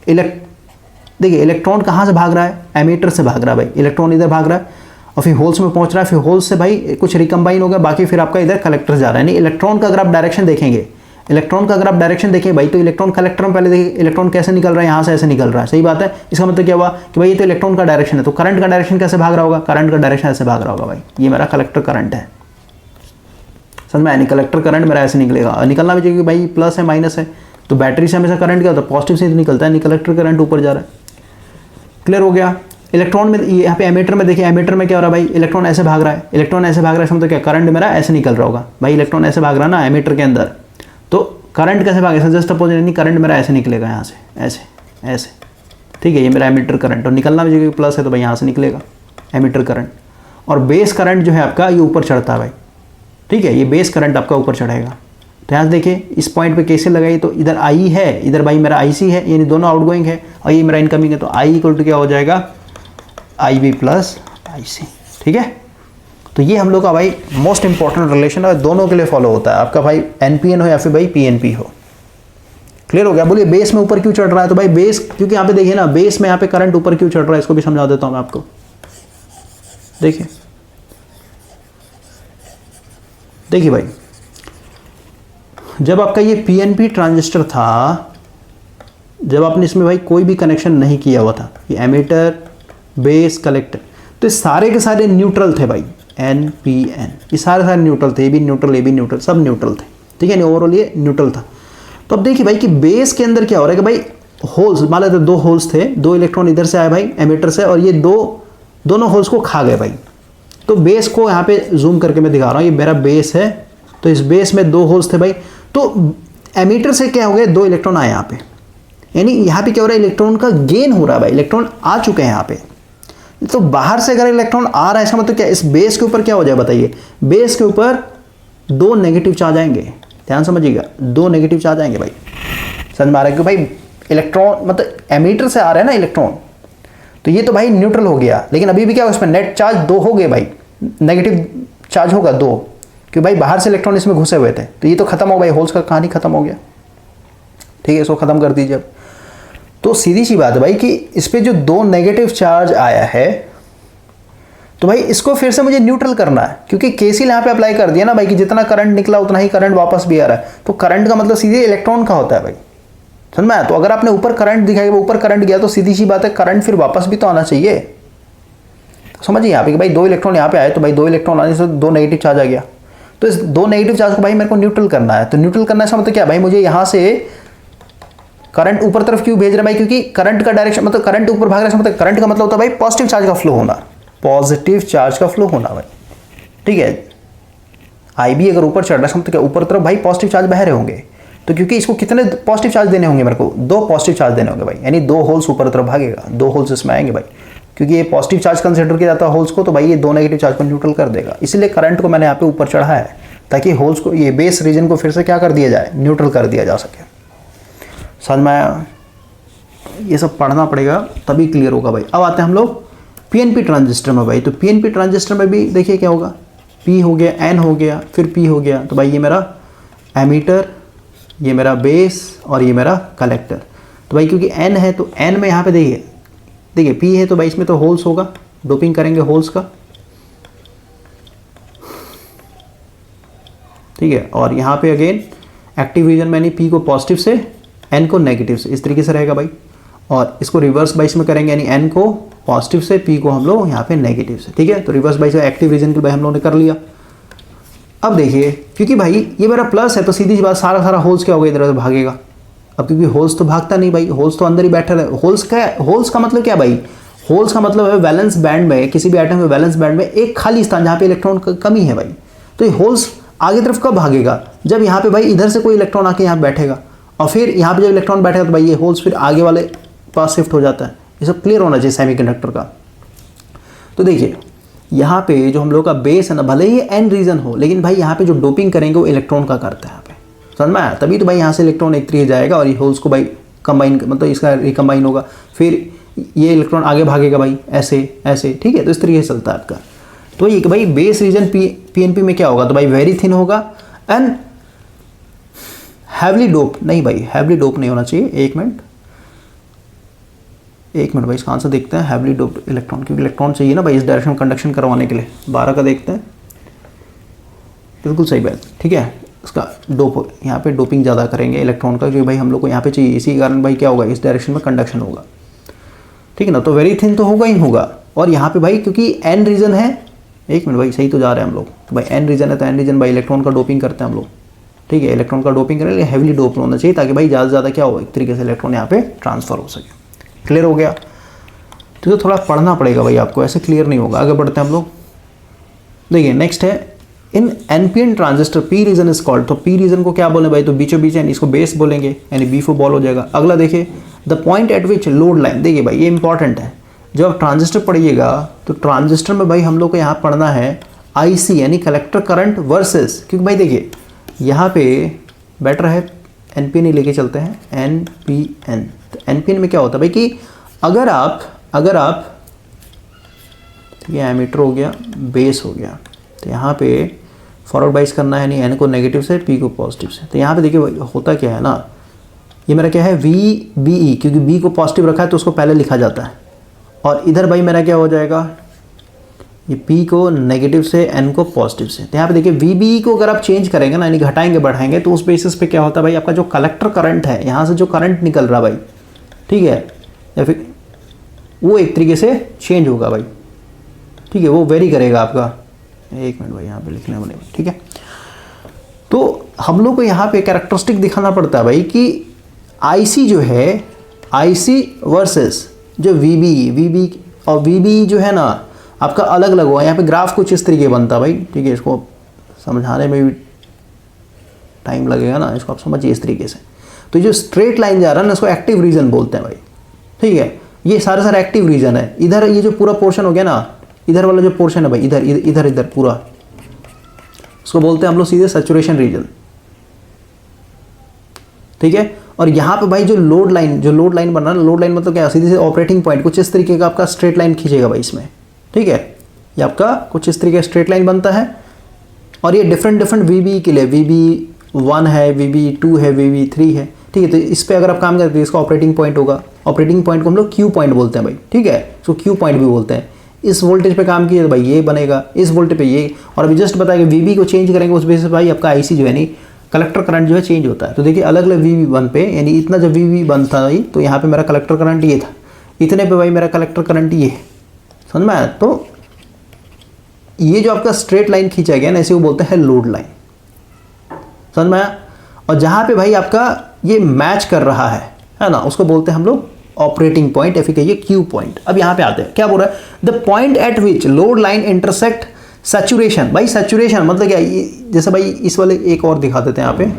[SPEAKER 2] देखिए इलेक्ट्रॉन कहाँ से भाग रहा है, एमीटर से भाग रहा है भाई, इलेक्ट्रॉन इधर भाग रहा है और फिर होल्स में पहुँच रहा है, फिर होल्स से भाई कुछ रिकम्बाइन हो गया, बाकी फिर आपका इधर कलेक्टर जा रहा है। यानी इलेक्ट्रॉन का अगर आप डायरेक्शन देखेंगे, इलेक्ट्रॉन का अगर आप डायरेक्शन देखें भाई, तो इलेक्ट्रॉन कलेक्टर में पहले देखिए इलेक्ट्रॉन कैसे निकल रहा है, यहाँ से ऐसे निकल रहा है, सही बात है। इसका मतलब क्या हुआ कि भाई ये तो इलेक्ट्रॉन का डायरेक्शन है, तो करंट का डायरेक्शन कैसे भाग रहा होगा, करंट का डायरेक्शन ऐसे भाग रहा होगा भाई, ये मेरा कलेक्टर करंट है, समझ में आया। कलेक्टर करंट मेरा ऐसे निकलेगा, निकलना भी चाहिए कि भाई प्लस है माइनस है, तो बैटरी से हमेशा करंट क्या होता है, पॉजिटिव से निकलता है, कलेक्टर करंट ऊपर जा रहा है। क्लियर हो गया। इलेक्ट्रॉन में यहाँ पे एमीटर में देखिए, एमीटर में क्या हो रहा है भाई, इलेक्ट्रॉन ऐसे भाग रहा है, इलेक्ट्रॉन ऐसे भाग रहा है, इसका मतलब क्या, करंट मेरा ऐसे निकल रहा होगा भाई, इलेक्ट्रॉन ऐसे भाग रहा है ना एमीटर के अंदर, तो करंट कैसे भागेगा, जस्ट सपोज नहीं, करंट मेरा ऐसे निकलेगा यहाँ से, ऐसे ऐसे, ठीक है, ये मेरा एमीटर करंट, और निकलना भी चाहिए प्लस है तो भाई यहाँ से निकलेगा एमीटर करंट। और बेस करंट जो है आपका ये ऊपर चढ़ता है भाई, ठीक है, ये बेस करंट आपका ऊपर चढ़ेगा। तो यहाँ से देखिए इस पॉइंट पे कैसे लगाई, तो इधर आई है, इधर भाई मेरा IC है, यानी दोनों आउटगोइंग है, और ये मेरा इनकमिंग है, तो I इक्वल टू क्या हो जाएगा, IB प्लस IC, ठीक है। तो ये हम लोग का भाई मोस्ट इंपॉर्टेंट रिलेशन है, दोनों के लिए फॉलो होता है, आपका भाई NPN हो या फिर भाई PNP हो। क्लियर हो गया। बोलिए बेस में ऊपर क्यों चढ़ रहा है, तो भाई बेस, क्योंकि यहाँ पे देखिए ना, बेस में यहाँ पे करंट ऊपर क्यों चढ़ रहा है, इसको भी समझा देता हूँ मैं आपको। देखिए देखिए भाई, जब आपका ये PNP ट्रांजिस्टर था, जब आपने इसमें भाई कोई भी कनेक्शन नहीं किया हुआ था, ये एमीटर बेस कलेक्टर, तो ये सारे के सारे न्यूट्रल थे भाई, NPN, ये सारे न्यूट्रल थे, ए बी न्यूट्रल, सब न्यूट्रल थे, ठीक है, ओवरऑल ये न्यूट्रल था। तो अब देखिए भाई कि बेस के अंदर क्या हो रहा है कि भाई होल्स, मान लेते 2 होल्स थे, 2 इलेक्ट्रॉन इधर से आए भाई एमिटर से, और ये दोनों होल्स को खा गए भाई। तो बेस को यहाँ पे जूम करके मैं दिखा रहा हूँ, ये मेरा बेस है, तो इस बेस में 2 होल्स थे भाई, तो एमिटर से क्या हो गया, 2 इलेक्ट्रॉन आए यहाँ पे, यानी यहाँ पे क्या हो रहा है, इलेक्ट्रॉन का गेन हो रहा है भाई, इलेक्ट्रॉन आ चुके हैं यहाँ पे। तो बाहर से अगर इलेक्ट्रॉन आ रहा है, इसका मतलब क्या, इस बेस के ऊपर क्या हो जाए बताइए, बेस के ऊपर 2 नेगेटिव चार्ज आएंगे, ध्यान समझिएगा, 2 नेगेटिव चार्ज आएंगे भाई, समझ में आ रहा है कि भाई इलेक्ट्रॉन मतलब एमीटर से आ रहा है ना इलेक्ट्रॉन, तो ये तो भाई न्यूट्रल हो गया, लेकिन अभी भी क्या उसमें नेट चार्ज 2 हो गए भाई, नेगेटिव चार्ज होगा 2, क्योंकि भाई बाहर से इलेक्ट्रॉन इसमें घुसे हुए थे, तो ये तो खत्म हो भाई, होल्स का कहानी खत्म हो गया, ठीक है, इसको खत्म कर दीजिए। तो सीधी सी बात है भाई कि इस पे जो 2 नेगेटिव चार्ज आया है, तो भाई इसको फिर से मुझे न्यूट्रल करना है, क्योंकि केसीएल यहाँ पे अप्लाई कर दिया ना भाई कि जितना करंट निकला उतना ही करंट वापस भी आ रहा है, तो करंट का मतलब सीधे इलेक्ट्रॉन का होता है भाई, समझ में आया। तो अगर आपने ऊपर करंट दिखाया, ऊपर करंट गया, तो सीधी सी बात है करंट फिर वापस भी तो आना चाहिए, तो समझिए यहाँ पे कि भाई 2 इलेक्ट्रॉन यहाँ पे आए, तो भाई 2 इलेक्ट्रॉन आने से 2 नेगेटिव चार्ज आ गया, तो इस 2 नेगेटिव चार्ज को भाई मेरे को न्यूट्रल करना है। तो न्यूट्रल करना है मतलब क्या भाई, मुझे यहाँ से करंट ऊपर तरफ क्यों भेज रहा है भाई, क्योंकि करंट का डायरेक्शन मतलब करंट ऊपर भाग रहा है, मतलब करंट का मतलब होता है भाई पॉजिटिव चार्ज का फ्लो होना, पॉजिटिव चार्ज का फ्लो होना भाई, ठीक है। IB अगर ऊपर चढ़ रहा है मतलब क्या, ऊपर तरफ भाई पॉजिटिव चार्ज बह रहे होंगे, तो क्योंकि इसको कितने पॉजिटिव चार्ज देने होंगे, मेरे को 2 पॉजिटिव चार्ज देने होंगे भाई, यानी 2 होल्स ऊपर तरफ भागेगा, 2 होल्स इसमें आएंगे भाई, क्योंकि ये पॉजिटिव चार्ज कंसिडर किया जाता है होल्स को, तो भाई ये 2 नेगेटिव चार्ज को न्यूट्रल कर देगा, इसलिए करंट को मैंने यहाँ पे ऊपर चढ़ा है, ताकि होल्स को, ये बेस रीजन को फिर से क्या कर दिया जाए, न्यूट्रल कर दिया जा सके। समझ में आया, ये सब पढ़ना पड़ेगा तभी क्लियर होगा भाई। अब आते हैं हम लोग PNP ट्रांजिस्टर में भाई। तो PNP ट्रांजिस्टर में भी देखिए क्या होगा, P हो गया, N हो गया, फिर P हो गया, तो भाई ये मेरा एमीटर, ये मेरा बेस और ये मेरा कलेक्टर। तो भाई क्योंकि N है तो N में यहाँ पे देखिए P है, तो भाई इसमें तो होल्स होगा, डोपिंग करेंगे होल्स का, ठीक है। और यहाँ पे अगेन एक्टिव रीजन में नहीं, P को पॉजिटिव से, N को नेगेटिव से, इस तरीके से रहेगा भाई। और इसको रिवर्स बाइस में करेंगे, यानी N को पॉजिटिव से, P को हम लोग यहाँ पे नेगेटिव से, ठीक है। तो रिवर्स बाइस एक्टिव रीजन के भाई हम लोगों ने कर लिया। अब देखिए क्योंकि भाई ये मेरा प्लस है, तो सीधी सी बात सारा होल्स क्या होगा, इधर से भागेगा। अब क्योंकि होल्स तो भागता नहीं भाई, होल्स तो अंदर ही बैठा है। होल्स का मतलब क्या भाई, होल्स का मतलब है वैलेंस बैंड में, किसी भी एटम में वैलेंस बैंड में एक खाली स्थान जहाँ पे इलेक्ट्रॉन कमी है भाई। तो ये होल्स आगे तरफ कब भागेगा, जब यहाँ पे भाई इधर से कोई इलेक्ट्रॉन आके यहाँ बैठेगा, और फिर यहाँ पे जब इलेक्ट्रॉन बैठेगा तो भाई ये होल्स फिर आगे वाले पास शिफ्ट हो जाता है। ये सब क्लियर होना चाहिए सेमीकंडक्टर का। तो देखिए यहाँ पे जो हम लोग का बेस है ना, भले ही N रीजन हो, लेकिन भाई यहाँ पे जो डोपिंग करेंगे वो इलेक्ट्रॉन का करता है यहाँ पे, समझ में आया। तभी तो भाई यहाँ से इलेक्ट्रॉन एक तरीके जाएगा और ये होल्स को भाई कंबाइन, मतलब इसका रिकम्बाइन होगा, फिर ये इलेक्ट्रॉन आगे भागेगा भाई ऐसे ऐसे, ठीक है। तो इस तरीके से चलता है आपका। तो ये कि भाई बेस रीजन PNP में क्या होगा, तो भाई वेरी थिन होगा एंड हैवली डोप, नहीं भाई हैवली डोप नहीं होना चाहिए। एक मिनट भाई, इसका आंसर देखते हैं। हैवली डोप इलेक्ट्रॉन, क्योंकि इलेक्ट्रॉन चाहिए ना भाई इस डायरेक्शन में कंडक्शन करवाने के लिए। 12 का देखते हैं, बिल्कुल सही बात, ठीक है। इसका डोप, यहाँ पे डोपिंग ज़्यादा करेंगे इलेक्ट्रॉन का, क्योंकि भाई हम लोग को यहाँ पे चाहिए, इसी कारण भाई क्या होगा, इस डायरेक्शन में कंडक्शन होगा, ठीक है ना। तो वेरी थिन तो होगा ही होगा। और यहाँ पे भाई क्योंकि N रीजन है, एक मिनट भाई सही तो जा रहे हैं हम लोग, तो भाई N रीजन है तो N रीजन भाई इलेक्ट्रॉन का डोपिंग करते हैं हम लोग, ठीक है। इलेक्ट्रॉन का डोपिंग करें, हैवीली डोप होना चाहिए, ताकि भाई ज़्यादा से ज़्यादा क्या हो, एक तरीके से इलेक्ट्रॉन यहाँ पे ट्रांसफर हो सके। क्लियर हो गया। तो थोड़ा पढ़ना पड़ेगा भाई आपको, ऐसे क्लियर नहीं होगा। आगे बढ़ते हैं हम लोग। देखिए नेक्स्ट है in NPN transistor P region is called. तो P रीजन को क्या बोले भाई, तो बीचों बीच, यानी इसको बेस बोलेंगे, यानी B4 बॉल हो जाएगा। अगला देखिए the point eight which load line, देखिए भाई ये इंपॉर्टेंट है। जब आप ट्रांजिस्टर पढ़िएगा तो ट्रांजिस्टर में भाई हम लोग को यहाँ पढ़ना है IC, यानी कलेक्टर करंट वर्सेस, क्योंकि भाई देखिए यहाँ पे बेटर है NPN ही लेके चलते हैं, NPN। तो NPN में क्या होता है भाई कि अगर आप ये एमीटर हो गया, बेस हो गया, तो यहाँ पे फॉरवर्ड बाइस करना है, यानी N को नेगेटिव से, P को पॉजिटिव से। तो यहाँ पे देखिए होता क्या है ना, ये मेरा क्या है VBE, क्योंकि B को पॉजिटिव रखा है तो उसको पहले लिखा जाता है। और इधर भाई मेरा क्या हो जाएगा, ये P को नेगेटिव से, N को पॉजिटिव से। तो यहाँ पे देखिए VBE को अगर आप चेंज करेंगे ना, यानी घटाएंगे बढ़ाएंगे, तो उस बेसिस पे क्या होता है भाई, आपका जो कलेक्टर करंट है, यहाँ से जो करंट निकल रहा भाई, ठीक है, या फिर वो एक तरीके से चेंज होगा भाई, ठीक है, वो वेरी करेगा आपका। एक मिनट भाई, यहाँ पे लिखना बनेगा, ठीक है। तो हम लोग को यहाँ पे कैरेक्टरिस्टिक दिखाना पड़ता है भाई कि आईसी जो है, आईसी वर्सेस जो वीबी और वीबी जो है ना आपका अलग अलग हुआ। यहाँ पे ग्राफ कुछ इस तरीके बनता है भाई, ठीक है, इसको समझाने में भी टाइम लगेगा ना, इसको आप समझिए इस तरीके से। तो जो स्ट्रेट लाइन जा रहा है ना, इसको एक्टिव रीजन बोलते हैं भाई, ठीक है। ये सारा एक्टिव रीजन है। इधर ये जो पूरा पोर्शन हो गया ना, इधर वाला जो पोर्शन है भाई, इधर इधर इधर पूरा, इसको बोलते हैं हम लोग सीधे सैचुरेशन रीजन, ठीक है। और यहाँ पे भाई जो लोड लाइन बन रहा है ना, लोड लाइन मतलब क्या, सीधे से ऑपरेटिंग पॉइंट कुछ इस तरीके का आपका स्ट्रेट लाइन खींचेगा भाई इसमें, ठीक है। ये आपका कुछ इस तरीके स्ट्रेट लाइन बनता है। और ये डिफरेंट वीबी के लिए, VB1 है, VB2 है, VB3 है, ठीक है। तो इस पर अगर आप काम करते हैं, इसका ऑपरेटिंग पॉइंट होगा। ऑपरेटिंग पॉइंट को हम लोग क्यू पॉइंट बोलते हैं भाई, ठीक है, इसको क्यू पॉइंट भी बोलते हैं। इस वोल्टेज पे काम किया तो भाई ये बनेगा, इस वोल्टेज पे ये। और अभी जस्ट बताया कि VB को चेंज करेंगे, उस बेसिस भाई आपका IC जो है नहीं, कलेक्टर करंट जो है चेंज होता है। तो देखिए अलग अलग VB1 पे, यानी इतना जब VB1 था भाई, तो यहाँ पे मेरा कलेक्टर करंट ये था, इतने पे भाई मेरा कलेक्टर करंट ये, समझ में आया। तो ये जो आपका स्ट्रेट लाइन खींचा गया ना, इसे वो बोलते हैं लोड लाइन, समझ में आया। और जहाँ पे भाई आपका ये मैच कर रहा है ना, उसको बोलते हैं हम लोग ऑपरेटिंग पॉइंट, या फिर कहिए क्यू पॉइंट। अब यहाँ पे आते हैं, क्या बोल रहा है, the point eight which load line intersect saturation. भाई सैचुरेशन मतलब क्या, जैसे भाई इस वाले एक और दिखा देते हैं, यहाँ पे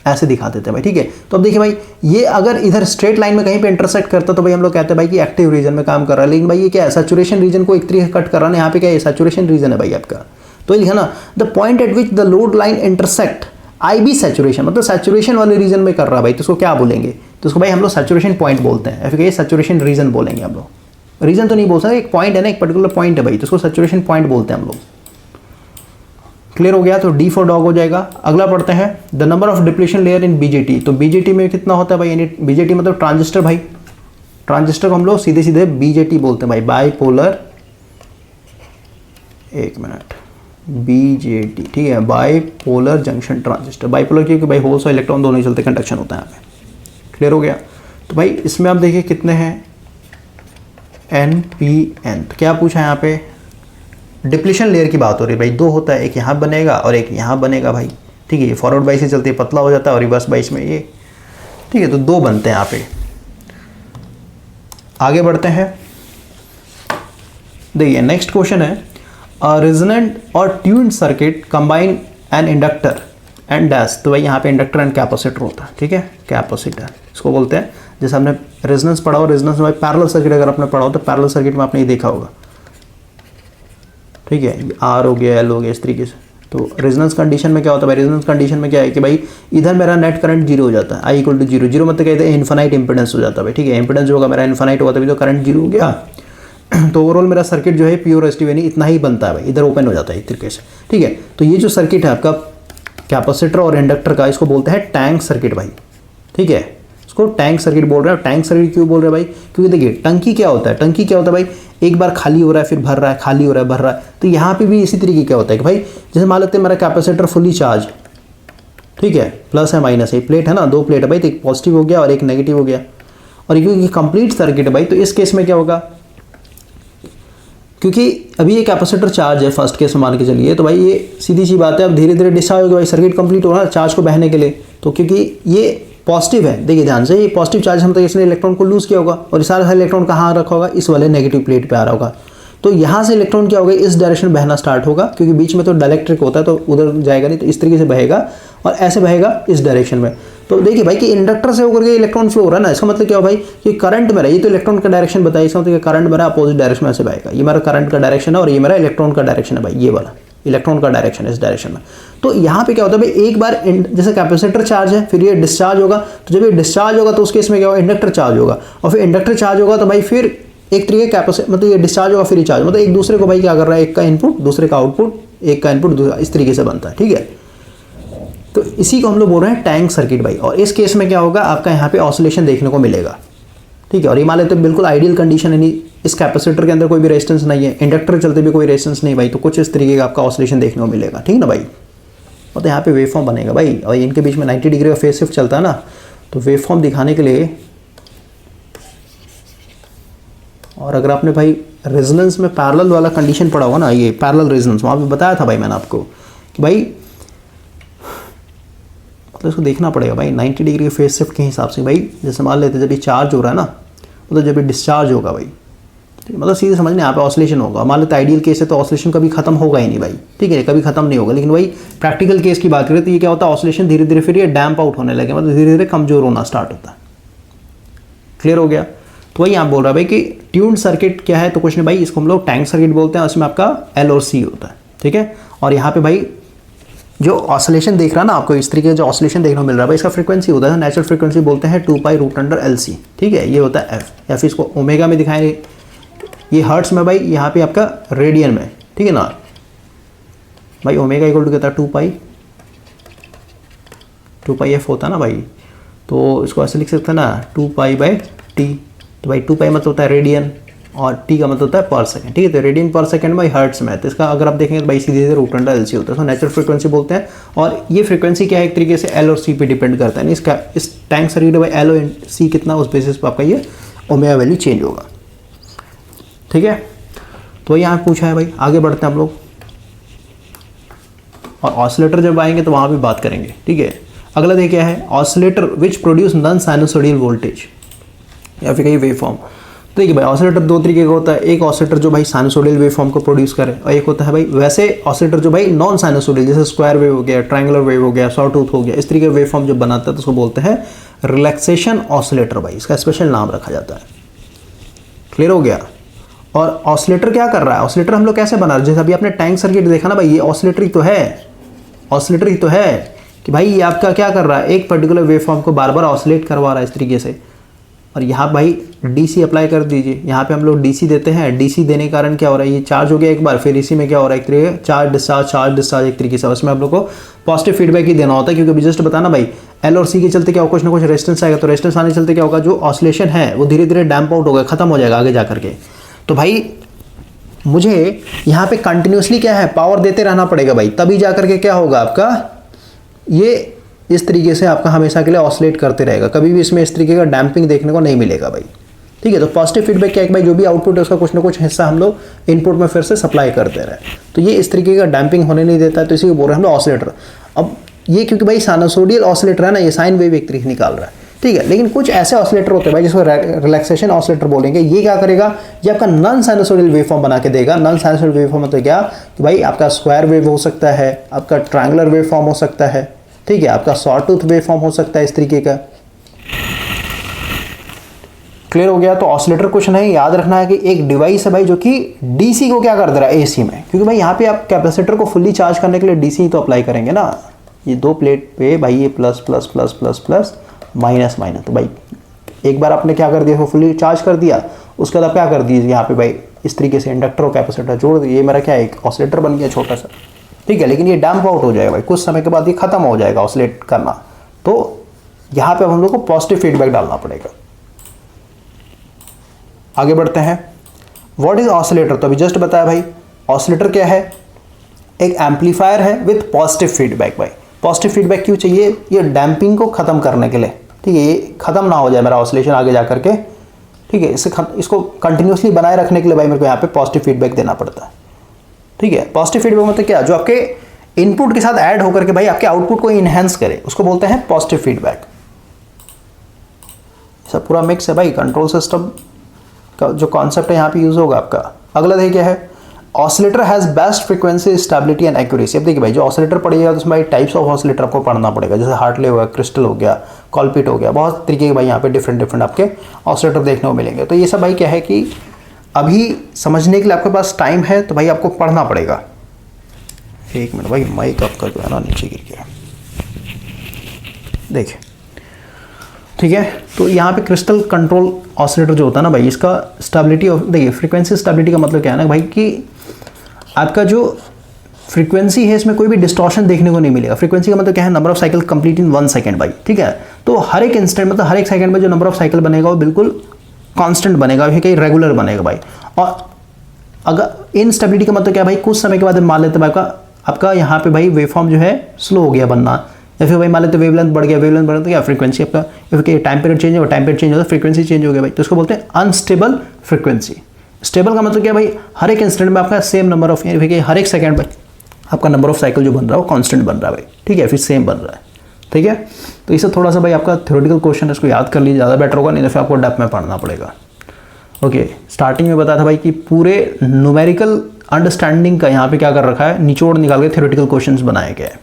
[SPEAKER 2] ऐसे दिखा देते हैं भाई, ठीक है। तो अब देखिए भाई, ये अगर इधर स्ट्रेट लाइन में कहीं पे इंटरसेक्ट करता तो भाई हम लोग कहते हैं भाई कि एक्टिव रीजन में काम कर रहा है। लेकिन भाई ये क्या है, सैचुरेशन रीजन को एक तरीके से कट कर रहा है। यहाँ पे क्या है, सैचुरेशन रीजन है भाई आपका। तो ये लिखा ना, the point eight which the load line intersect IB saturation, मतलब सैचुरेशन वाले रीजन में कर रहा है भाई, तो उसको क्या बोलेंगे, तो उसको भाई हम लोग सैचुरेशन पॉइंट बोलते हैं, फिर सैचुरेशन रीजन बोलेंगे हम लोग। रीजन तो नहीं बोल सकते, एक पॉइंट है ना, एक पर्टिकुलर पॉइंट है भाई, तो उसको सैचुरेशन पॉइंट बोलते हैं हम लोग। क्लियर हो गया, तो D फॉर डॉग हो जाएगा। अगला पढ़ते हैं, the number of depletion layer in BJT। तो BJT में कितना होता है भाई, यानी BJT मतलब ट्रांजिस्टर भाई, ट्रांजिस्टर को हम लोग सीधे सीधे BJT बोलते हैं भाई, बाईपोलर, एक मिनट, BJT, ठीक है, बाईपोलर जंक्शन ट्रांजिस्टर। बाईपोलर क्योंकि भाई होल्स और इलेक्ट्रॉन दोनों ही चलते, कंडक्शन होता है यहाँ पे। क्लियर हो गया। तो भाई इसमें आप देखिए कितने हैं, NPN। तो क्या पूछा है यहाँ पे, डिप्लीशन लेयर की बात हो रही है भाई। दो होता है, एक यहाँ बनेगा और एक यहाँ बनेगा भाई, ठीक है। ये फॉरवर्ड बाई से चलती है, पतला हो जाता है, और रिवर्स बाई में ये, ठीक है। तो दो बनते हैं यहाँ पे। आगे बढ़ते हैं, देखिए नेक्स्ट क्वेश्चन है, रेजोनेंट और tuned circuit combine an inductor and dash. तो भाई यहाँ पे इंडक्टर एंड कैपेसिटर होता है, ठीक है, कैपेसिटर इसको बोलते हैं। जैसे हमने रेजोनेंस पढ़ा हो, रेजोनेंस में भाई पैरेलल सर्किट अगर आपने पढ़ा हो, तो पैरेलल सर्किट में आपने ये देखा होगा, ठीक है, R हो गया, L हो गया, इस तरीके से। तो रेजोनेंस कंडीशन में क्या होता है भाई, रेजोनेंस कंडीशन में क्या है कि भाई इधर मेरा नेट करंट जीरो हो जाता है, I = 0। जीरो मतलब कहते हैं इन्फिनाइट इंपेडेंस हो जाता है भाई, ठीक है। इंपेडेंस जो होगा मेरा इन्फिनाइट होगा, तभी तो करंट जीरो हो गया। तो ओवरऑल मेरा सर्किट जो है प्योर रेजिस्टिव यानी इतना ही बनता है भाई, इधर ओपन हो जाता है एक तरीके से, ठीक है। तो ये जो सर्किट है आपका कैपेसिटर और इंडक्टर का, इसको बोलते हैं टैंक सर्किट भाई, ठीक है। इसको टैंक सर्किट बोल रहे हैं। टैंक सर्किट क्यों बोल रहे हैं भाई, क्योंकि देखिए टंकी क्या होता है, टंकी क्या होता है भाई, एक बार खाली हो रहा है, फिर भर रहा है, खाली हो रहा है, भर रहा है। तो यहाँ पे भी इसी तरीके क्या होता है कि भाई जैसे मान लेते हैं मेरा कैपेसिटर फुली चार्ज, ठीक है, प्लस है माइनस है, प्लेट है ना, दो प्लेट है भाई, तो एक पॉजिटिव हो गया और एक नेगेटिव हो गया। और क्योंकि कंप्लीट सर्किट है भाई, तो इस केस में क्या होगा, क्योंकि अभी ये कैपेसिटर चार्ज है, फर्स्ट केस में मान के चलिए, तो भाई ये सीधी सी बात है, अब धीरे धीरे डिस्चार्ज होगा भाई, सर्किट कंप्लीट हो रहा है चार्ज को बहने के लिए। तो क्योंकि ये पॉजिटिव है, देखिए ध्यान से, ये पॉजिटिव चार्ज हम तो इसने इलेक्ट्रॉन को लूज किया होगा, और सारा इलेक्ट्रॉन कहाँ रखा होगा, इस वाले नेगेटिव प्लेट पे आ रहा होगा। तो यहाँ से इलेक्ट्रॉन क्या होगा, इस डायरेक्शन बहना स्टार्ट होगा, क्योंकि बीच में तो डाइलेक्ट्रिक होता है, तो उधर जाएगा नहीं, तो इस तरीके से बहेगा और ऐसे बहेगा इस डायरेक्शन में। तो देखिए भाई कि इंडक्टर से होकर के इलेक्ट्रॉन फ्लो हो रहा है ना, इसका मतलब क्या हो भाई कि करंट मेरा, ये तो इलेक्ट्रॉन का डायरेक्शन बताइए, इसका मतलब करंट मेरा अपोजिट डायरेक्शन में ऐसे बहेगा। ये मेरा करंट का डायरेक्शन है और ये मेरा इलेक्ट्रॉन का डायरेक्शन है भाई, ये वाला इलेक्ट्रॉन का डायरेक्शन है इस डायरेक्शन में। तो यहाँ पे क्या होता है भाई, एक बार जैसे कैपेसिटर चार्ज है, फिर ये डिस्चार्ज होगा, तो जब ये डिस्चार्ज होगा तो उस केस में क्या होगा, इंडक्टर चार्ज होगा, और फिर इंडक्टर चार्ज होगा तो भाई फिर एक तरीके कैपेसिटर, मतलब ये डिस्चार्ज होगा फिर चार्ज, मतलब एक दूसरे को भाई क्या कर रहा है, एक का इनपुट दूसरे का आउटपुट, एक का इनपुट दूसरा, इस तरीके से बनता है, ठीक है। तो इसी को हम लोग बोल रहे हैं टैंक सर्किट भाई। और इस केस में क्या होगा, आपका यहाँ पे ऑसिलेशन देखने को मिलेगा, ठीक है। और ये मान लेते बिल्कुल आइडियल कंडीशन है, इस कैपेसिटर के अंदर कोई भी रेजिस्टेंस नहीं है, इंडक्टर चलते भी कोई रेजिस्टेंस नहीं भाई, तो कुछ इस तरीके का आपका ऑसिलेशन देखने को मिलेगा, ठीक ना भाई। और तो यहाँ पे वेवफॉर्म बनेगा भाई, और इनके बीच में 90 डिग्री का फेज शिफ्ट चलता है ना, तो वेवफॉर्म दिखाने के लिए, और अगर आपने भाई रेजोनेंस में पैरेलल वाला कंडीशन पड़ा होगा ना, ये पैरेलल रेजोनेंस, वहाँ पे बताया था भाई मैंने आपको कि भाई मतलब इसको देखना पड़ेगा भाई 90 डिग्री के फेज शिफ्ट के हिसाब से। भाई जैसे मान लेते जब ये चार्ज हो रहा है ना, मतलब जब ये डिस्चार्ज होगा भाई, मतलब सीधे समझने यहाँ पे ऑसिलेशन होगा। मान लेते आइडियल केस है तो ऑसिलेशन कभी खत्म होगा ही नहीं भाई, ठीक है, कभी खत्म नहीं होगा। लेकिन भाई प्रैक्टिकल केस की बात करें तो ये क्या होता है, ऑसिलेशन धीरे धीरे फिर ये डैम्प आउट होने लगे, मतलब धीरे धीरे कमजोर होना स्टार्ट होता है। क्लियर हो गया? तो वही आप बोल रहा है भाई कि ट्यून्ड सर्किट क्या है, तो कुछ नहीं भाई, इसको हम लोग टैंक सर्किट बोलते हैं, उसमें आपका L और C होता है, ठीक है। और यहाँ पे भाई जो ऑसिलेशन देख रहा है ना आपको, इस तरीके का जो ऑसिलेशन देखने को मिल रहा है भाई, इसका फ्रीक्वेंसी होता है, नेचुरल फ्रीक्वेंसी बोलते हैं 2π√LC, ठीक है। ये होता है F, या फिर इसको ओमेगा में दिखाएंगे, ये हर्ट्स में भाई, यहाँ पे आपका रेडियन में, ठीक है ना भाई। ओमेगा इक्वल टू कहता है 2π होता है ना भाई, तो इसको ऐसे लिख सकते हैं ना 2π/t। तो भाई 2π मतलब होता है रेडियन और t का मतलब होता है पर सेकंड, ठीक है। तो रेडियन पर सेकंड भाई हर्ट्स में है, तो इसका अगर आप देखेंगे तो भाई सीधे सीधे √LC होता है, तो नेचुरल फ्रीक्वेंसी बोलते हैं। और ये फ्रीक्वेंसी क्या है, एक तरीके से L और C पे डिपेंड करता है। इसका इस टैंक सर्किट भाई L और C कितना, उस बेसिस पर आपका ये ओमेगा वैल्यू चेंज होगा, ठीक है। तो यहाँ पूछा है भाई, आगे बढ़ते हैं हम लोग, और ऑसिलेटर जब आएंगे तो वहाँ भी बात करेंगे, ठीक है। अगला देखिए क्या है, oscillator which produce non sinusoidal voltage या फिर कहीं वेव फॉर्म। तो देखिए भाई ऑसिलेटर दो तरीके का होता है, एक ऑसिलेटर जो भाई साइनसोइडल वेव फॉर्म को प्रोड्यूस करे, और एक होता है भाई वैसे ऑसिलेटर जो भाई नॉन साइनसोइडल, जैसे स्क्वायर वेव हो गया, ट्रायंगुलर वेव हो गया, सॉटूथ हो गया, इस तरीके का वेव फॉर्म जो बनाता है तो उसको बोलते हैं रिलैक्सेशन ऑसिलेटर भाई, इसका स्पेशल नाम रखा जाता है। क्लियर हो गया? और ऑसिलेटर क्या कर रहा है, ऑसिलेटर हम लोग कैसे बना रहे हैं, जैसे अभी आपने टैंक सर्किट देखा ना भाई, ये ऑसिलेटर ही तो है, ऑसिलेटर ही तो है कि भाई ये आपका क्या कर रहा है, एक पर्टिकुलर वेव फॉर्म को बार बार ऑसिलेट करवा रहा है इस तरीके से। और यहाँ भाई DC अप्लाई कर दीजिए, यहाँ पे हम लोग DC देते हैं, DC देने के कारण क्या हो रहा है, ये चार्ज हो गया एक बार, फिर इसी में क्या हो रहा है, एक तरीके चार्ज डिस्चार्ज एक तरीके से, उसमें आप लोग को पॉजिटिव फीडबैक ही देना होता है। क्योंकि अभी जस्ट बताना भाई L और C के चलते क्या होगा, कुछ ना कुछ रेजिस्टेंस आएगा, तो रेजिस्टेंस आने के चलते क्या होगा, जो ऑसिलेशन है वो धीरे धीरे डैम्प आउट होगा, खत्म हो जाएगा आगे जा करके। तो भाई मुझे यहाँ पे कंटिन्यूसली क्या है, पावर देते रहना पड़ेगा भाई, तभी जा करके क्या होगा आपका, ये इस तरीके से आपका हमेशा के लिए ऑसिलेट करते रहेगा, कभी भी इसमें इस तरीके का डैम्पिंग देखने को नहीं मिलेगा भाई, ठीक है। तो पॉजिटिव फीडबैक क्या है भाई, जो भी आउटपुट है उसका कुछ ना कुछ हिस्सा हम लोग इनपुट में फिर से सप्लाई करते रहे, तो ये इस तरीके का डैम्पिंग होने नहीं देता है, तो इसी को बोल रहे हैं हम लोग ऑसिलेटर। अब ये क्योंकि भाई साइनसोइडल ऑसिलेटर है ना, ये साइन वेव एक तरीके निकाल रहा है, ठीक है। लेकिन कुछ ऐसे ऑसिलेटर होते हैं भाई जिसको रिलैक्सेशन ऑसिलेटर बोलेंगे, ये क्या करेगा, ये आपका नॉन साइनसोइडल वेव फॉर्म बना के देगा। नॉन साइनसोइडल वेव फॉर्म मतलब क्या कि भाई आपका स्क्वायर वेव हो सकता है, आपका ट्रायंगुलर वेव फॉर्म हो सकता है, ठीक है, आपका सॉटूथ वेव फॉर्म हो सकता है इस तरीके का। क्लियर हो गया? तो ऑसिलेटर कुछ नहीं, याद रखना है कि एक डिवाइस है भाई जो कि DC को क्या कर दे रहा है AC में, क्योंकि भाई यहाँ पे आप कैपेसिटर को फुल्ली चार्ज करने के लिए DC ही तो अप्लाई करेंगे ना। ये दो प्लेट पे भाई ये plus plus plus plus plus minus minus, तो भाई एक बार आपने क्या कर दिया, फुल्ली चार्ज कर दिया, उसके बाद आप क्या कर दीजिए यहाँ पे भाई इस तरीके से इंडक्टर और कैपेसिटर जोड़ दिए, ये मेरा क्या है, एक ऑसिलेटर बन गया छोटा सा, ठीक है। लेकिन ये डैम्प आउट हो जाएगा भाई, कुछ समय के बाद ये खत्म हो जाएगा ऑसिलेट करना, तो यहाँ पे हम लोग को पॉजिटिव फीडबैक डालना पड़ेगा। आगे बढ़ते हैं, व्हाट इज ऑसिलेटर। तो अभी जस्ट बताया भाई ऑसिलेटर क्या है, एक एम्पलीफायर है विथ पॉजिटिव फीडबैक। भाई पॉजिटिव फीडबैक क्यों चाहिए, ये डैम्पिंग को खत्म करने के लिए, ठीक है, ये खत्म ना हो जाए मेरा ऑसिलेशन आगे जा करके, ठीक है। इसको कंटिन्यूसली बनाए रखने के लिए भाई मेरे को यहाँ पे पॉजिटिव फीडबैक देना पड़ता है, ठीक है। पॉजिटिव फीडबैक मतलब क्या, जो आपके इनपुट के साथ ऐड होकर के भाई आपके आउटपुट को इनहेंस करे, उसको बोलते हैं पॉजिटिव फीडबैक। सब पूरा मिक्स है भाई, कंट्रोल सिस्टम का जो कॉन्सेप्ट है यहाँ पे यूज होगा आपका। अगला देखिए क्या है, oscillator has best frequency stability and accuracy. अब देखिए भाई जो ऑसिलेटर पढ़िएगा तो उसमें टाइप्स ऑफ ऑसिलेटर आपको पढ़ना पड़ेगा, जैसे हार्टले हो गया, क्रिस्टल हो गया, कॉलपिट हो गया, बहुत तरीके के भाई यहाँ पे डिफरेंट आपके ऑसिलेटर देखने को मिलेंगे। तो ये सब भाई क्या है कि अभी समझने के लिए आपके पास टाइम है, तो भाई आपको पढ़ना पड़ेगा। एक मिनट भाई, माइक आपका जो है ना नीचे गिर गया, देखिए, ठीक है। तो यहाँ पे क्रिस्टल कंट्रोल ऑसिलेटर जो होता है ना भाई, इसका स्टेबिलिटी, देखिए फ्रीक्वेंसी स्टेबिलिटी का मतलब क्या है ना भाई कि आपका जो फ्रीक्वेंसी है इसमें कोई भी डिस्टॉर्शन देखने को नहीं मिलेगा। फ्रीक्वेंसी का मतलब क्या है, number of cycle complete in 1 second भाई, ठीक है। तो हर एक इंस्टेंट मतलब हर एक सेकंड में जो नंबर ऑफ साइकिल बनेगा वो बिल्कुल कांस्टेंट बनेगा, कहीं रेगुलर बनेगा भाई। और अगर इनस्टेबिलिटी का मतलब क्या है भाई, कुछ समय के बाद मान लेते हैं आपका यहाँ पे भाई वेवफॉर्म जो है स्लो हो गया बनना, या फिर भाई मान लेते वेवलेंथ बढ़ गया, वेवलेंथ बढ़ तो क्या फ्रीक्वेंसी आपका टाइम पीरियड चेंज होगा, टाइम पीरियड चेंज होता है फ्रीक्वेंसी चेंज हो गया भाई, तो उसको बोलते हैं अनस्टेबल फ्रीक्वेंसी। स्टेबल का मतलब क्या भाई, हर एक इंस्टेंट में आपका सेम नंबर ऑफ, हर एक सेकंड में आपका नंबर ऑफ साइकिल जो बन रहा है वो कांस्टेंट बन रहा है भाई, ठीक है, फिर सेम बन रहा है, ठीक है। तो इसे थोड़ा सा भाई आपका थ्योरेटिकल क्वेश्चन है, इसको याद कर लीजिए, ज़्यादा बेटर होगा, नहीं तो फिर आपको डेप्थ में पढ़ना पड़ेगा। ओके, स्टार्टिंग में बताया था भाई कि पूरे न्यूमेरिकल अंडरस्टैंडिंग का यहाँ पे क्या कर रखा है, निचोड़ निकाल के थ्योरेटिकल क्वेश्चंस बनाए गए हैं।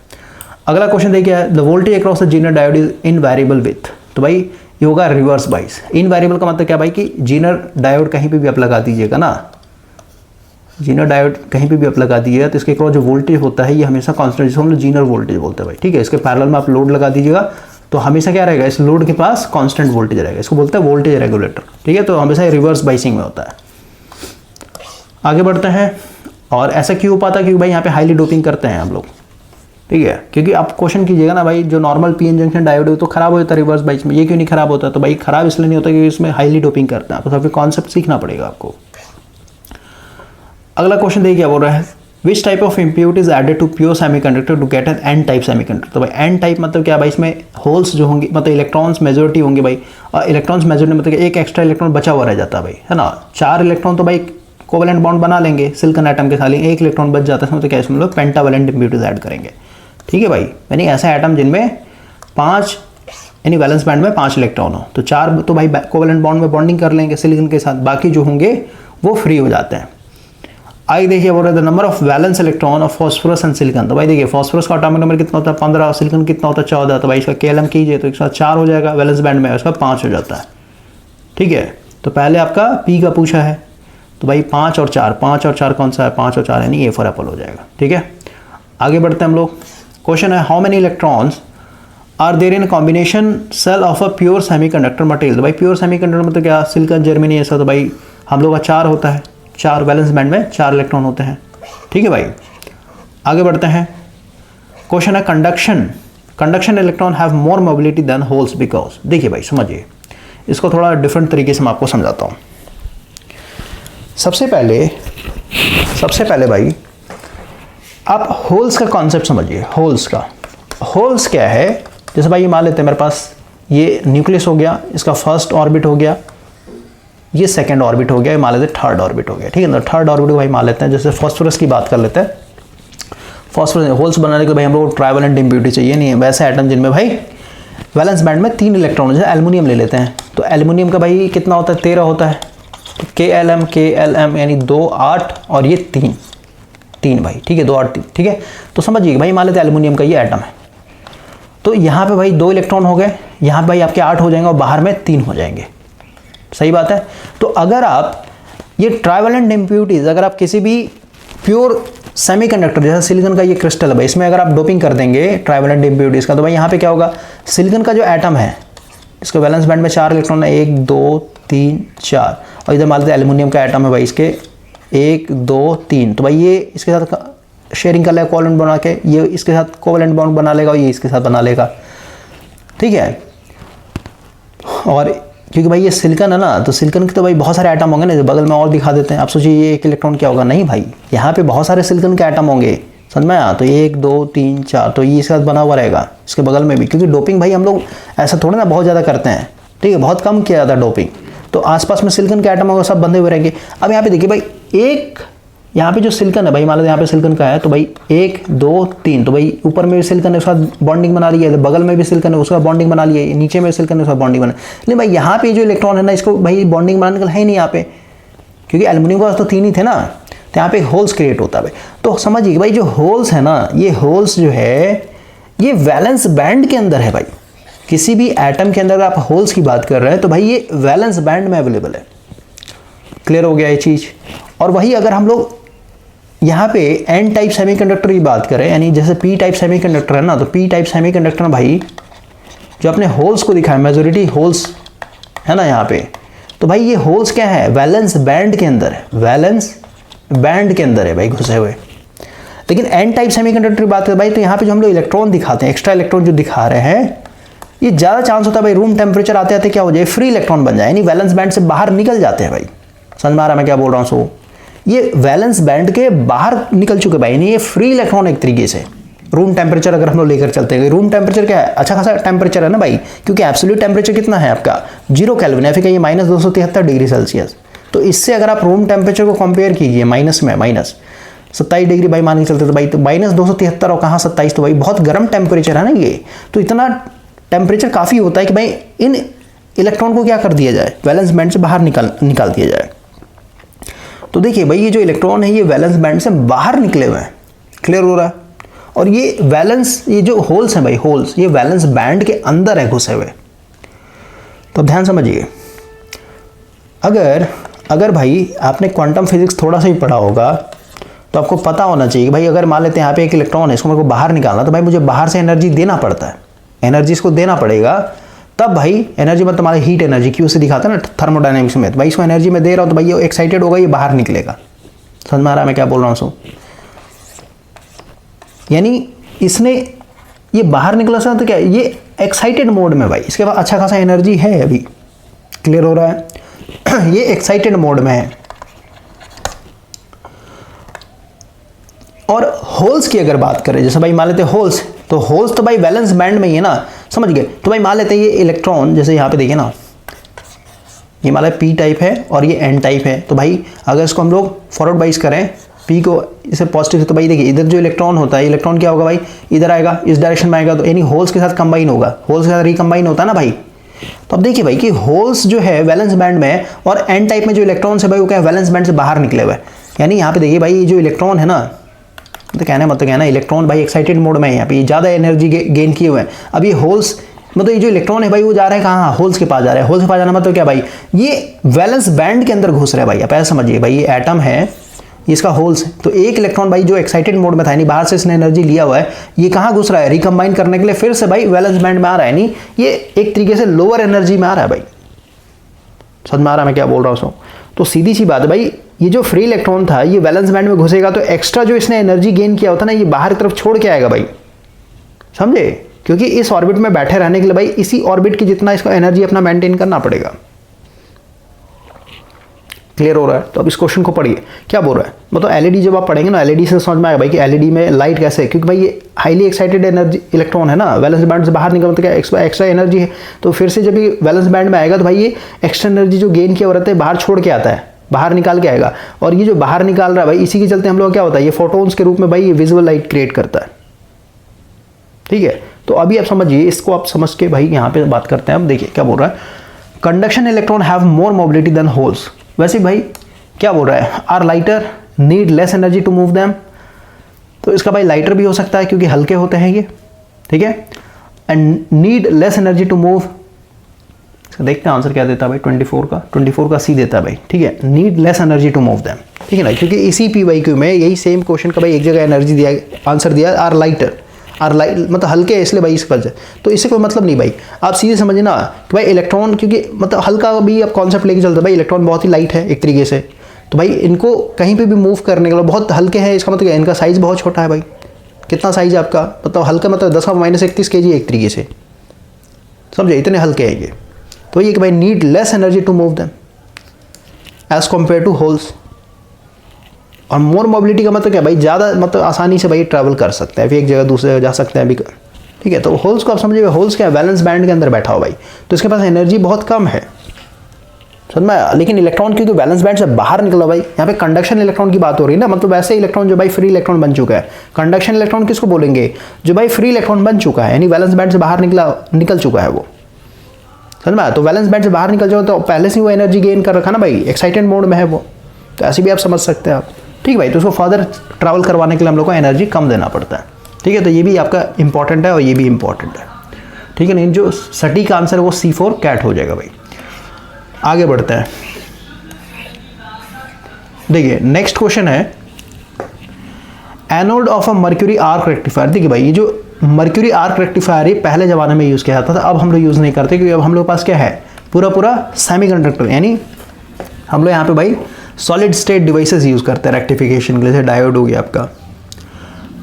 [SPEAKER 2] अगला क्वेश्चन देखिए, the voltage across the Zener diode is invariable with, तो भाई ये होगा रिवर्स बाइस। इनवेरिएबल का मतलब क्या भाई कि जीनर डायोड कहीं पे भी आप लगा दीजिएगा ना, जीनर डायोड कहीं पे भी आप लगा दीजिएगा तो इसके अक्रॉस जो वोल्टेज होता है ये हमेशा कांस्टेंट, जिसको हम लोग जीनर वोल्टेज बोलते हैं भाई, ठीक है। इसके पैरेलल में आप लोड लगा दीजिएगा तो हमेशा क्या रहेगा, इस लोड के पास कांस्टेंट वोल्टेज रहेगा, इसको बोलते हैं वोल्टेज रेगुलेटर, ठीक है। तो हमेशा रिवर्स बाइसिंग में होता है। आगे बढ़ते हैं, और ऐसा क्यों हो पाता है, क्योंकि भाई यहाँ पे हाईली डोपिंग करते हैं हम लोग, ठीक है। क्योंकि आप क्वेश्चन कीजिएगा ना भाई, जो नॉर्मल पीएन जंक्शन डायोड है तो खराब हो जाता है रिवर्स बाइस में, ये क्यों नहीं खराब होता, तो भाई खराब इसलिए नहीं होता क्योंकि इसमें हाईली डोपिंग करते हैं, आपको फिर कॉन्सेप्ट सीखना पड़ेगा आपको। अगला क्वेश्चन देखिए क्या बोल रहा है, which type of impurity is added to pure semiconductor to get an N type semiconductor. तो भाई एन टाइप मतलब क्या भाई, इसमें होल्स जो होंगे मतलब इलेक्ट्रॉन्स मेजोरिटी होंगे भाई, और इलेक्ट्रॉन्स मेजोरिटी मतलब एक एक्स्ट्रा इलेक्ट्रॉन बचा हुआ रह जाता है भाई, है ना। 4 इलेक्ट्रॉन तो भाई कोवेलेंट बॉन्ड बना लेंगे सिलिकॉन एटम के, खाली 1 इलेक्ट्रॉन बच जाता है, मतलब क्या इसमें लोग पेंटावेलेंट इम्प्योरिटीज ऐड करेंगे, ठीक है भाई। यानी ऐसा एटम जिनमें 5 यानी वैलेंस बैंड में 5 इलेक्ट्रॉन हो, तो 4 तो भाई कोवेलेंट बॉन्ड में बॉन्डिंग कर लेंगे सिलिकॉन के साथ, बाकी जो होंगे वो फ्री हो जाते हैं। आगे देखिए बोल रहे the number of valence electron of phosphorus and silicon. तो भाई देखिए फॉस्फोरस का एटॉमिक नंबर कितना होता है 15, सिलिकॉन कितना होता है 14, तो भाई इसका केएलएम कीजिए तो इसका 4 हो जाएगा, वैलेंस बैंड में इसका 5 हो जाता है, ठीक है। तो पहले आपका पी का पूछा है, तो भाई 5 और 4 कौन सा है, 5 और 4 यानी ए फॉर एप्पल हो जाएगा, ठीक है। आगे बढ़ते हैं हम लोग, क्वेश्चन है how many electrons are there in combination cell of a pure semiconductor material. तो भाई प्योर सेमीकंडक्टर मतलब क्या, सिलिकॉन जर्मनी ऐसा, तो भाई हम लोग का 4 होता है, 4 वैलेंस बैंड में 4 इलेक्ट्रॉन होते हैं, ठीक है भाई। आगे बढ़ते हैं, क्वेश्चन है conduction electron have more mobility than holes because. देखिए भाई समझिए, इसको थोड़ा डिफरेंट तरीके से मैं आपको समझाता हूँ। सबसे पहले भाई आप होल्स का कॉन्सेप्ट समझिए। होल्स क्या है, जैसे भाई ये मान लेते हैं मेरे पास ये न्यूक्लियस हो गया, इसका फर्स्ट ऑर्बिट हो गया, ये सेकंड ऑर्बिट हो गया, मान लेते हैं थर्ड ऑर्बिट हो गया, ठीक है ना। थर्ड ऑर्बिट को भाई मान लेते हैं, जैसे फॉस्फोरस की बात कर लेते हैं, फॉस्फोरस होल्स बनाने के भाई हम लोग को ट्राइवेलेंट इम्प्योरिटी चाहिए नहीं है, वैसे एटम जिनमें भाई वैलेंस बैंड में 3 इलेक्ट्रॉन, जैसे एल्युमिनियम ले लेते हैं, तो एल्युमिनियम का भाई कितना होता है 13 होता है, तो KLM यानी 2 8 और ये 3 भाई, ठीक है 2 8 3, ठीक है। तो समझिए भाई मान लेते हैं एल्युमिनियम का ये एटम है, तो यहाँ पे भाई 2 इलेक्ट्रॉन हो गए, यहाँ पे भाई आपके 8 हो जाएंगे और बाहर में 3 हो जाएंगे, सही बात है। तो अगर आप ये ट्राइवेलेंट इम्प्योरिटीज अगर आप किसी भी प्योर सेमीकंडक्टर जैसे सिलिकॉन का ये क्रिस्टल है भाई, इसमें अगर आप डोपिंग कर देंगे ट्राइवेलेंट इम्प्योरिटीज का, तो भाई यहाँ पे क्या होगा, सिलिकॉन का जो एटम है इसका वैलेंस बैंड में 4 इलेक्ट्रॉन है, 1 2 3 4, और इधर मान लेते हैं एल्युमिनियम का एटम है भाई, इसके 1 2 3, तो भाई ये इसके साथ शेयरिंग कर लेगा कोवेलेंट बना के, ये इसके साथ कोवेलेंट बॉन्ड बना लेगा और ये इसके साथ बना लेगा, ठीक है। और क्योंकि भाई ये सिलिकॉन है ना, तो सिलिकॉन के तो भाई बहुत सारे एटम होंगे ना, बगल में और दिखा देते हैं, आप सोचिए ये 1 इलेक्ट्रॉन क्या होगा, नहीं भाई यहाँ पे बहुत सारे सिलिकॉन के एटम होंगे, समझ में आया। तो 1 2 3 4, तो ये इसके साथ बना हुआ रहेगा, इसके बगल में भी, क्योंकि डोपिंग भाई हम लोग ऐसा थोड़ा ना बहुत ज़्यादा करते हैं, ठीक है, बहुत कम किया जाता है डोपिंग, तो आसपास में सिलिकॉन के एटम होगा सब बंधे हुए रहेंगे। अब यहाँ पे देखिए भाई एक यहाँ पे जो सिलिकॉन है भाई, मान लो यहाँ पे सिलिकॉन का है, तो भाई 1 2 3, तो भाई ऊपर में भी सिलिकॉन है उसका बॉन्डिंग बना लिया है, बगल में भी सिलिकॉन है उसका बॉन्डिंग बना लिया है, नीचे में सिलिकॉन है उसका बॉन्डिंग बना, लेकिन भाई यहाँ पे जो इलेक्ट्रॉन है ना, इसको भाई बॉन्डिंग बनाने का है ही नहीं यहाँ पे, क्योंकि एल्युमिनियम के पास तो 3 ही थे ना, तो यहाँ पे होल्स क्रिएट होता है भाई। तो समझिए भाई जो होल्स है ना, ये होल्स जो है ये वैलेंस बैंड के अंदर है भाई, किसी भी एटम के अंदर आप होल्स की बात कर रहे हैं तो भाई ये वैलेंस बैंड में अवेलेबल है, क्लियर हो गया ये चीज़। और वही अगर हम लोग यहाँ पे एन टाइप सेमीकंडक्टर की बात करें, यानी जैसे पी टाइप सेमीकंडक्टर है ना, तो पी टाइप सेमीकंडक्टर भाई जो अपने होल्स को दिखाया, मेजॉरिटी होल्स है ना यहाँ पे, तो भाई ये होल्स क्या है, वैलेंस बैंड के अंदर है, वैलेंस बैंड के अंदर है भाई घुसे हुए। लेकिन एन टाइप सेमीकंडक्टर की बात करें भाई, तो यहाँ पे जो हम लोग इलेक्ट्रॉन दिखाते हैं, एक्स्ट्रा इलेक्ट्रॉन जो दिखा रहे हैं, ये ज़्यादा चांस होता है भाई रूम टेम्परेचर आते आते क्या हो जाए, फ्री इलेक्ट्रॉन बन जाए, यानी वैलेंस बैंड से बाहर निकल जाते हैं भाई, समझ में आ रहा है मैं क्या बोल रहा हूँ। सो ये वैलेंस बैंड के बाहर निकल चुके भाई, यानी ये फ्री इलेक्ट्रॉन एक तरीके से। रूम टेम्परेचर अगर हम लोग लेकर चलते हैं, रूम टेम्परेचर क्या है, अच्छा खासा टेम्परेचर है ना भाई, क्योंकि एब्सोल्यूट टेम्परेचर कितना है आपका 0 केल्विन है, फिर ये -273 डिग्री सेल्सियस, तो इससे अगर आप रूम टेम्परेचर को कंपेयर कीजिए माइनस में, माइनस 27 डिग्री भाई मान के चलते, तो भाई तो माइनस 273 और कहाँ 27, तो भाई बहुत गर्म टेम्परेचर है ना ये। तो इतना टेम्परेचर काफ़ी होता है कि भाई इन इलेक्ट्रॉन को क्या कर दिया जाए, वैलेंस बैंड से बाहर निकाल दिया जाए। तो देखिए भाई ये जो इलेक्ट्रॉन है ये वैलेंस बैंड से बाहर निकले हुए हैं, क्लियर हो रहा है। और ये वैलेंस, ये जो होल्स हैं भाई, होल्स ये वैलेंस बैंड के अंदर है घुसे हुए। तो ध्यान समझिए, अगर भाई आपने क्वांटम फिजिक्स थोड़ा सा ही पढ़ा होगा तो आपको पता होना चाहिए कि भाई अगर मान लेते हैं यहाँ पे एक इलेक्ट्रॉन है, इसको मेरे को बाहर निकालना, तो भाई मुझे बाहर से एनर्जी देना पड़ता है, एनर्जी इसको देना पड़ेगा, तब भाई एनर्जी मतलब हमारी हीट एनर्जी क्यू से दिखाता है ना थर्मोडायनेमिक्स में। तो भाई इसको एनर्जी में दे रहा हूँ तो भाई ये एक्साइटेड होगा, ये बाहर निकलेगा। समझ में आ रहा है मैं क्या बोल रहा हूँ? यानी इसने ये बाहर निकला सा तो क्या ये एक्साइटेड मोड में भाई, इसके पास अच्छा खासा एनर्जी है अभी, क्लियर हो रहा है। ये एक्साइटेड मोड में है। और होल्स की अगर बात करें, जैसे भाई मान लेते हैं होल्स, तो होल्स तो भाई वैलेंस बैंड में ही है ना, समझ गए। तो भाई मान लेते हैं ये इलेक्ट्रॉन, जैसे यहाँ पे देखिए ना, ये मान लें पी टाइप है और ये एन टाइप है। तो भाई अगर इसको हम लोग फॉरवर्ड बाइज करें पी को इसे पॉजिटिव से, तो भाई देखिए इधर जो इलेक्ट्रॉन होता है, इलेक्ट्रॉन क्या होगा भाई, इधर आएगा, इस डायरेक्शन में आएगा, तो यानी होल्स के साथ कंबाइन होगा, होल्स के साथ रिकंबाइन होता है ना भाई। तो अब देखिए भाई कि होल्स जो है वैलेंस बैंड में है, और एन टाइप में जो इलेक्ट्रॉन है भाई वो क्या है, वैलेंस बैंड से बाहर निकले हुए। यानी यहाँ पे देखिए भाई ये जो इलेक्ट्रॉन है ना, तो कहना इलेक्ट्रॉन भाई एक्साइटेड मोड में है, यहाँ पे ज़्यादा एनर्जी गेन किए हुए हैं। अब ये होल्स मतलब ये जो इलेक्ट्रॉन है भाई वो जा रहा है कहाँ, होल्स के पास जा रहा है। होल्स के पास जाना मतलब क्या भाई, ये वैलेंस बैंड के अंदर घुस रहा है भाई। आप ऐसा समझिए भाई ये एटम है, ये इसका होल्स है, तो एक इलेक्ट्रॉन भाई जो एक्साइटेड मोड में था, यानी बाहर से इसने एनर्जी लिया हुआ है, ये कहाँ घुस रहा है, रिकंबाइन करने के लिए फिर से भाई वैलेंस बैंड में आ रहा है, यानी ये एक तरीके से लोअर एनर्जी में आ रहा है भाई। समझ में आ रहा है मैं क्या बोल रहा हूँ? तो सीधी सी बात है भाई, ये जो फ्री इलेक्ट्रॉन था ये वैलेंस बैंड में घुसेगा तो एक्स्ट्रा जो इसने एनर्जी गेन किया होता ना, ये बाहर की तरफ छोड़ के आएगा भाई, समझे? क्योंकि इस ऑर्बिट में बैठे रहने के लिए भाई इसी ऑर्बिट की जितना इसको एनर्जी अपना मेंटेन करना पड़ेगा। क्लियर हो रहा है? तो अब इस क्वेश्चन को पढ़िए क्या बोल रहा है। मतलब एलईडी जब आप पढ़ेंगे ना, एलईडी से समझ में आएगा भाई कि एलईडी में लाइट कैसे है, क्योंकि भाई ये हाईली एक्साइटेड एनर्जी इलेक्ट्रॉन है ना, वैलेंस बैंड से बाहर निकल तो क्या एक्स्ट्रा एनर्जी है, तो फिर से जब ये वैलेंस बैंड में आएगा तो भाई ये एक्स्ट्रा एनर्जी जो गेन किया हो रहता है बाहर छोड़ के आता है, बाहर निकाल के आएगा। और ये जो बाहर निकाल रहा है भाई, इसी के चलते हम लोग क्या होता है, ये फोटोन्स के रूप में भाई ये विजुअल लाइट क्रिएट करता है। ठीक है, तो अभी आप समझिए, इसको आप समझ के भाई यहाँ पे बात करते हैं। अब देखिए क्या बोल रहा है, conduction electron have more mobility than holes. वैसे भाई क्या बोल रहा है, are lighter need less energy to move them. तो इसका भाई लाइटर भी हो सकता है क्योंकि हल्के होते हैं ये, ठीक है, and need less energy to move. देखते हैं आंसर क्या देता है भाई, 24 का सी देता है भाई, ठीक है, need less energy to move them, ठीक है ना, क्योंकि इसी PYQ में यही सेम क्वेश्चन का भाई एक जगह एनर्जी दिया, आंसर दिया आर लाइटर, आर लाइट मतलब हल्के है इसलिए भाई इस वजह, तो इससे कोई मतलब नहीं भाई। आप सीधे समझिए ना कि भाई इलेक्ट्रॉन क्योंकि मतलब हल्का भी आप कॉन्सेप्ट लेके चलते भाई, इलेक्ट्रॉन बहुत ही लाइट है एक तरीके से, तो भाई इनको कहीं पे भी मूव करने के लिए बहुत हल्के हैं, इसका मतलब इनका साइज़ बहुत छोटा है भाई। कितना साइज़ है आपका, मतलब हल्का मतलब 10⁻31 kg एक तरीके से, समझे, इतने हल्के हैं ये। तो ये कि भाई need less energy to move them as compared to holes. और मोर मोबिलिटी का मतलब क्या भाई, ज़्यादा मतलब आसानी से भाई ट्रैवल कर सकते हैं, फिर एक जगह दूसरे जगह जा सकते हैं अभी, ठीक है। तो होल्स को आप समझिए, होल्स क्या है, वैलेंस बैंड के अंदर बैठा हो भाई, तो इसके पास एनर्जी बहुत कम है, समझ में। लेकिन इलेक्ट्रॉन क्योंकि वैलेंस बैंड से बाहर निकला भाई, यहाँ पे कंडक्शन इलेक्ट्रॉन की बात हो रही है ना, मतलब वैसे इलेक्ट्रॉन जो भाई फ्री इलेक्ट्रॉन बन चुका है। कंडक्शन इलेक्ट्रॉन किसको बोलेंगे, जो भाई फ्री इलेक्ट्रॉन बन चुका है, यानी वैलेंस बैंड से बाहर निकल चुका है वो, समझ में। तो वैलेंस बैंड से बाहर निकल जाओ तो पहले से ही वो एनर्जी गेन कर रखा ना भाई, एक्साइटेड मोड में है वो, तो ऐसे भी आप समझ सकते हैं आप, ठीक है भाई। तो उसको फर्दर ट्रैवल करवाने के लिए हम लोग को एनर्जी कम देना पड़ता है, ठीक है। तो ये भी आपका इंपॉर्टेंट है और ये भी इंपॉर्टेंट है, ठीक है। नहीं जो सटीक आंसर है वो C4 कैट हो जाएगा भाई। आगे बढ़ते हैं, देखिए नेक्स्ट क्वेश्चन है, anode of a mercury arc rectifier. देखिए भाई ये जो मर्क्यूरी आर्क रेक्टिफायर ये पहले ज़माने में यूज़ किया जाता था, अब हम लोग यूज़ नहीं करते क्योंकि अब हम लोग पास क्या है, पूरा सेमीकंडक्टर, यानी हम लोग यहाँ पे भाई सॉलिड स्टेट डिवाइसेस यूज़ करते हैं रेक्टिफिकेशन के लिए, जैसे डायोड हो गया आपका।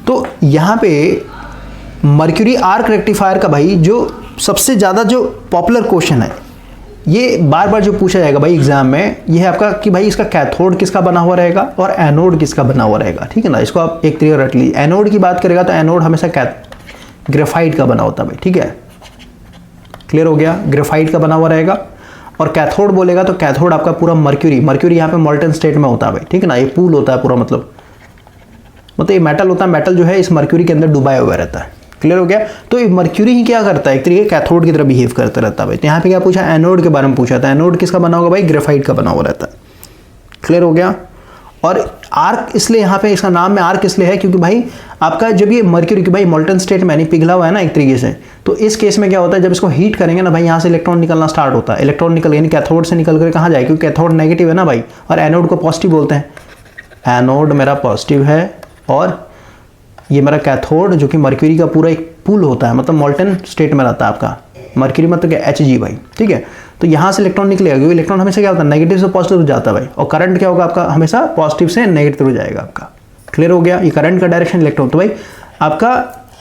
[SPEAKER 2] तो यहाँ पे मर्क्यूरी आर्क रेक्टिफायर का भाई जो सबसे ज़्यादा जो पॉपुलर क्वेश्चन है, ये बार बार जो पूछा जाएगा भाई एग्जाम में, ये है आपका कि भाई इसका कैथोड किसका बना हुआ रहेगा और एनोड किसका बना हुआ रहेगा, ठीक है ना। इसको आप एक तरीके रट लीजिए, एनोड की बात करेगा तो एनोड हमेशा ग्रेफाइट का बना होता है भाई, ठीक है, क्लियर हो गया, ग्रेफाइट का बना हुआ रहेगा। और कैथोड बोलेगा तो कैथोड आपका पूरा मर्क्यूरी यहाँ पे मोल्टन स्टेट में होता है भाई, ठीक है ना, ये पूल होता है पूरा, मतलब ये मेटल होता है, मेटल जो है इस मर्क्यूरी के अंदर डुबाया हुआ रहता है। क्लियर हो गया। तो ये मर्क्यूरी ही क्या करता है, एक तरीके कैथोड की तरह बिहेव करता रहता है भाई। तो यहाँ पे क्या पूछा, एनोड के बारे में पूछा था। एनोड किसका बना होगा भाई, ग्रेफाइट का बना हुआ रहता है। क्लियर हो गया। और आर्क इसलिए यहाँ पे इसका नाम में आर्क इसलिए है क्योंकि भाई आपका जब ये मर्क्यूरी की भाई मोल्टन स्टेट में नहीं पिघला हुआ है ना एक तरीके से, तो इस केस में क्या होता है, जब इसको हीट करेंगे ना भाई, यहाँ से इलेक्ट्रॉन निकलना स्टार्ट होता है। इलेक्ट्रॉन निकल यानी कैथोड से निकल कर कहाँ जाए, क्योंकि कैथोड नेगेटिव है ना भाई, और एनोड को पॉजिटिव बोलते हैं। एनोड मेरा पॉजिटिव है और ये मेरा कैथोड जो कि मर्क्यूरी का पूरा एक पूल होता है, मतलब मोल्टन स्टेट में रहता है आपका। मर्क्यूरी मतलब क्या, Hg भाई, ठीक है। तो यहाँ से इलेक्ट्रॉन निकलेगा, क्योंकि इलेक्ट्रॉन हमेशा क्या होता है, नेगेटिव से पॉजिटिव जाता है भाई, और करंट क्या होगा आपका, हमेशा पॉजिटिव से नेगेटिव हो जाएगा आपका। क्लियर हो गया। ये करंट का डायरेक्शन इलेक्ट्रॉन, तो भाई आपका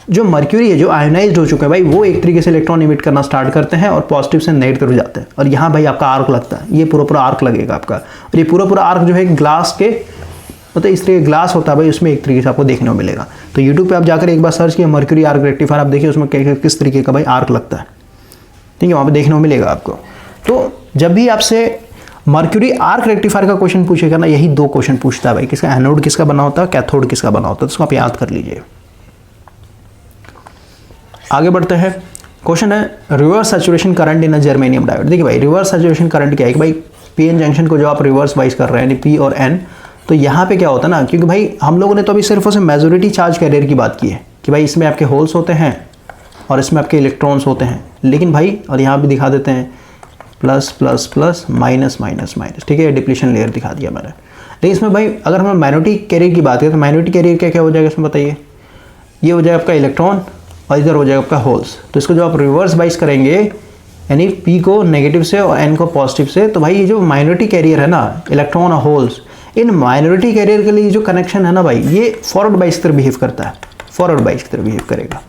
[SPEAKER 2] जो मर्क्यूरी है जो आयोनाइज्ड हो चुका है भाई, वो एक तरीके से इलेक्ट्रॉन इमिट करना स्टार्ट करते हैं और पॉजिटिव से नेगेटिव हो जाते हैं। और यहाँ भाई आपका आर्क लगता है, ये पूरा आर्क लगेगा आपका। और ये पूरा आर्क जो है ग्लास के, मतलब इस तरीके ग्लास होता है भाई, उसमें एक तरीके से आपको देखने को मिलेगा। तो यूट्यूब पे आप जाकर एक बार सर्च किए मर्क्यूरी आर्क रेक्टिफायर, आप देखिए उसमें किस तरीके का भाई आर्क लगता है, ठीक है, वहाँ पे देखने को मिलेगा आपको। तो जब भी आपसे मर्क्यूरी आर्क रेक्टिफायर का क्वेश्चन पूछेगा ना, यही दो क्वेश्चन पूछता है भाई, किसका एनोड किसका बना होता है, कैथोड किसका बना होता है, तो उसको आप याद कर लीजिए। आगे बढ़ते हैं। क्वेश्चन है reverse saturation current in a germanium diode. देखिए भाई रिवर्स सैचुरेशन करंट क्या है कि भाई पीएन जंक्शन को जो आप रिवर्स वाइज कर रहे हैं, पी और एन, तो यहाँ पे क्या होता है ना, क्योंकि भाई हम लोगों ने तो अभी सिर्फ उसे मेजॉरिटी चार्ज कैरियर की बात की है कि भाई इसमें आपके होल्स होते हैं और इसमें आपके इलेक्ट्रॉन्स होते हैं, लेकिन भाई और यहाँ पे दिखा देते हैं plus plus plus minus minus minus, ठीक है, डिप्लीशन लेयर दिखा दिया मैंने। लेकिन इसमें भाई अगर हम माइनॉरिटी कैरियर की बात करें तो माइनॉरिटी कैरियर क्या क्या हो जाएगा इसमें बताइए, ये हो जाएगा आपका इलेक्ट्रॉन और इधर हो जाएगा आपका होल्स। तो इसको जो आप रिवर्स बाइस करेंगे, यानी पी को नेगेटिव से और एन को पॉजिटिव से, तो भाई ये जो माइनॉरिटी कैरियर है ना, इलेक्ट्रॉन और होल्स, इन माइनॉरिटी कैरियर के लिए जो कनेक्शन है ना भाई, ये फॉरवर्ड बाइस की तरह बिहेव करता है, फॉरवर्ड बाइस की तरह बिहेव करेगा,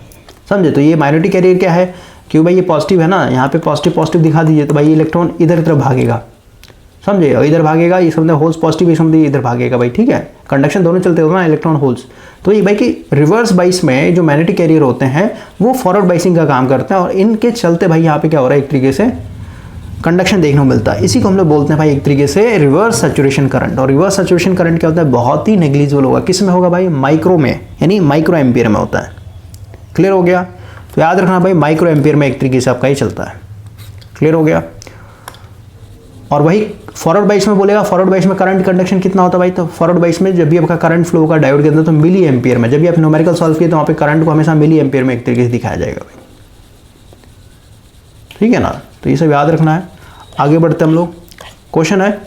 [SPEAKER 2] समझे। तो ये माइनॉरिटी कैरियर क्या है, क्यों भाई ये पॉजिटिव है ना, यहाँ पे पॉजिटिव पॉजिटिव दिखा दीजिए, तो भाई ये इलेक्ट्रॉन इधर की तरफ भागेगा, समझे, और इधर भागेगा, ये समझे होल्स पॉजिटिव, ये समझे इधर भागेगा भाई, ठीक है, कंडक्शन दोनों चलते होगा ना, इलेक्ट्रॉन होल्स। तो ये भाई कि रिवर्स बाइस में जो मैग्नेटिक कैरियर होते हैं वो फॉरवर्ड बाइसिंग का काम करते हैं, और इनके चलते भाई यहाँ पे क्या हो रहा है, एक तरीके से कंडक्शन देखने को मिलता है। इसी को हम लोग बोलते हैं भाई एक तरीके से रिवर्स सैचुरेशन करंट। और रिवर्स सैचुरेशन करंट क्या होता है, बहुत ही नेग्लिजिबल होगा, किस में होगा भाई, माइक्रो में, यानी माइक्रो एम्पियर में होता है। क्लियर हो गया। तो याद रखना भाई माइक्रो एम्पियर में एक तरीके से आपका ही चलता है। क्लियर हो गया। और वही फॉरवर्ड बाइस में बोलेगा, फॉरवर्ड बाइस में करंट कंडक्शन कितना होता है भाई, तो फॉरवर्ड बाइस में जब भी आपका करंट फ्लो होगा डायोड के अंदर तो मिली एम्पियर में, जब भी आप न्यूमेरिकल सॉल्व किए तो वहाँ पे करंट को हमेशा मिली एम्पियर में एक तरीके से दिखाया जाएगा भाई, ठीक है ना। तो ये सब याद रखना है। आगे बढ़ते हम लोग। क्वेश्चन है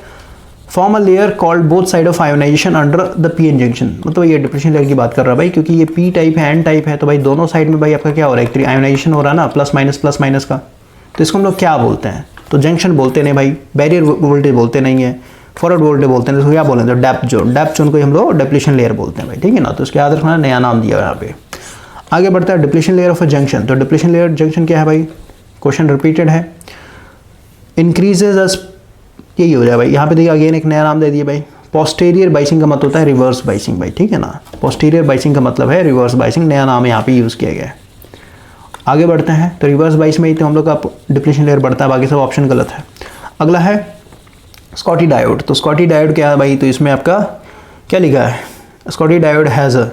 [SPEAKER 2] form a layer called both side of ionization under the P N junction. मतलब ये डिप्रेशन लेयर की बात कर रहा है भाई, क्योंकि ये पी टाइप है, एन टाइप है, तो भाई दोनों साइड में भाई आपका क्या हो रहा है, एक तरीके आयोनाइजेशन हो रहा है ना, प्लस माइनस का। तो इसको हम लोग क्या बोलते हैं, तो जंक्शन बोलते नहीं भाई, बैरियर वोल्टेज बोलते नहीं है, फॉरवर्ड वोल्टेज बोलते हैं, तो क्या बोलते हैं, डेप्थ जोन को हम लोग डिप्लीशन लेयर बोलते हैं भाई, ठीक है ना। तो इसके याद रखना, नया नाम दिया यहाँ पे। आगे बढ़ता है depletion layer of a junction. तो डिप्लीशन लेयर जंक्शन क्या है भाई, क्वेश्चन रिपीटेड है, इंक्रीजेज अस, यही हो जाए भाई। यहाँ पे देखिए अगेन एक नया नाम दे दिए भाई, पोस्टीरियर बाइसिंग का मतलब होता है रिवर्स बाइसिंग भाई, ठीक है ना। पोस्टीरियर बाइसिंग का मतलब है रिवर्स बाइसिंग, नया नाम यहाँ पे यूज़ किया गया है। आगे बढ़ते हैं। तो रिवर्स बाइस में ही तो हम लोग का डिप्लीशन लेयर बढ़ता है, बाकी सब ऑप्शन गलत है। अगला है स्कॉटी डायोड। तो स्कॉटी डायोड क्या है भाई, तो इसमें आपका क्या लिखा है, स्कॉटी डायोड हैज़ अ,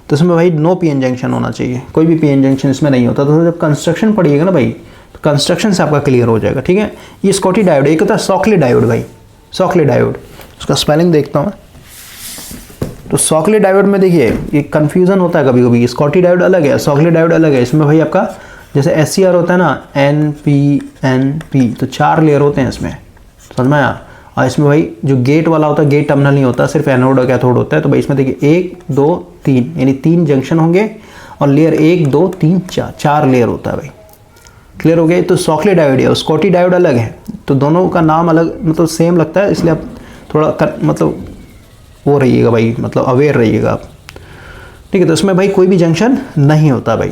[SPEAKER 2] तो इसमें भाई नो पी एन जंक्शन होना चाहिए, कोई भी पी एन जंक्शन इसमें नहीं होता। तो जब कंस्ट्रक्शन पढ़िएगा ना भाई, तो कंस्ट्रक्शन से आपका क्लियर हो जाएगा, ठीक है। ये स्कॉटी डायोड, एक होता है सॉकले डायोड भाई, सॉकले डायोड, उसका स्पेलिंग देखता हूँ। तो सॉकले डायोड में देखिए ये कन्फ्यूज़न होता है कभी कभी, स्कॉटी डायोड अलग है, सॉकले डायोड अलग है। इसमें भाई आपका जैसे SCR होता है ना, NP, तो 4 लेयर होते हैं इसमें, समझ में आया। और इसमें भाई जो गेट वाला होता है, गेट टर्मिनल नहीं होता, सिर्फ एनोड और कैथोड होता है। तो भाई इसमें देखिए 1 2 3 यानी 3 जंक्शन होंगे, और लेयर 1 2 3 4 लेयर होता है भाई। क्लियर हो गया। तो सॉकले डायोड है, स्कॉटी डायोड अलग है, तो दोनों का नाम अलग, मतलब सेम लगता है, इसलिए आप थोड़ा मतलब वो रहिएगा भाई, मतलब अवेयर रहिएगा आप, ठीक है। तो इसमें भाई कोई भी जंक्शन नहीं होता भाई।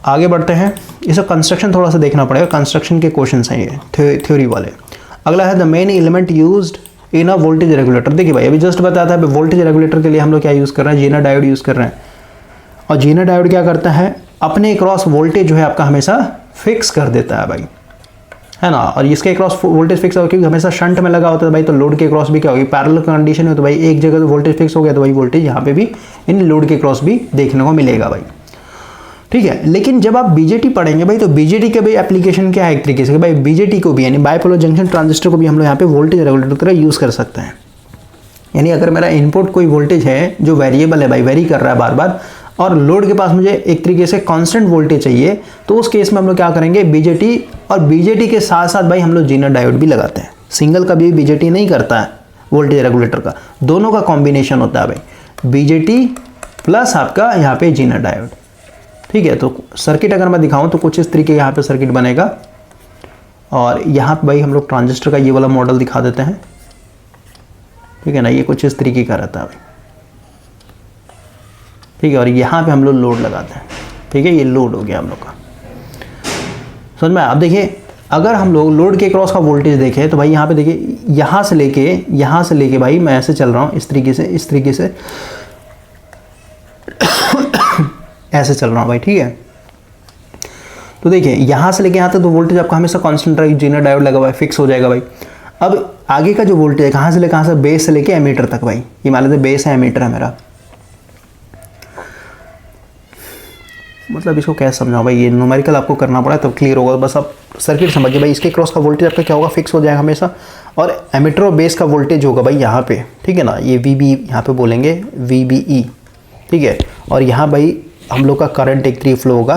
[SPEAKER 2] आगे बढ़ते हैं। इसे कंस्ट्रक्शन थोड़ा सा देखना पड़ेगा, कंस्ट्रक्शन के क्वेश्चंस हैं ये थ्योरी वाले। अगला है the main element used in a voltage regulator. देखिए भाई अभी जस्ट बताया था, वोल्टेज रेगुलेटर के लिए हम लोग क्या यूज़ कर रहे हैं, जेनर डायोड यूज़ कर रहे हैं। और जेनर डायोड क्या करता है, अपने क्रॉस वोल्टेज जो है आपका हमेशा फिक्स कर देता है भाई, है ना। और इसके क्रॉस वोल्टेज फिक्स होगा क्योंकि हमेशा शंट में लगा होता है भाई, तो लोड के क्रॉस भी क्या होगी, पैरेलल कंडीशन में तो भाई एक जगह वोल्टेज फिक्स हो गया तो भाई वोल्टेज यहाँ पे भी इन लोड के क्रॉस भी देखने को मिलेगा भाई, ठीक है। लेकिन जब आप बीजेटी पढ़ेंगे भाई, तो बीजेटी के भाई एप्लीकेशन क्या है एक तरीके से भाई, बीजेटी को भी यानी बाइपोलर जंक्शन ट्रांजिस्टर को भी हम लोग यहाँ पे वोल्टेज रेगुलेटर की तरह यूज़ कर सकते हैं। यानी अगर मेरा इनपुट कोई वोल्टेज है जो वेरिएबल है भाई, वेरी कर रहा है बार बार, और लोड के पास मुझे एक तरीके से कांस्टेंट वोल्टेज चाहिए, तो उस केस में हम लोग क्या करेंगे, बीजेटी, और बीजेटी के साथ साथ भाई हम लोग जीनर डायोड भी लगाते हैं। सिंगल का भी बीजेटी नहीं करता है वोल्टेज रेगुलेटर का, दोनों का कॉम्बिनेशन होता है भाई, बीजेटी प्लस आपका यहाँ पे जीनर डायोड, ठीक है। तो सर्किट अगर मैं दिखाऊं तो कुछ इस तरीके यहाँ पे सर्किट बनेगा, और यहाँ पे भाई हम लोग ट्रांजिस्टर का ये वाला मॉडल दिखा देते हैं, ठीक है ना। ये कुछ इस तरीके का रहता है भाई, ठीक है। और यहाँ पे हम लोग लोड लगाते हैं, ठीक है। ये लोड हो गया हम लोग का, समझ में। अब देखिए अगर हम लोग लोड के क्रॉस का वोल्टेज देखें तो भाई यहाँ पे देखिए, यहाँ से लेके भाई मैं ऐसे चल रहा हूँ इस तरीके से ऐसे चल रहा हूँ भाई, ठीक है। तो देखिए यहाँ से लेके यहाँ तक तो वोल्टेज आपका हमेशा कांस्टेंट रहेगा, जीनर डायोड लगा हुआ है, फिक्स हो जाएगा भाई। अब आगे का जो वोल्टेज है कहाँ से बेस से लेके एमीटर तक भाई, ये मान लेते बेस है, एमीटर है मेरा, मतलब इसको कैसे समझाऊं भाई, ये न्यूमेरिकल आपको करना पड़ा तब क्लियर होगा। बस आप सर्किट समझिए भाई, इसके क्रॉस का वोल्टेज आपका क्या होगा, फिक्स हो जाएगा हमेशा, और एमीटर और बेस का वोल्टेज होगा भाई यहाँ पे, ठीक है ना। ये वीबी यहाँ पे बोलेंगे VBE, ठीक है। और यहाँ भाई हम लोग का करंट एक 3 फ्लो होगा,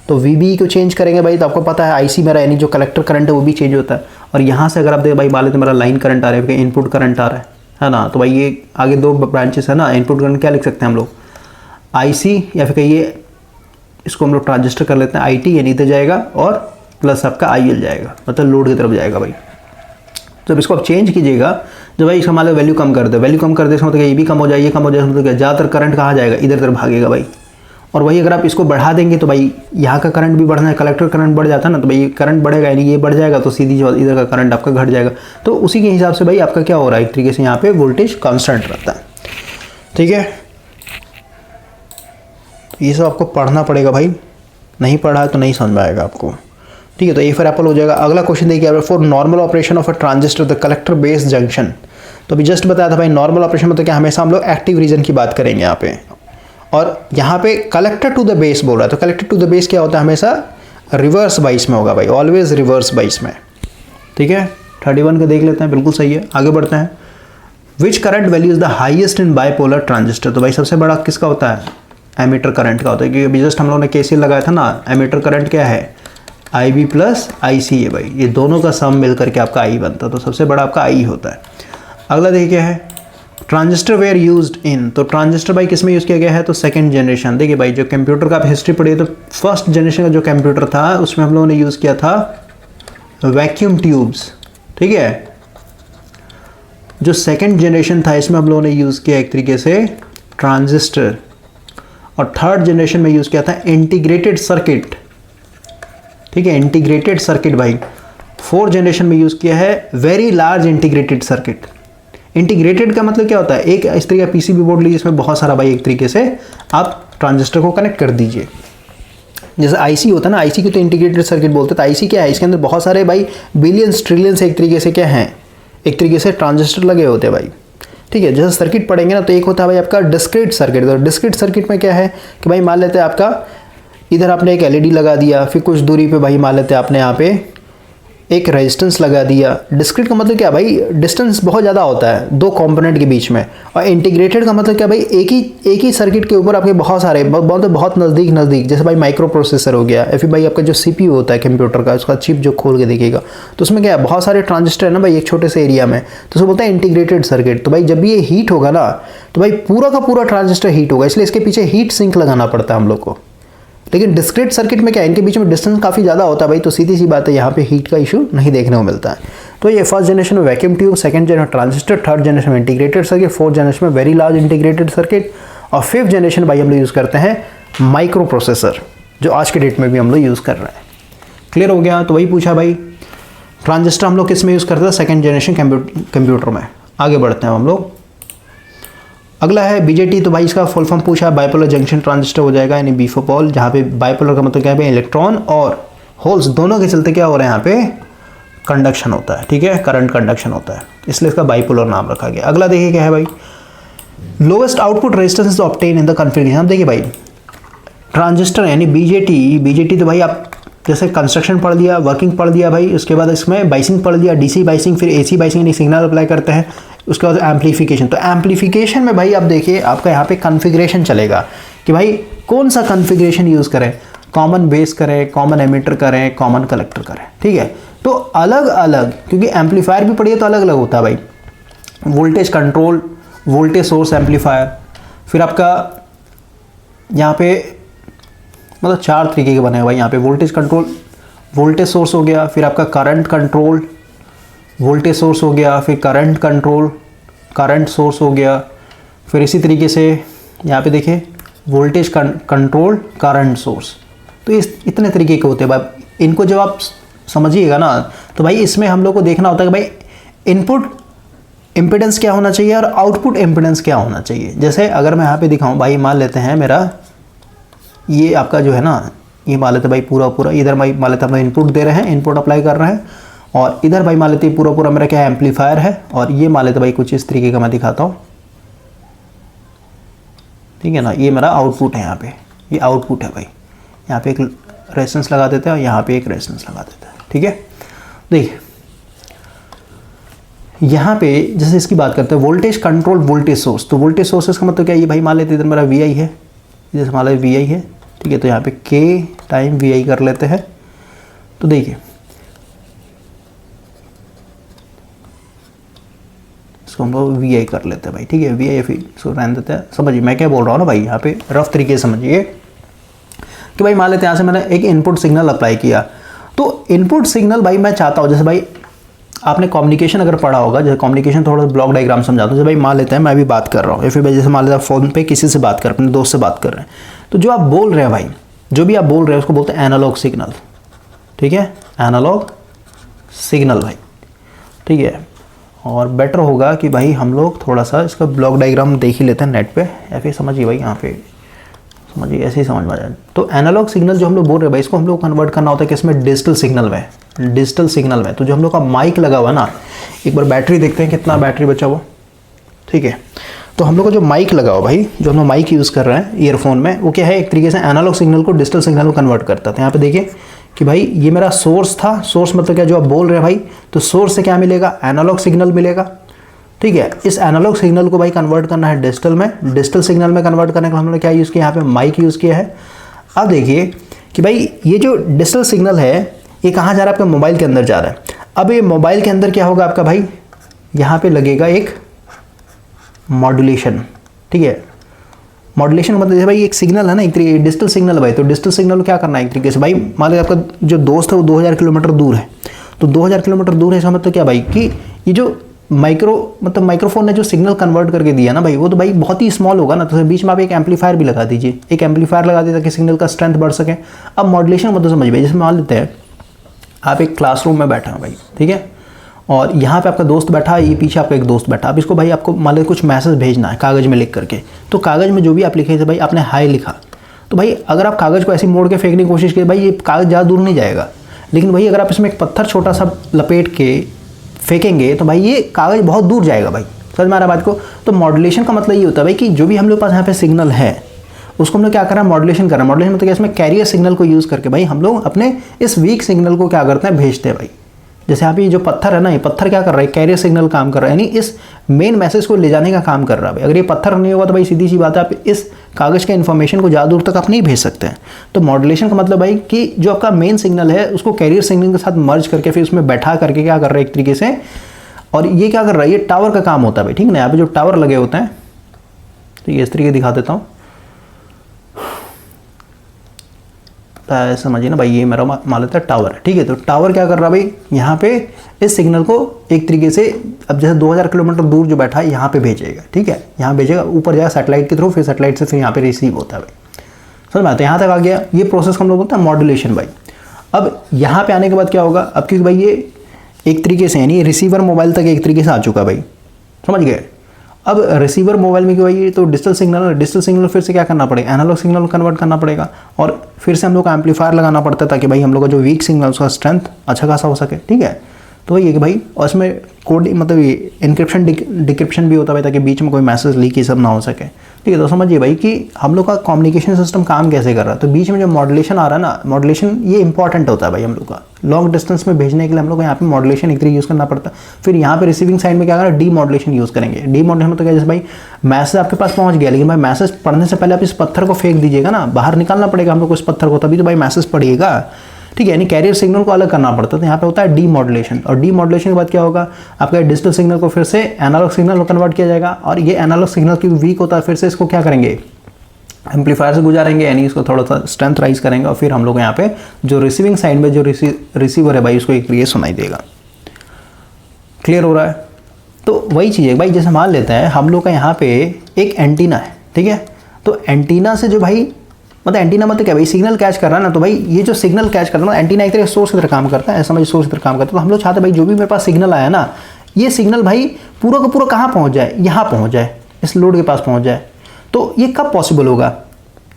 [SPEAKER 2] तो VBE को चेंज करेंगे भाई, तो आपको पता है IC मेरा यानी जो कलेक्टर करंट है वो भी चेंज होता है। और यहाँ से अगर आप देखें भाई, मान लेते मेरा लाइन करंट आ रहा है, इनपुट करंट आ रहा है ना, तो भाई ये आगे 2 ब्रांचेस है ना, इनपुट करंट क्या लिख सकते हैं हम लोग, IC, या फिर कहिए इसको हम लोग ट्रांजिस्टर कर लेते हैं IT, यानी इधर जाएगा, और प्लस आपका IL जाएगा, मतलब लोड की तरफ जाएगा भाई। जब इसको आप चेंज कीजिएगा, जब भाई इसका मान लो वैल्यू कम कर दे, मतलब ये भी कम हो जाए, ये कम हो जाए, मतलब ज़्यादातर करंट कहाँ जाएगा, इधर तरफ भागेगा भाई। और वही अगर आप इसको बढ़ा देंगे तो भाई यहाँ का करंट भी बढ़ना है, कलेक्टर करंट बढ़ जाता है ना, तो भाई करंट बढ़ेगा, यानी ये बढ़ जाएगा तो सीधी इधर का करंट आपका घट जाएगा। तो उसी के हिसाब से भाई आपका क्या हो रहा है, एक तरीके से यहाँ पे वोल्टेज कांस्टेंट रहता है, ठीक है। ये सब आपको पढ़ना पड़ेगा भाई, नहीं पढ़ा है तो नहीं समझ में आएगा आपको, ठीक है। तो ए फॉर एप्पल हो जाएगा। अगला क्वेश्चन देखिए, for normal operation of a transistor the collector base junction, तो अभी जस्ट बताया था भाई नॉर्मल ऑपरेशन में तो क्या हमेशा हम लोग एक्टिव रीजन की बात करेंगे यहाँ पे, और यहाँ पे कलेक्टर टू द बेस बोल रहा है, तो कलेक्टर टू द बेस क्या होता है, हमेशा रिवर्स बाइस में होगा भाई, ऑलवेज रिवर्स बाइस में, ठीक है। 31 का देख लेते हैं, बिल्कुल सही है। आगे बढ़ते हैं, विच current value is the highest in bipolar transistor, तो भाई सबसे बड़ा किसका होता है, एमीटर करंट का होता है, क्योंकि अभी जस्ट हम लोगों ने KCL लगाया था ना, एमीटर करंट क्या है, IB प्लस IC है भाई, ये दोनों का सम मिल करके आपका I बनता है, तो सबसे बड़ा आपका I होता है। अगला देखिए क्या है, ट्रांजिस्टर वेयर यूज्ड इन, तो ट्रांजिस्टर भाई किस में यूज़ किया गया है, तो सेकंड जनरेशन। देखिए भाई जो कंप्यूटर का आप हिस्ट्री पढ़िए तो फर्स्ट जनरेशन का जो कंप्यूटर था उसमें हम लोगों ने यूज़ किया था वैक्यूम ट्यूब्स, ठीक है। जो सेकंड जनरेशन था इसमें हम लोगों ने यूज़ किया एक तरीके से ट्रांजिस्टर, और थर्ड जनरेशन में यूज़ किया था इंटीग्रेटेड सर्किट, ठीक है, इंटीग्रेटेड सर्किट भाई। फोर्थ जनरेशन में यूज़ किया है very large integrated circuit. Integrated का मतलब क्या होता है, एक इस तरीके का PCB बोर्ड लीजिए, इसमें बहुत सारा भाई एक तरीके से आप ट्रांजिस्टर को कनेक्ट कर दीजिए। जैसे IC होता है ना, IC को तो इंटीग्रेटेड सर्किट बोलते हैं, तो IC क्या है, इसके अंदर बहुत सारे भाई बिलियंस ट्रिलियंस एक तरीके से क्या हैं, एक तरीके से ट्रांजिस्टर लगे होते हैं भाई, ठीक है। जैसे सर्किट पढ़ेंगे ना, तो एक होता है भाई आपका डिस्क्रीट सर्किट, तो डिस्क्रीट सर्किट में क्या है कि भाई मान लेते हैं आपका इधर आपने एक LED लगा दिया, फिर कुछ दूरी पे भाई मान लेते हैं आपने यहाँ पे एक रेजिस्टेंस लगा दिया। डिस्क्रीट का मतलब क्या भाई, डिस्टेंस बहुत ज़्यादा होता है 2 कंपोनेंट के बीच में, और इंटीग्रेटेड का मतलब क्या भाई, एक ही सर्किट के ऊपर आपके बहुत सारे बहुत नज़दीक, जैसे भाई माइक्रो प्रोसेसर हो गया, या फिर भाई आपका जो CPU होता है कंप्यूटर का, उसका चिप जो खोल के देखिएगा तो उसमें क्या है, बहुत सारे ट्रांजिस्टर है ना भाई एक छोटे से एरिया में, तो उसको बोलते हैं इंटीग्रेटेड सर्किट। तो भाई जब भी ये हीट होगा ना, तो भाई पूरा का पूरा ट्रांजिस्टर हीट होगा, इसलिए इसके पीछे हीट सिंक लगाना पड़ता है हम लोग को। लेकिन डिस्क्रीट सर्किट में क्या है, इनके बीच में डिस्टेंस काफ़ी ज़्यादा होता है भाई, तो सीधी सी बात है यहाँ पे हीट का इशू नहीं देखने को मिलता है। तो ये फर्स्ट जनरेशन में vacuum tube, second generation transistor, third generation में इंटीग्रेटेड सर्किट, फोर्थ जनरेशन में वेरी लार्ज इंटीग्रेटेड सर्किट, और फिफ्थ जनरेशन भाई हम लोग यूज़ करते हैं माइक्रो प्रोसेसर, जो आज के डेट में भी हम लोग यूज़ कर रहे हैं। क्लियर हो गया। तो वही पूछा भाई ट्रांजिस्टर हम लोग किस में यूज़ करते हैं, सेकेंड जनरेशन कंप्यूटर में। आगे बढ़ते हैं हम लोग। अगला है BJT, तो भाई इसका फुल फॉर्म पूछा है, बाइपोलर जंक्शन ट्रांजिस्टर हो जाएगा, यानी B for Paul, जहाँ पे बाइपोलर का मतलब क्या है, इलेक्ट्रॉन और होल्स दोनों के चलते क्या हो रहा है, यहाँ पे कंडक्शन होता है, ठीक है, करंट कंडक्शन होता है, इसलिए इसका बाइपोलर नाम रखा गया। अगला देखिए क्या है भाई, lowest output resistance is obtain in the configuration. अब देखिए भाई ट्रांजिस्टर यानी बीजेटी तो भाई आप जैसे कंस्ट्रक्शन पढ़ लिया, वर्किंग पढ़ लिया भाई, उसके बाद इसमें बाइसिंग पढ़ लिया, डीसी बाइसिंग, फिर एसी बाइसिंग यानी सिग्नल अप्लाई करते हैं, उसके बाद एम्पलीफिकेशन। तो एम्पलीफिकेशन में भाई आप देखिए आपका यहाँ पे कॉन्फ़िगरेशन चलेगा कि भाई कौन सा कॉन्फ़िगरेशन यूज़ करें, कॉमन बेस करें, कॉमन एमिटर करें, कॉमन कलेक्टर करें, ठीक है। तो अलग अलग, क्योंकि एम्पलीफायर भी पढ़िए तो अलग अलग होता है भाई, voltage control, voltage source amplifier, फिर आपका यहाँ पे मतलब 4 तरीके के बने हैं भाई यहाँ पे, वोल्टेज कंट्रोल, वोल्टेज सोर्स हो गया, फिर आपका करंट कंट्रोल, वोल्टेज सोर्स हो गया, फिर करंट कंट्रोल, करंट सोर्स हो गया, फिर इसी तरीके से यहाँ पे देखिए वोल्टेज कंट्रोल करंट सोर्स। तो इस इतने तरीके के होते हैं भाई। इनको जब आप समझिएगा ना तो भाई इसमें हम लोग को देखना होता है कि भाई इनपुट इम्पिडेंस क्या होना चाहिए और आउटपुट इम्पिडेंस क्या होना चाहिए। जैसे अगर मैं यहाँ पे दिखाऊँ भाई, मान लेते हैं मेरा ये आपका जो है ना, ये मान लेते भाई पूरा इधर भाई मान लेते हम इनपुट दे रहे हैं, इनपुट अप्लाई कर रहे हैं, और इधर भाई मान लेते पूरा मेरा क्या एम्पलीफायर है, और ये मान लेते भाई कुछ इस तरीके का मैं दिखाता हूँ, ठीक है ना। ये मेरा आउटपुट है, यहाँ पे ये आउटपुट है भाई, यहाँ पे एक रेजिस्टेंस लगा देते हैं और यहाँ पे एक रेजिस्टेंस लगा देते हैं, ठीक है। देखिए यहाँ पे जैसे इसकी बात करते हैं वोल्टेज कंट्रोल वोल्टेज सोर्स, तो वोल्टेज सोर्सेस का मतलब क्या है, ये भाई मान लेते इधर मेरा वी है, जैसे मान लेते वी है, ठीक है। तो यहाँ पे के टाइम वी कर लेते हैं। तो देखिए इसको हम लोग वी कर लेते हैं भाई, ठीक है, वी फिर इसको रहने देते हैं। समझिए मैं क्या बोल रहा हूँ ना भाई, यहाँ पे रफ तरीके से समझिए कि भाई मान लेते हैं यहाँ से मैंने एक इनपुट सिग्नल अप्लाई किया, तो इनपुट सिग्नल भाई मैं चाहता हूँ, जैसे भाई आपने कम्युनिकेशन अगर पढ़ा होगा, जैसे कम्युनिकेशन थोड़ा ब्लॉक डायग्राम समझाता हूँ। जैसे भाई मान लेते हैं मैं भी बात कर रहा हूँ, या फिर भाई जैसे मान लेते हैं फ़ोन पे किसी से बात कर, अपने दोस्त से बात कर रहे हैं, तो जो आप बोल रहे हैं भाई, जो भी आप बोल रहे हैं उसको बोलते हैं एनालॉग सिग्नल, ठीक है, एनालॉग सिग्नल भाई, ठीक है। और बेटर होगा कि भाई हम लोग थोड़ा सा इसका ब्लॉक डायग्राम देख ही लेते हैं नेट पे, या फिर समझिए भाई यहाँ पे समझिए, ऐसे ही समझ में आ जाए। तो एनालॉग सिग्नल जो हम लोग बोल रहे हैं भाई, इसको हम लोग कन्वर्ट करना होता है कि इसमें डिजिटल सिग्नल में, डिजिटल सिग्नल में। तो जो हम लोग का माइक लगा हुआ ना, एक बार बैटरी देखते हैं कितना बैटरी बचा हुआ, ठीक है। तो हम लोग का जो माइक लगा हुआ भाई, जो हम लोग माइक यूज़ कर रहे हैं ईयरफोन में, वो क्या है, एक तरीके से एनालॉग सिग्नल को डिजिटल सिग्नल में कन्वर्ट करता था। यहाँ पे देखिए कि भाई ये मेरा सोर्स था, सोर्स मतलब क्या, जो आप बोल रहे हैं भाई, तो सोर्स से क्या मिलेगा, एनालॉग सिग्नल मिलेगा, ठीक है। इस एनालॉग सिग्नल को भाई कन्वर्ट करना है डिजिटल में, डिजिटल सिग्नल में कन्वर्ट करने का हमने क्या यूज़ किया, यहाँ पे माइक यूज़ किया है। अब देखिए कि भाई ये जो डिजिटल सिग्नल है ये कहाँ जा रहा है, आपके मोबाइल के अंदर जा रहा है। अब ये मोबाइल के अंदर क्या होगा आपका भाई, यहाँ पे लगेगा एक मॉड्यूलेशन, ठीक है। मॉड्यूलेशन मतलब जैसे भाई एक सिग्नल है ना, एक तरीके डिजिटल सिग्नल है भाई, तो डिजिटल सिग्नल को क्या करना है, एक तरीके से भाई मान लीजिए आपका जो दोस्त है वो 2000 किलोमीटर दूर है, तो 2000 किलोमीटर दूर है, इसका मतलब क्या भाई कि ये जो माइक्रोफोन ने जो सिग्नल कन्वर्ट करके दिया ना भाई, वो तो भाई बहुत ही स्मॉल होगा ना, तो बीच में आप एक एम्पलीफायर भी लगा दीजिए, एक एम्पलीफायर लगा दीजिए ताकि सिग्नल का स्ट्रेंथ बढ़ सके। अब मॉड्यूलेशन मतलब समझ भाई, जैसे मान लेते हैं आप एक क्लासरूम में बैठे हैं भाई, ठीक है, और यहाँ पे आपका दोस्त बैठा है, ये पीछे आपका एक दोस्त बैठा। अब इसको भाई आपको मान लीजिए कुछ मैसेज भेजना है कागज़ में लिख करके, तो कागज़ में जो भी आप लिखे थे भाई, आपने हाई लिखा, तो भाई अगर आप कागज़ को ऐसे मोड़ के फेंकने की कोशिश करें भाई, ये कागज़ ज़्यादा दूर नहीं जाएगा। लेकिन भाई अगर आप इसमें एक पत्थर छोटा सा लपेट के फेंकेंगे तो भाई ये कागज़ बहुत दूर जाएगा भाई, समझ में आ रहा है बात को। तो मॉड्यूलेशन का मतलब ये होता है भाई कि जो भी हम लोग पास यहाँ पे सिग्नल है उसको हम लोग क्या कर रहे हैं, मॉड्यूलेशन कर रहे हैं। मॉड्यूलेशन मतलब इसमें कैरियर सिग्नल को यूज़ करके भाई हम लोग अपने इस वीक सिग्नल को क्या करते हैं, भेजते हैं भाई। जैसे यहाँ पे जो पत्थर है ना, ये पत्थर क्या कर रहा है, कैरियर सिग्नल काम कर रहा है, यानी इस मेन मैसेज को ले जाने का काम कर रहा है भाई। अगर ये पत्थर नहीं होगा तो भाई सीधी सी बात है, आप इस कागज़ के इन्फॉर्मेशन को ज़्यादा दूर तक आप नहीं भेज सकते हैं। तो मॉड्यूलेशन का मतलब भाई कि जो आपका मेन सिग्नल है उसको कैरियर सिग्नल के साथ मर्ज करके फिर उसमें बैठा करके क्या कर रहा है एक तरीके से, और ये क्या कर रहा है, ये टावर का काम होता है भाई, ठीक है ना। यहाँ पे जो टावर लगे होते हैं, तो ये इस तरीके दिखा देता हूँ, समझिए ना भाई, ये मेरा मान लेता है टावर है, ठीक है। तो टावर क्या कर रहा है भाई, यहाँ पे इस सिग्नल को एक तरीके से, अब जैसे 2000 किलोमीटर दूर जो बैठा है यहाँ पे भेजेगा, ठीक है, यहाँ भेजेगा, ऊपर जाएगा सैटेलाइट के थ्रू, फिर सैटेलाइट से फिर यहाँ पे रिसीव होता है भाई, समझ में आता है। यहाँ तक आ गया, ये प्रोसेस हम लोग बोलते हैं मॉड्यूलेशन भाई। अब यहाँ पे आने के बाद क्या होगा, अब क्योंकि भाई ये एक तरीके से यानी रिसीवर मोबाइल तक एक तरीके से आ चुका भाई, समझ गए। अब रिसीवर मोबाइल में क्या भाई, तो डिजिटल सिग्नल फिर से क्या करना पड़ेगा, एनालॉग सिग्नल कन्वर्ट करना पड़ेगा, और फिर से हम लोग को एम्पलीफायर लगाना पड़ता है ताकि भाई हम लोग का जो वीक सिग्नल उसका स्ट्रेंथ अच्छा खासा हो सके। ठीक है, तो ये कि भाई, और इसमें कोड मतलब ये इंक्रिप्शन डिक्रिप्शन भी होता है भाई, ताकि बीच में कोई मैसेज लीक ये सब ना हो सके। ठीक है, तो समझिए भाई कि हम लोग का कम्युनिकेशन सिस्टम काम कैसे कर रहा है। तो बीच में जो मॉड्यूलेशन आ रहा है ना, मॉड्यूलेशन ये इंपॉर्टेंट होता है भाई हम लोग का, लॉन्ग डिस्टेंस में भेजने के लिए हम लोग को यहाँ पे मॉड्यूलेशन एक तरीके यूज़ करना पड़ता है। फिर यहाँ पे रिसीविंग साइड में क्या करना, डी मॉड्यूलेशन यूज़ करेंगे। डी मॉड्यूलेशन में तो क्या, जैसे भाई मैसेज आपके पास पहुँच गया, लेकिन भाई मैसेज पढ़ने से पहले आप इस पत्थर को फेंक दीजिएगा ना, बाहर निकालना पड़ेगा हम लोग को इस पत्थर को, तभी तो भाई मैसेज पढ़िएगा। ठीक है, यानी कैरियर सिग्नल को अलग करना पड़ता है। तो यहाँ पे होता है डी मॉड्यूलेशन, और डी मॉड्यूलेशन के बाद क्या होगा, आपका डिजिटल सिग्नल को फिर से एनालॉग सिग्नल में कन्वर्ट किया जाएगा, और ये एनालॉग सिग्नल क्योंकि वीक होता है, फिर से इसको क्या करेंगे, एम्पलीफायर से गुजारेंगे, यानी इसको थोड़ा सा स्ट्रेंथ राइज करेंगे, और फिर हम लोग यहाँ पे जो रिसीविंग साइड में जो रिसीवर है भाई, उसको एक ये सुनाई देगा। क्लियर हो रहा है? तो वही चीज़ है भाई, जैसे मान लेते हैं हम लोग का यहाँ पे एक एंटीना है। ठीक है, तो एंटीना से जो भाई, मतलब एंटीना मतलब क्या भाई, सिग्नल कैच कर रहा है ना, तो भाई ये जो सिग्नल कैच कर रहा है, एंटीना एक तरह सोर्स की तरह काम करता है, ऐसा समझ, सोर्स की तरह काम करता है। तो हम लोग चाहते हैं भाई जो भी मेरे पास सिग्नल आया ना, ये सिग्नल भाई पूरा का पूरा कहाँ पहुँच जाए, यहाँ पहुँच जाए, इस लोड के पास पहुँच जाए। तो ये कब पॉसिबल होगा,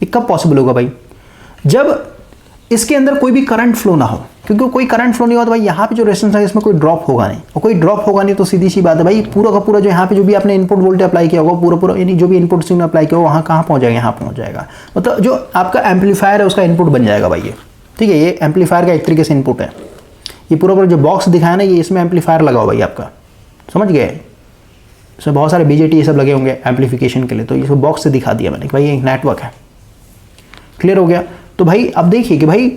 [SPEAKER 2] ये कब पॉसिबल होगा भाई, जब इसके अंदर कोई भी करंट फ्लो ना हो, क्योंकि कोई करंट फ्लो नहीं हुआ तो भाई यहाँ पे जो रेजिस्टेंस है इसमें कोई ड्रॉप होगा नहीं, और कोई ड्रॉप होगा नहीं तो सीधी सी बात है भाई, पूरा का पूरा जो यहाँ पे जो भी आपने इनपुट वोल्टेज अप्लाई किया होगा, पूरा यानी जो भी इनपुट सिग्नल अप्लाई किया होगा, वहाँ कहाँ पहुँच जाएगा, यहाँ पहुँच जाएगा। मतलब जो आपका एम्पलीफायर है उसका इनपुट बन जाएगा भाई ये। ठीक है, ये एम्पलीफायर का एक तरीके से इनपुट है। ये पूरा जो बॉक्स दिखाया ना, ये इसमें एम्पलीफायर लगा हुआ भाई आपका, समझ गए, इसमें बहुत सारे BJT ये सब लगे होंगे एम्पलीफिकेशन के लिए, तो इसको बॉक्स से दिखा दिया मैंने कि भाई ये एक नेटवर्क है। क्लियर हो गया? तो भाई अब देखिए कि भाई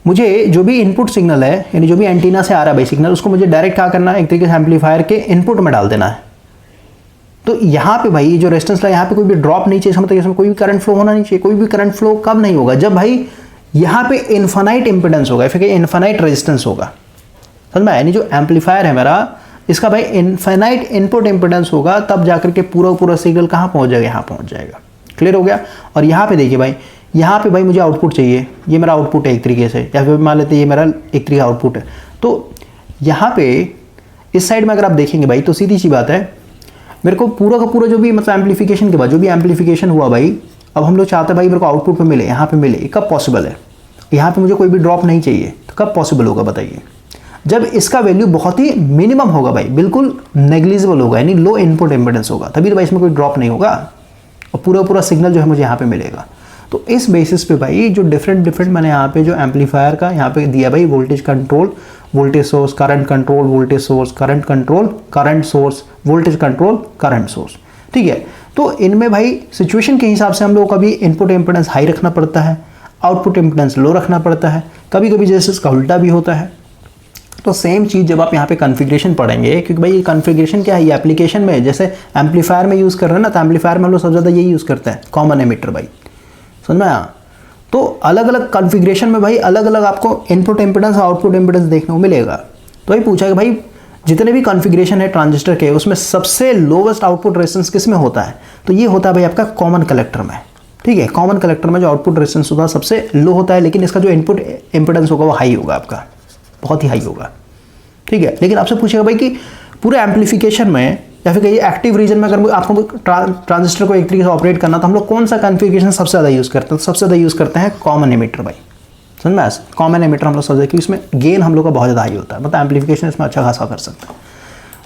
[SPEAKER 2] मुझे जो भी इनपुट सिग्नल है, यानी जो भी एंटीना से आ रहा है भाई सिग्नल, उसको मुझे डायरेक्ट क्या करना है, एक तरीके से एम्पलीफायर के इनपुट में डाल देना है। तो यहाँ पे भाई जो रेजिस्टेंस है, यहाँ पे कोई भी ड्रॉप नहीं चाहिए, मतलब इसमें कोई भी करंट फ्लो होना नहीं चाहिए। कोई भी करंट फ्लो कब नहीं होगा, जब भाई यहाँ पे इन्फानाइट इंपेडेंस होगा, फिर इन्फानाइट रेजिस्टेंस होगा। समझ में? यानी जो एम्पलीफायर है मेरा, इसका भाई इन्फानाइट इनपुट इंपेडेंस होगा, तब जाकर के पूरा सिग्नल कहाँ पहुँच जाएगा, यहाँ पहुँच जाएगा। क्लियर हो गया? और यहाँ पे देखिए भाई, यहाँ पे भाई मुझे आउटपुट चाहिए, ये मेरा आउटपुट है एक तरीके से, या फिर मान लेते हैं ये मेरा एक तरीके आउटपुट है। तो यहाँ पे इस साइड में अगर आप देखेंगे भाई, तो सीधी सी बात है, मेरे को पूरा का पूरा जो भी मतलब एम्पलीफिकेशन के बाद जो भी एम्पलीफिकेशन हुआ भाई, अब हम लोग चाहते हैं भाई मेरे को आउटपुट पे मिले, यहाँ पे मिले। कब पॉसिबल है? यहाँ पे मुझे कोई भी ड्रॉप नहीं चाहिए, तो कब पॉसिबल होगा बताइए? जब इसका वैल्यू बहुत ही मिनिमम होगा भाई, बिल्कुल नेग्लिजिबल होगा, यानी लो इनपुट इम्पेडेंस होगा, तभी तो भाई इसमें कोई ड्रॉप नहीं होगा, और पूरा सिग्नल जो है मुझे यहाँ पे मिलेगा। तो इस बेसिस पे भाई जो डिफरेंट मैंने यहाँ पे जो एम्पलीफायर का यहाँ पे दिया भाई, voltage control, voltage source, current control, voltage source, current control, current source, voltage control, current source. ठीक है, तो इनमें भाई सिचुएशन के हिसाब से हम लोग कभी इनपुट इम्पेडेंस हाई रखना पड़ता है, आउटपुट इम्पेडेंस लो रखना पड़ता है, कभी कभी जैसे इसका उल्टा भी होता है। तो सेम चीज़ जब आप यहाँ पे कॉन्फ़िगरेशन पढ़ेंगे, क्योंकि भाई ये कॉन्फ़िगरेशन क्या है, ये एप्लीकेशन में जैसे एम्पलीफायर में यूज़ कर रहे हैं ना, तो एम्पलीफायर में हम लोग सबसे ज़्यादा यही यूज़ करते हैं, कॉमन एमिटर भाई। समझ में आया? तो अलग अलग कॉन्फ़िगरेशन में भाई अलग अलग आपको इनपुट इम्पेडेंस और आउटपुट इम्पेडेंस देखने को मिलेगा। तो भाई पूछा कि भाई जितने भी कॉन्फ़िगरेशन है ट्रांजिस्टर के, उसमें सबसे लोवेस्ट आउटपुट रेजिस्टेंस किस में होता है? तो ये होता है भाई आपका कॉमन कलेक्टर में। ठीक है, कॉमन कलेक्टर में जो आउटपुट रेजिस्टेंस होता है सबसे लो होता है, लेकिन इसका जो इनपुट इम्पेडेंस होगा वो हाई होगा, आपका बहुत ही हाई होगा। ठीक है, लेकिन आपसे पूछेगा भाई कि पूरे एम्पलीफिकेशन में या फिर कहीं एक्टिव रीजन में अगर आपको ट्रांजिस्टर को एक तरीके से ऑपरेट करना, तो हम लोग कौन सा कॉन्फ़िगरेशन सबसे ज़्यादा यूज़ करते हैं? तो सबसे ज़्यादा यूज़ करते हैं कॉमन एमिटर भाई। समझ में? कॉमन एमिटर हम लोग समझे कि इसमें गेन हम लोग का बहुत ज़्यादा हाई होता है, मतलब एम्पलीफिकेशन इसमें अच्छा खासा कर सकते हैं।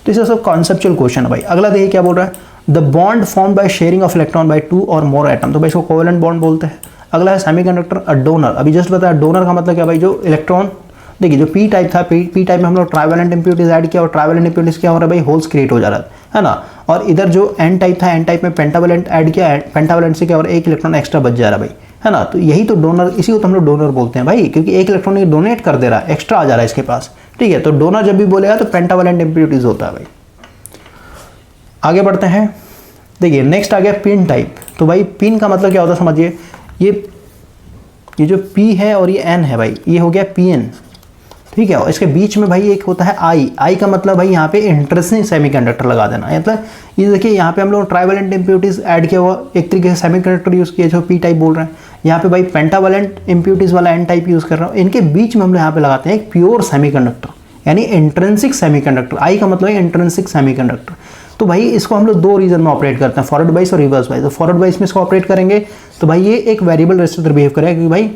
[SPEAKER 2] तो इसे सब कॉन्सेप्चुअल क्वेश्चन है भाई। अगला देखिए क्या बोल रहा है, the bond form by sharing of electron by 2 और मोर एटम, तो भाई इसको कोवेलेंट बॉन्ड बोलते हैं। अगला है सेमीकंडक्टर अ डोनर। अभी जस्ट बताया डोनर का मतलब क्या भाई, जो इलेक्ट्रॉन, देखिए जो पी टाइप था, पी टाइप में हम लोग ट्राइवेलेंट इम्प्यूरिटीज ऐड किया, और ट्राइवेलेंट इम्प्यूरिटीज क्या हो रहा है भाई, होल्स क्रिएट हो जा रहा है ना। और इधर जो एन टाइप था, एन टाइप में पेंटावेलेंट ऐड किया, पेंटावेलेंट से क्या हो रहा है, एक इलेक्ट्रॉन एक्स्ट्रा बच जा रहा है भाई, है ना। तो यही तो डोनर, इसी को तो हम लोग डोनर बोलते हैं भाई, क्योंकि एक इलेक्ट्रॉन ये डोनेट कर दे रहा है, एक्स्ट्रा आ जा रहा है इसके पास। ठीक है, तो डोनर जब भी बोलेगा तो पेंटावेलेंट इम्प्यूरिटीज होता है भाई। आगे बढ़ते हैं, देखिए नेक्स्ट आ गया पिन टाइप। तो भाई पिन का मतलब क्या होता है समझिए, ये जो पी है और ये एन है भाई, ये हो गया पी एन। ठीक है, और इसके बीच में भाई एक होता है आई का मतलब भाई यहाँ पे इंटरेस्टिंग सेमीकंडक्टर लगा देना। मतलब ये देखिए यहाँ पे हम लोग ट्राइवेलेंट इम्प्यूरिटीज ऐड किया हुआ, एक तरीके से सेमीकंडक्टर यूज़ किया जो पी टाइप बोल रहे हैं। यहाँ पे भाई पेंटावेलेंट इम्प्यूरिटीज वाला एन टाइप यूज़ कर रहा हूँ। इनके बीच में हम लोग यहाँ पे लगाते हैं एक प्योर सेमीकंडक्टर, यानी इंट्रिंसिक सेमीकंडक्टर। आई का मतलब है इंट्रिंसिक सेमीकंडक्टर। तो भाई इसको हम लोग 2 रीजन में ऑपरेट करते हैं, फॉरवर्ड बाइस और रिवर्स बाइस। तो फॉरवर्ड बाइस में इसको ऑपरेट करेंगे तो भाई ये एक वेरिएबल रेजिस्टर बिहेव करेगा, क्योंकि भाई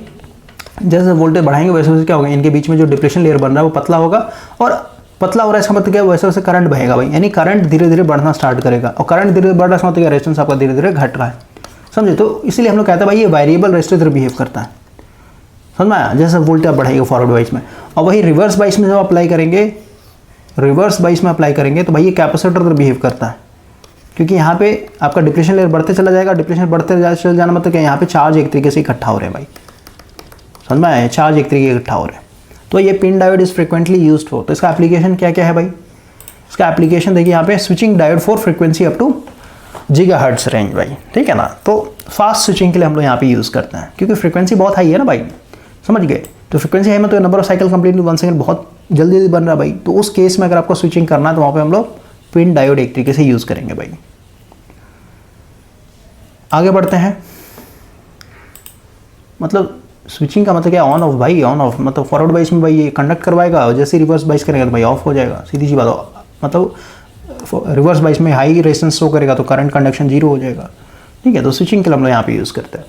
[SPEAKER 2] जैसे वोल्टेज बढ़ाएंगे वैसे वैसे क्या होगा, इनके बीच में जो डिप्लेशन लेयर बन रहा है वो पतला होगा, और पतला हो रहा है इसका मतलब क्या है, वैसे वैसे करंट बहेगा भाई, यानी करंट धीरे धीरे बढ़ना स्टार्ट करेगा, और करंट धीरे धीरे बढ़ रहा है इसका मतलब रेजिस्टेंस आपका धीरे धीरे घट रहा है, समझे। तो इसीलिए हम लोग कहते हैं भाई ये वेरिएबल रेजिस्टर बिहेव करता है, समझ में आया, जैसे वोल्टेज आप बढ़ाएगा फॉरवर्ड बाइस में। और वही रिवर्स बाइस में जब अप्लाई करेंगे, रिवर्स बाइस में अप्लाई करेंगे तो भाई ये कैपेसिटर बिहेव करता है, क्योंकि यहाँ पे आपका डिप्लेशन लेयर बढ़ते चला जाएगा, डिप्लेशन बढ़ते चल जाना मतलब क्या, यहाँ पे चार्ज एक तरीके से इकट्ठा हो रहे हैं भाई, समझ में आया, चार्ज एक तरीके से इकट्ठा हो रहे हैं। तो ये pin diode is frequently used for, तो इसका एप्लीकेशन क्या क्या है भाई, इसका एप्लीकेशन देखिए यहाँ पे switching diode for frequency up to gigahertz range भाई, ठीक है ना। तो फास्ट स्विचिंग के लिए हम लोग यहाँ पे यूज़ करते हैं, क्योंकि फ्रीक्वेंसी बहुत हाई है ना भाई, समझ गए। तो फ्रीक्वेंसी हाई में तो number of cycle complete 1 second बहुत जल्दी जल्दी बन रहा है भाई, तो उस केस में अगर आपको स्विचिंग करना है तो वहाँ पे हम लोग पिन डायोड एक तरीके से यूज़ करेंगे भाई। आगे बढ़ते हैं, मतलब स्विचिंग का मतलब क्या, ऑन ऑफ भाई, ऑन ऑफ मतलब फॉरवर्ड बाइस में भाई ये कंडक्ट करवाएगा, और जैसे रिवर्स बाइस करेगा तो भाई ऑफ हो जाएगा, सीधी सी बात हो, मतलब रिवर्स बाइस में हाई रेजिस्टेंस शो करेगा तो करंट कंडक्शन 0 हो जाएगा, ठीक है। तो स्विचिंग के लिए हम लोग यहाँ पे यूज़ करते हैं।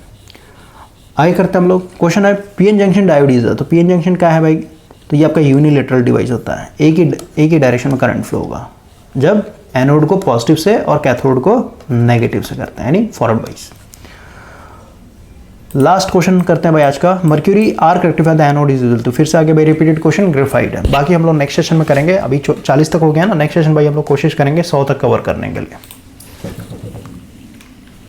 [SPEAKER 2] आगे करते हैं हम लोग, क्वेश्चन है पीएन जंक्शन डायोड इज, तो पीएन जंक्शन क्या है भाई, तो ये आपका यूनिलेटरल डिवाइस होता है, एक ही डायरेक्शन में करंट फ्लो होगा, जब एनोड को पॉजिटिव से और कैथोड को नेगेटिव से करते हैं, यानी फॉरवर्ड बाइस। लास्ट क्वेश्चन करते हैं भाई आज का, mercury arc rectifier the anode is used, तो फिर से आगे भाई रिपीटेड क्वेश्चन ग्रेफाइट है, बाकी हम लोग नेक्स्ट सेशन में करेंगे। अभी 40 तक हो गया ना, नेक्स्ट सेशन भाई हम लोग कोशिश करेंगे 100 तक कवर करने के लिए।